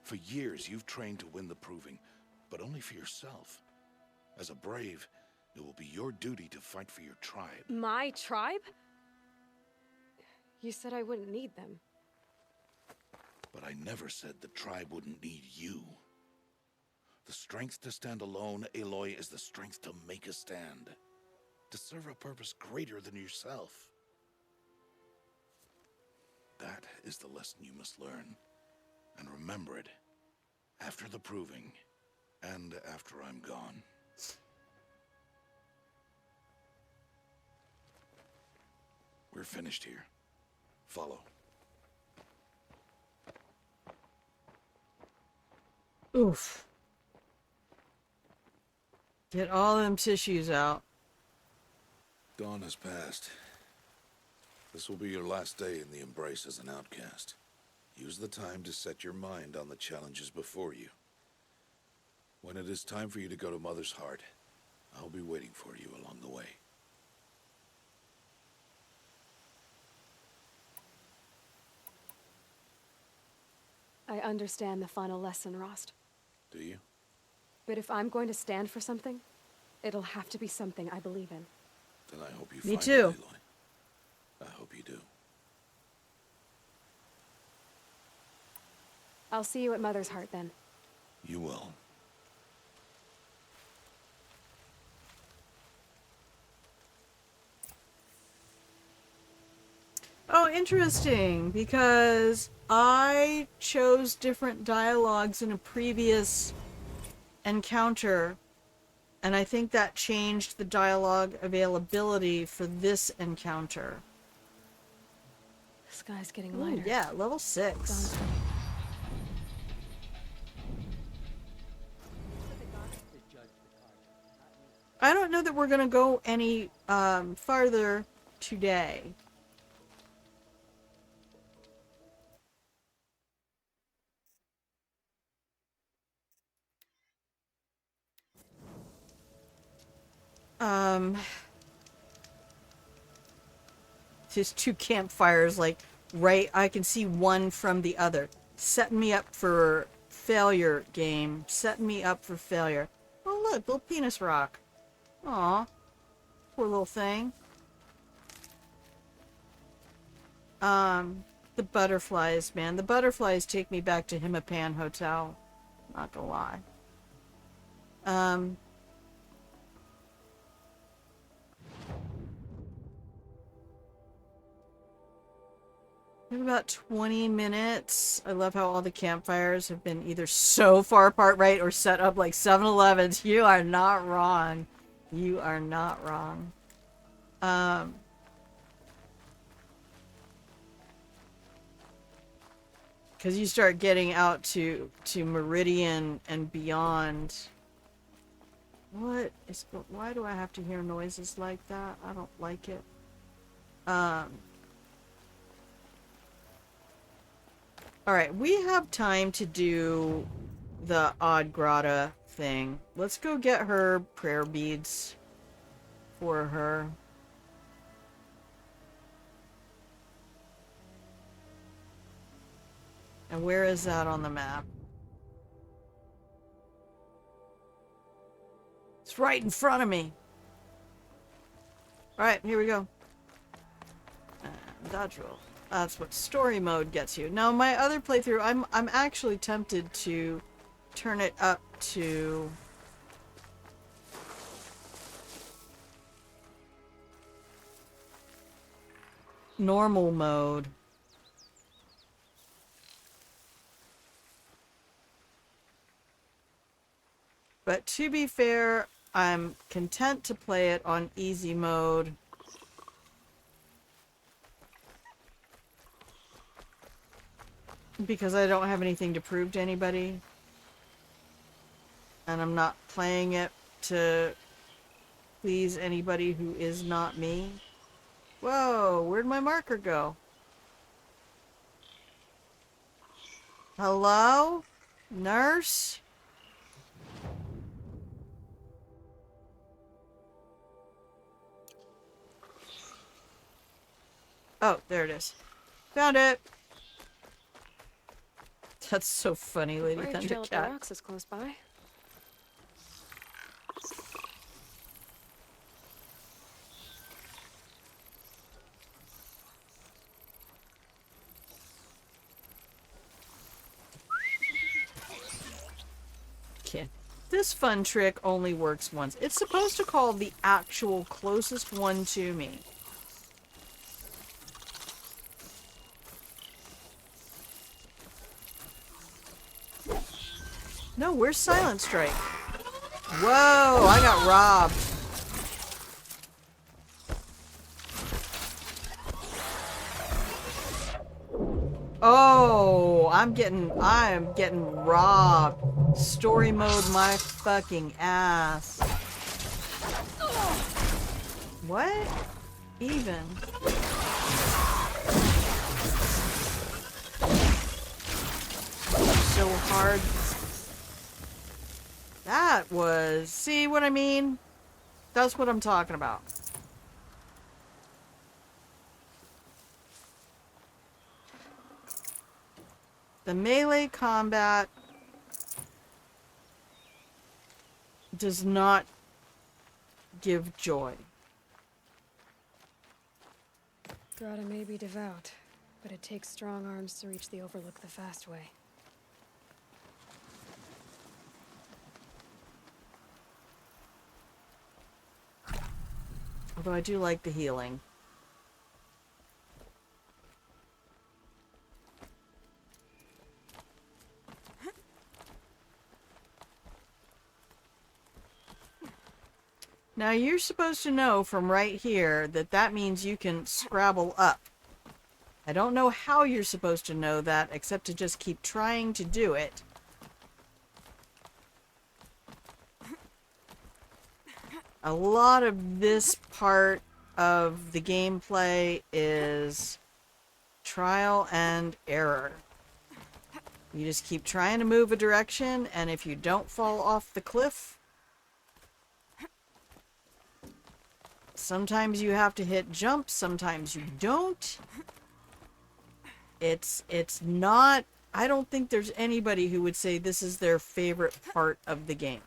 S6: For years, you've trained to win the Proving, but only for yourself. As a Brave, it will be your duty to fight for your tribe.
S3: My tribe? You said I wouldn't need them.
S6: But I never said the tribe wouldn't need you. The strength to stand alone, Aloy, is the strength to make a stand. To serve a purpose greater than yourself. That is the lesson you must learn. And remember it. After the Proving. And after I'm gone. We're finished here. Follow.
S1: Oof. Get all them tissues out.
S6: Dawn has passed. This will be your last day in the Embrace as an outcast. Use the time to set your mind on the challenges before you. When it is time for you to go to Mother's Heart, I'll be waiting for you along the way.
S3: I understand the final lesson, Rost.
S6: Do you?
S3: But if I'm going to stand for something, it'll have to be something I believe in.
S6: Then I hope you
S1: Me
S6: find
S1: too.
S6: it, Aloy. I hope you do.
S3: I'll see you at Mother's Heart then.
S6: You will.
S1: Oh, interesting, because I chose different dialogues in a previous encounter, and I think that changed the dialogue availability for this encounter.
S3: The sky's getting
S1: Ooh,
S3: lighter.
S1: yeah, level 6.
S3: Dawn's coming.
S1: I don't know that we're gonna go any farther today. Just 2 campfires, like, right, I can see one from the other. Setting me up for failure, game. Setting me up for failure. Oh, look, little penis rock. Aw. Poor little thing. The butterflies, man. The butterflies take me back to Himapan Hotel. Not gonna lie. We have about 20 minutes. I love how all the campfires have been either so far apart, right, or set up like 7-Elevens. You are not wrong. You are not wrong. Because you start getting out to Meridian and beyond. Why do I have to hear noises like that? I don't like it. Alright, we have time to do the Odd Grata thing. Let's go get her prayer beads for her. And where is that on the map? It's right in front of me. Alright, here we go. And dodge roll. That's what story mode gets you. Now, my other playthrough, I'm actually tempted to turn it up to normal mode. But to be fair, I'm content to play it on easy mode. Because I don't have anything to prove to anybody. And I'm not playing it to please anybody who is not me. Whoa, where'd my marker go? Hello? Nurse? Oh, there it is. Found it! That's so funny, Lady
S3: Great trail up the
S1: Thundercat.
S3: rocks is close by.
S1: Okay. This fun trick only works once. It's supposed to call the actual closest one to me. No, where's Silent Strike? Whoa, I got robbed. Oh, I am getting robbed. Story mode my fucking ass. What? Even? So hard. That was... See what I mean? That's what I'm talking about. The melee combat does not give joy.
S3: Grata may be devout, but it takes strong arms to reach the Overlook the fast way.
S1: Although I do like the healing. Now you're supposed to know from right here that that means you can scrabble up. I don't know how you're supposed to know that except to just keep trying to do it. A lot of this part of the gameplay is trial and error. You just keep trying to move a direction, and if you don't fall off the cliff, sometimes you have to hit jumps, sometimes you don't. It's not... I don't think there's anybody who would say this is their favorite part of the game.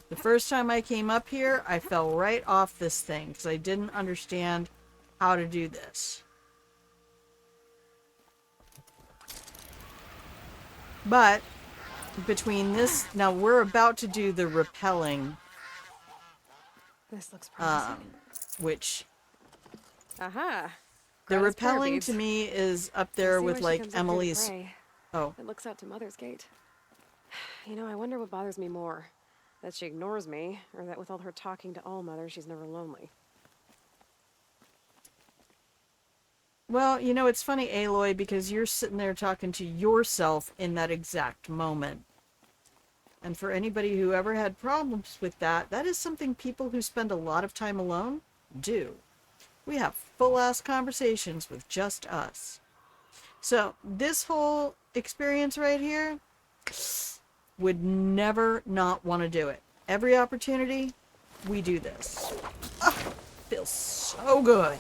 S1: The first time I came up here, I fell right off this thing because I didn't understand how to do this. But between this, now we're about to do the rappelling,
S3: This looks promising.
S1: which
S10: Aha!
S1: the
S10: Grata's prayer
S1: rappelling
S10: beads.
S1: to me is up
S3: I
S1: there
S3: see
S1: with
S3: why she
S1: like
S3: comes up here to
S1: Emily's.
S3: pray.
S1: Oh,
S10: It looks out to Mother's Gate. You know, I wonder what bothers me more. That she ignores me, or that with all her talking to All Mother, she's never lonely.
S1: well, you know, it's funny, Aloy, because you're sitting there talking to yourself in that exact moment. And for anybody who ever had problems with that, that is something people who spend a lot of time alone do. We have full-ass conversations with just us. So, this whole experience right here, would never not want to do it. Every opportunity, we do this. Oh, feels so good.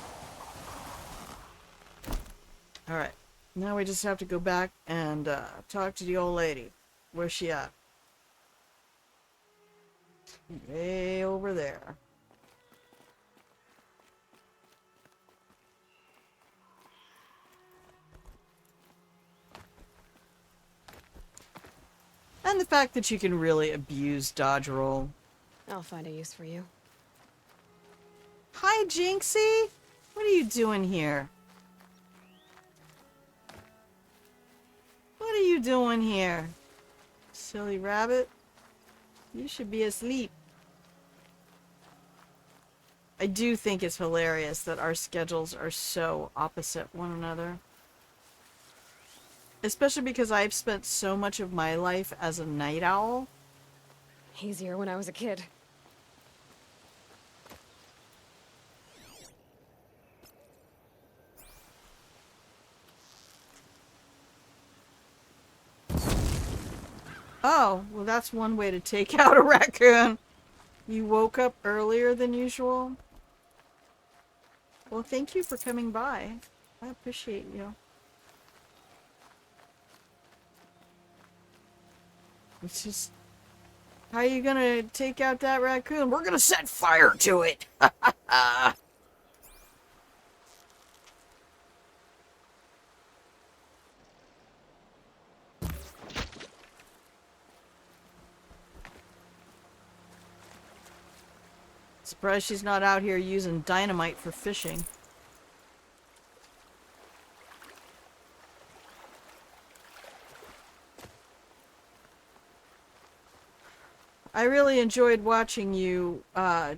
S1: Alright, now we just have to go back and talk to the old lady. Where's she at? Way over there. And the fact that you can really abuse dodge roll.
S3: I'll find a use for you.
S1: Hi, Jinxie! What are you doing here? What are you doing here? Silly rabbit. You should be asleep. I do think it's hilarious that our schedules are so opposite one another. Especially because I've spent so much of my life as a night owl.
S3: Easier when I was a kid.
S1: Oh, well that's one way to take out a raccoon. You woke up earlier than usual? Well, thank you for coming by. I appreciate you. It's just... How are you gonna take out that raccoon? We're gonna set fire to it! Surprised she's not out here using dynamite for fishing. I really enjoyed watching you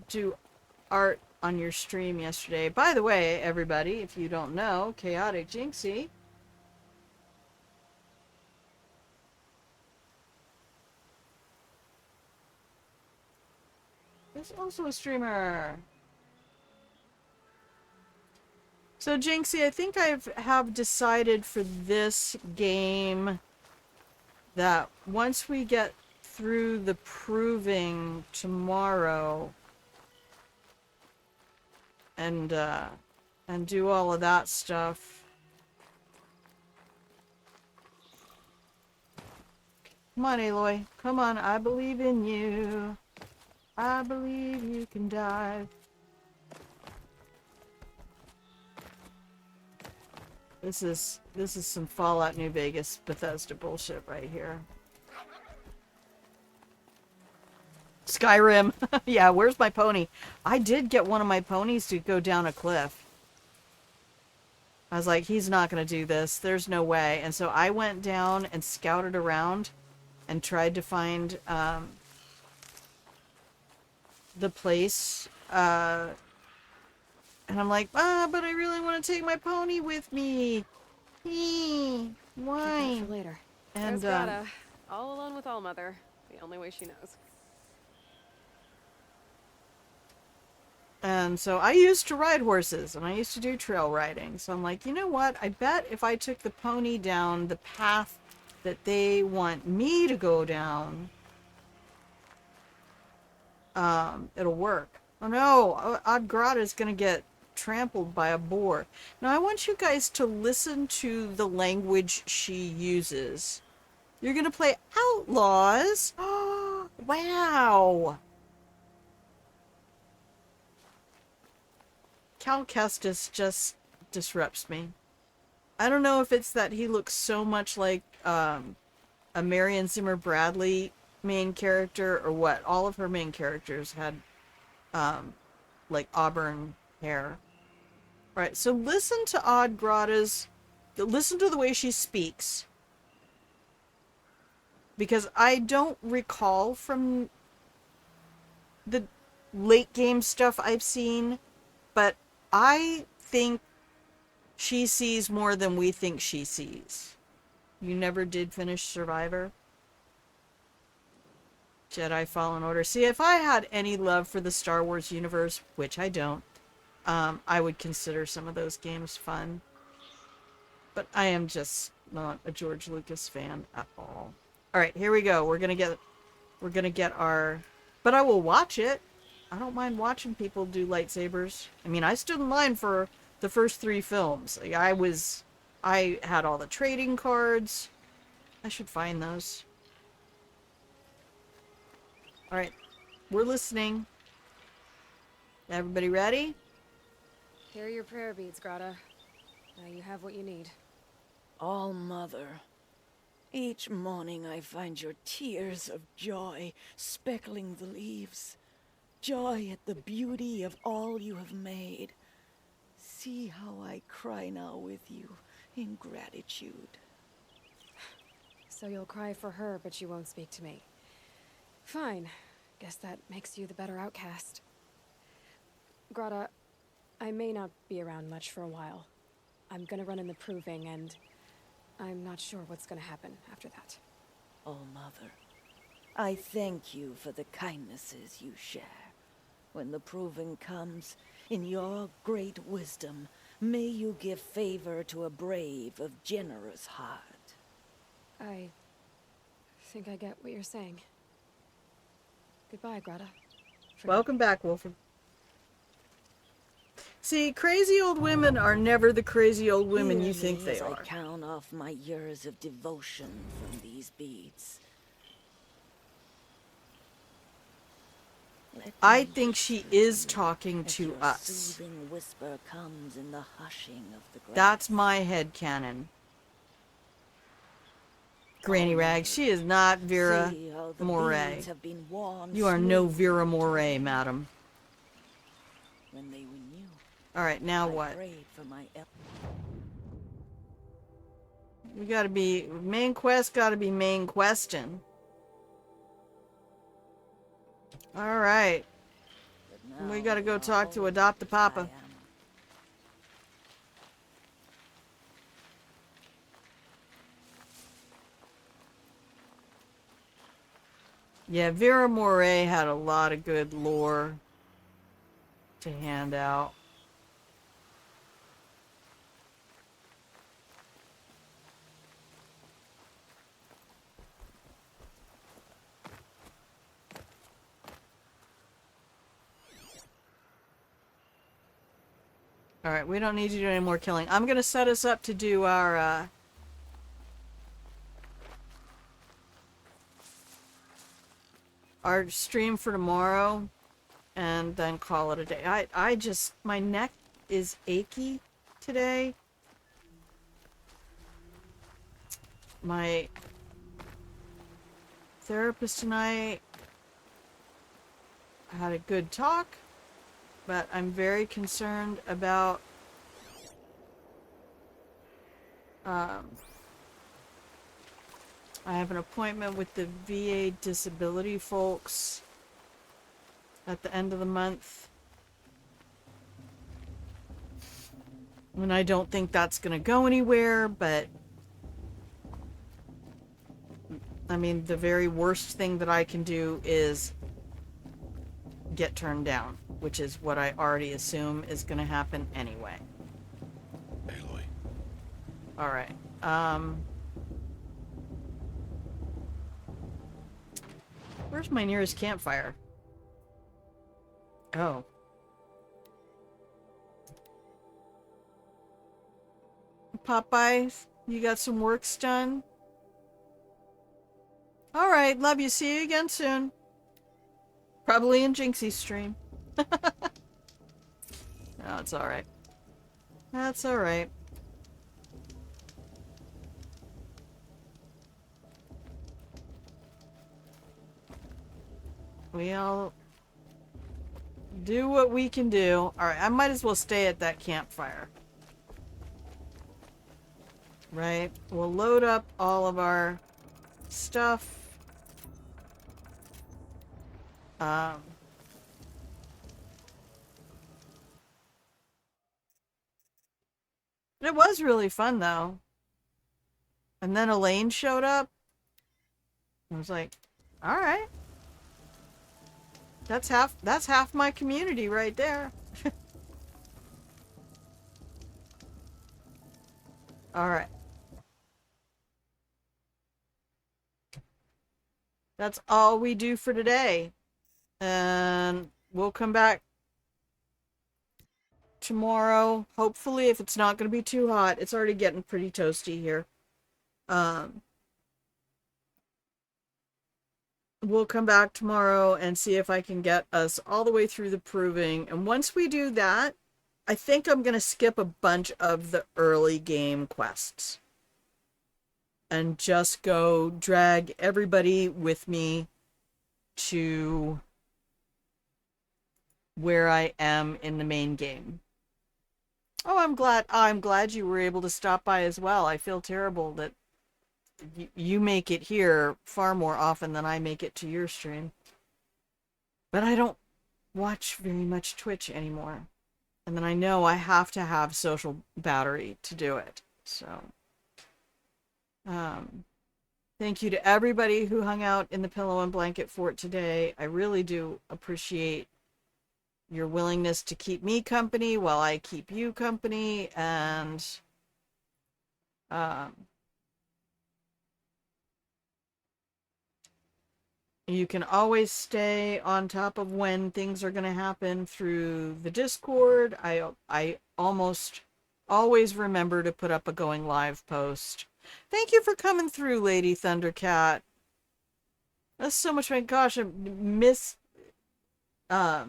S1: do art on your stream yesterday. By the way, everybody, if you don't know, Chaotic Jinxie is also a streamer. So Jinxie, I think have decided for this game that once we get through the proving tomorrow and do all of that stuff. Come on, Aloy. Come on, I believe in you. I believe you can dive. This is some Fallout New Vegas Bethesda bullshit right here. Skyrim. Yeah, where's my pony? I did get one of my ponies to go down a cliff. I was like, he's not going to do this. There's no way. And so I went down and scouted around and tried to find the place. And I'm like, but I really want to take my pony with me. Why?
S10: Keep that for later.
S1: And
S10: There's Grata, all alone with Allmother, the only way she knows.
S1: And so I used to ride horses and I used to do trail riding. So I'm like, you know what? I bet if I took the pony down the path that they want me to go down, it'll work. Oh no, Odd Grata is going to get trampled by a boar. Now I want you guys to listen to the language she uses. You're going to play Outlaws? Oh, wow. Cal Kestis just disrupts me. I don't know if it's that he looks so much like a Marion Zimmer Bradley main character or what. All of her main characters had like auburn hair. All right, so listen to Odd Grata's, listen to the way she speaks. Because I don't recall from the late game stuff I've seen, but I think she sees more than we think she sees. You never did finish Survivor? Jedi Fallen Order. See, if I had any love for the Star Wars universe, which I don't, I would consider some of those games fun. But I am just not a George Lucas fan at all. Alright, here we go. We're gonna get our... But I will watch it. I don't mind watching people do lightsabers. I mean, I stood in line for the first 3 films. Like, I had all the trading cards. I should find those. Alright, we're listening. Everybody ready?
S10: Here are your prayer beads, Grata. Now you have what you need.
S9: All Mother, each morning I find your tears of joy speckling the leaves. Joy at the beauty of all you have made. See how I cry now with you in gratitude.
S10: So you'll cry for her, but you won't speak to me. Fine. Guess that makes you the better outcast. Grata, I may not be around much for a while. I'm gonna run in the proving, and I'm not sure what's gonna happen after that.
S9: Oh, Mother, I thank you for the kindnesses you share. When the proving comes, in your great wisdom, may you give favor to a brave of generous heart.
S10: I think I get what you're saying. Goodbye, Grata.
S1: Welcome back, Wolford. See, crazy old women are never the crazy old women you think they are.
S9: I count off my years of devotion from these beads.
S1: I think she is talking to us.
S9: Soothing whisper comes in the hushing of the grass.
S1: That's my headcanon. Granny Rags, she is not Vera Moray. You are no Vera Moray, madam.
S9: When they renew,
S1: alright, now what? We gotta be... Main quest gotta be main questing. Alright. We gotta go talk to Adopt a Papa. Yeah, Vera Moray had a lot of good lore to hand out. Alright, we don't need to do any more killing. I'm gonna set us up to do our stream for tomorrow and then call it a day. I just, my neck is achy today. My therapist and I had a good talk, but I'm very concerned about I have an appointment with the VA disability folks at the end of the month. And I don't think that's going to go anywhere, but I mean, the very worst thing that I can do is get turned down, which is what I already assume is going to happen anyway.
S6: Aloy.
S1: Alright. Where's my nearest campfire? Oh. Popeye, you got some works done? Alright, love you. See you again soon. Probably in Jinxie's stream. No, it's alright. That's alright. We all do what we can do. Alright, I might as well stay at that campfire. Right? We'll load up all of our stuff. It was really fun though. And then Elaine showed up. I was like, alright. That's half my community right there. Alright. That's all we do for today. And we'll come back tomorrow. Hopefully, if it's not going to be too hot. It's already getting pretty toasty here. We'll come back tomorrow and see if I can get us all the way through the proving. And once we do that, I think I'm going to skip a bunch of the early game quests. And just go drag everybody with me to where I am in the main game. Oh, I'm glad you were able to stop by as well. I feel terrible that you make it here far more often than I make it to your stream. But I don't watch very much Twitch anymore. And then I know I have to have social battery to do it. So, thank you to everybody who hung out in the Pillow and Blanket Fort today. I really do appreciate your willingness to keep me company while I keep you company. And, you can always stay on top of when things are going to happen through the Discord. I almost always remember to put up a going live post. Thank you for coming through, Lady Thundercat. That's so much fun. Gosh, I miss the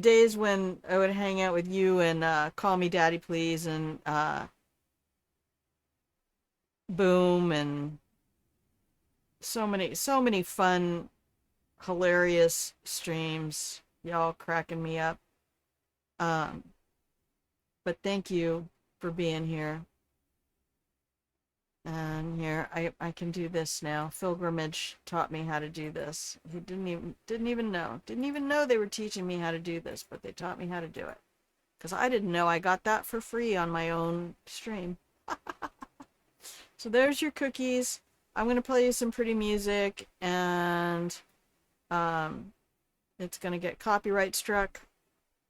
S1: days when I would hang out with you and Call Me Daddy Please and Boom and so many fun, hilarious streams. Y'all cracking me up. But thank you for being here. And here, I can do this now. Pilgrimage taught me how to do this. He didn't even know they were teaching me how to do this, but they taught me how to do it. Because I didn't know I got that for free on my own stream. So there's your cookies. I'm going to play you some pretty music, and it's going to get copyright struck,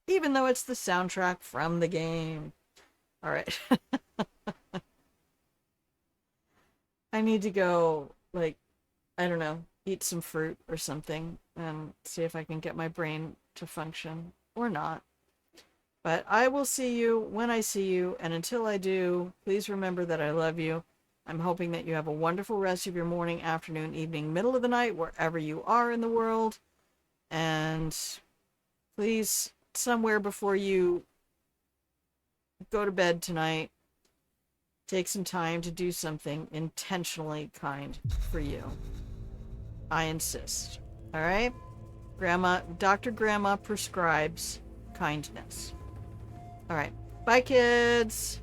S1: even though it's the soundtrack from the game. All right. I need to go, like, I don't know, eat some fruit or something and see if I can get my brain to function or not. But I will see you when I see you, and until I do, please remember that I love you. I'm hoping that you have a wonderful rest of your morning, afternoon, evening, middle of the night, wherever you are in the world. And please, somewhere before you go to bed tonight, take some time to do something intentionally kind for you. I insist. All right? Dr. Grandma prescribes kindness. All right. Bye, kids.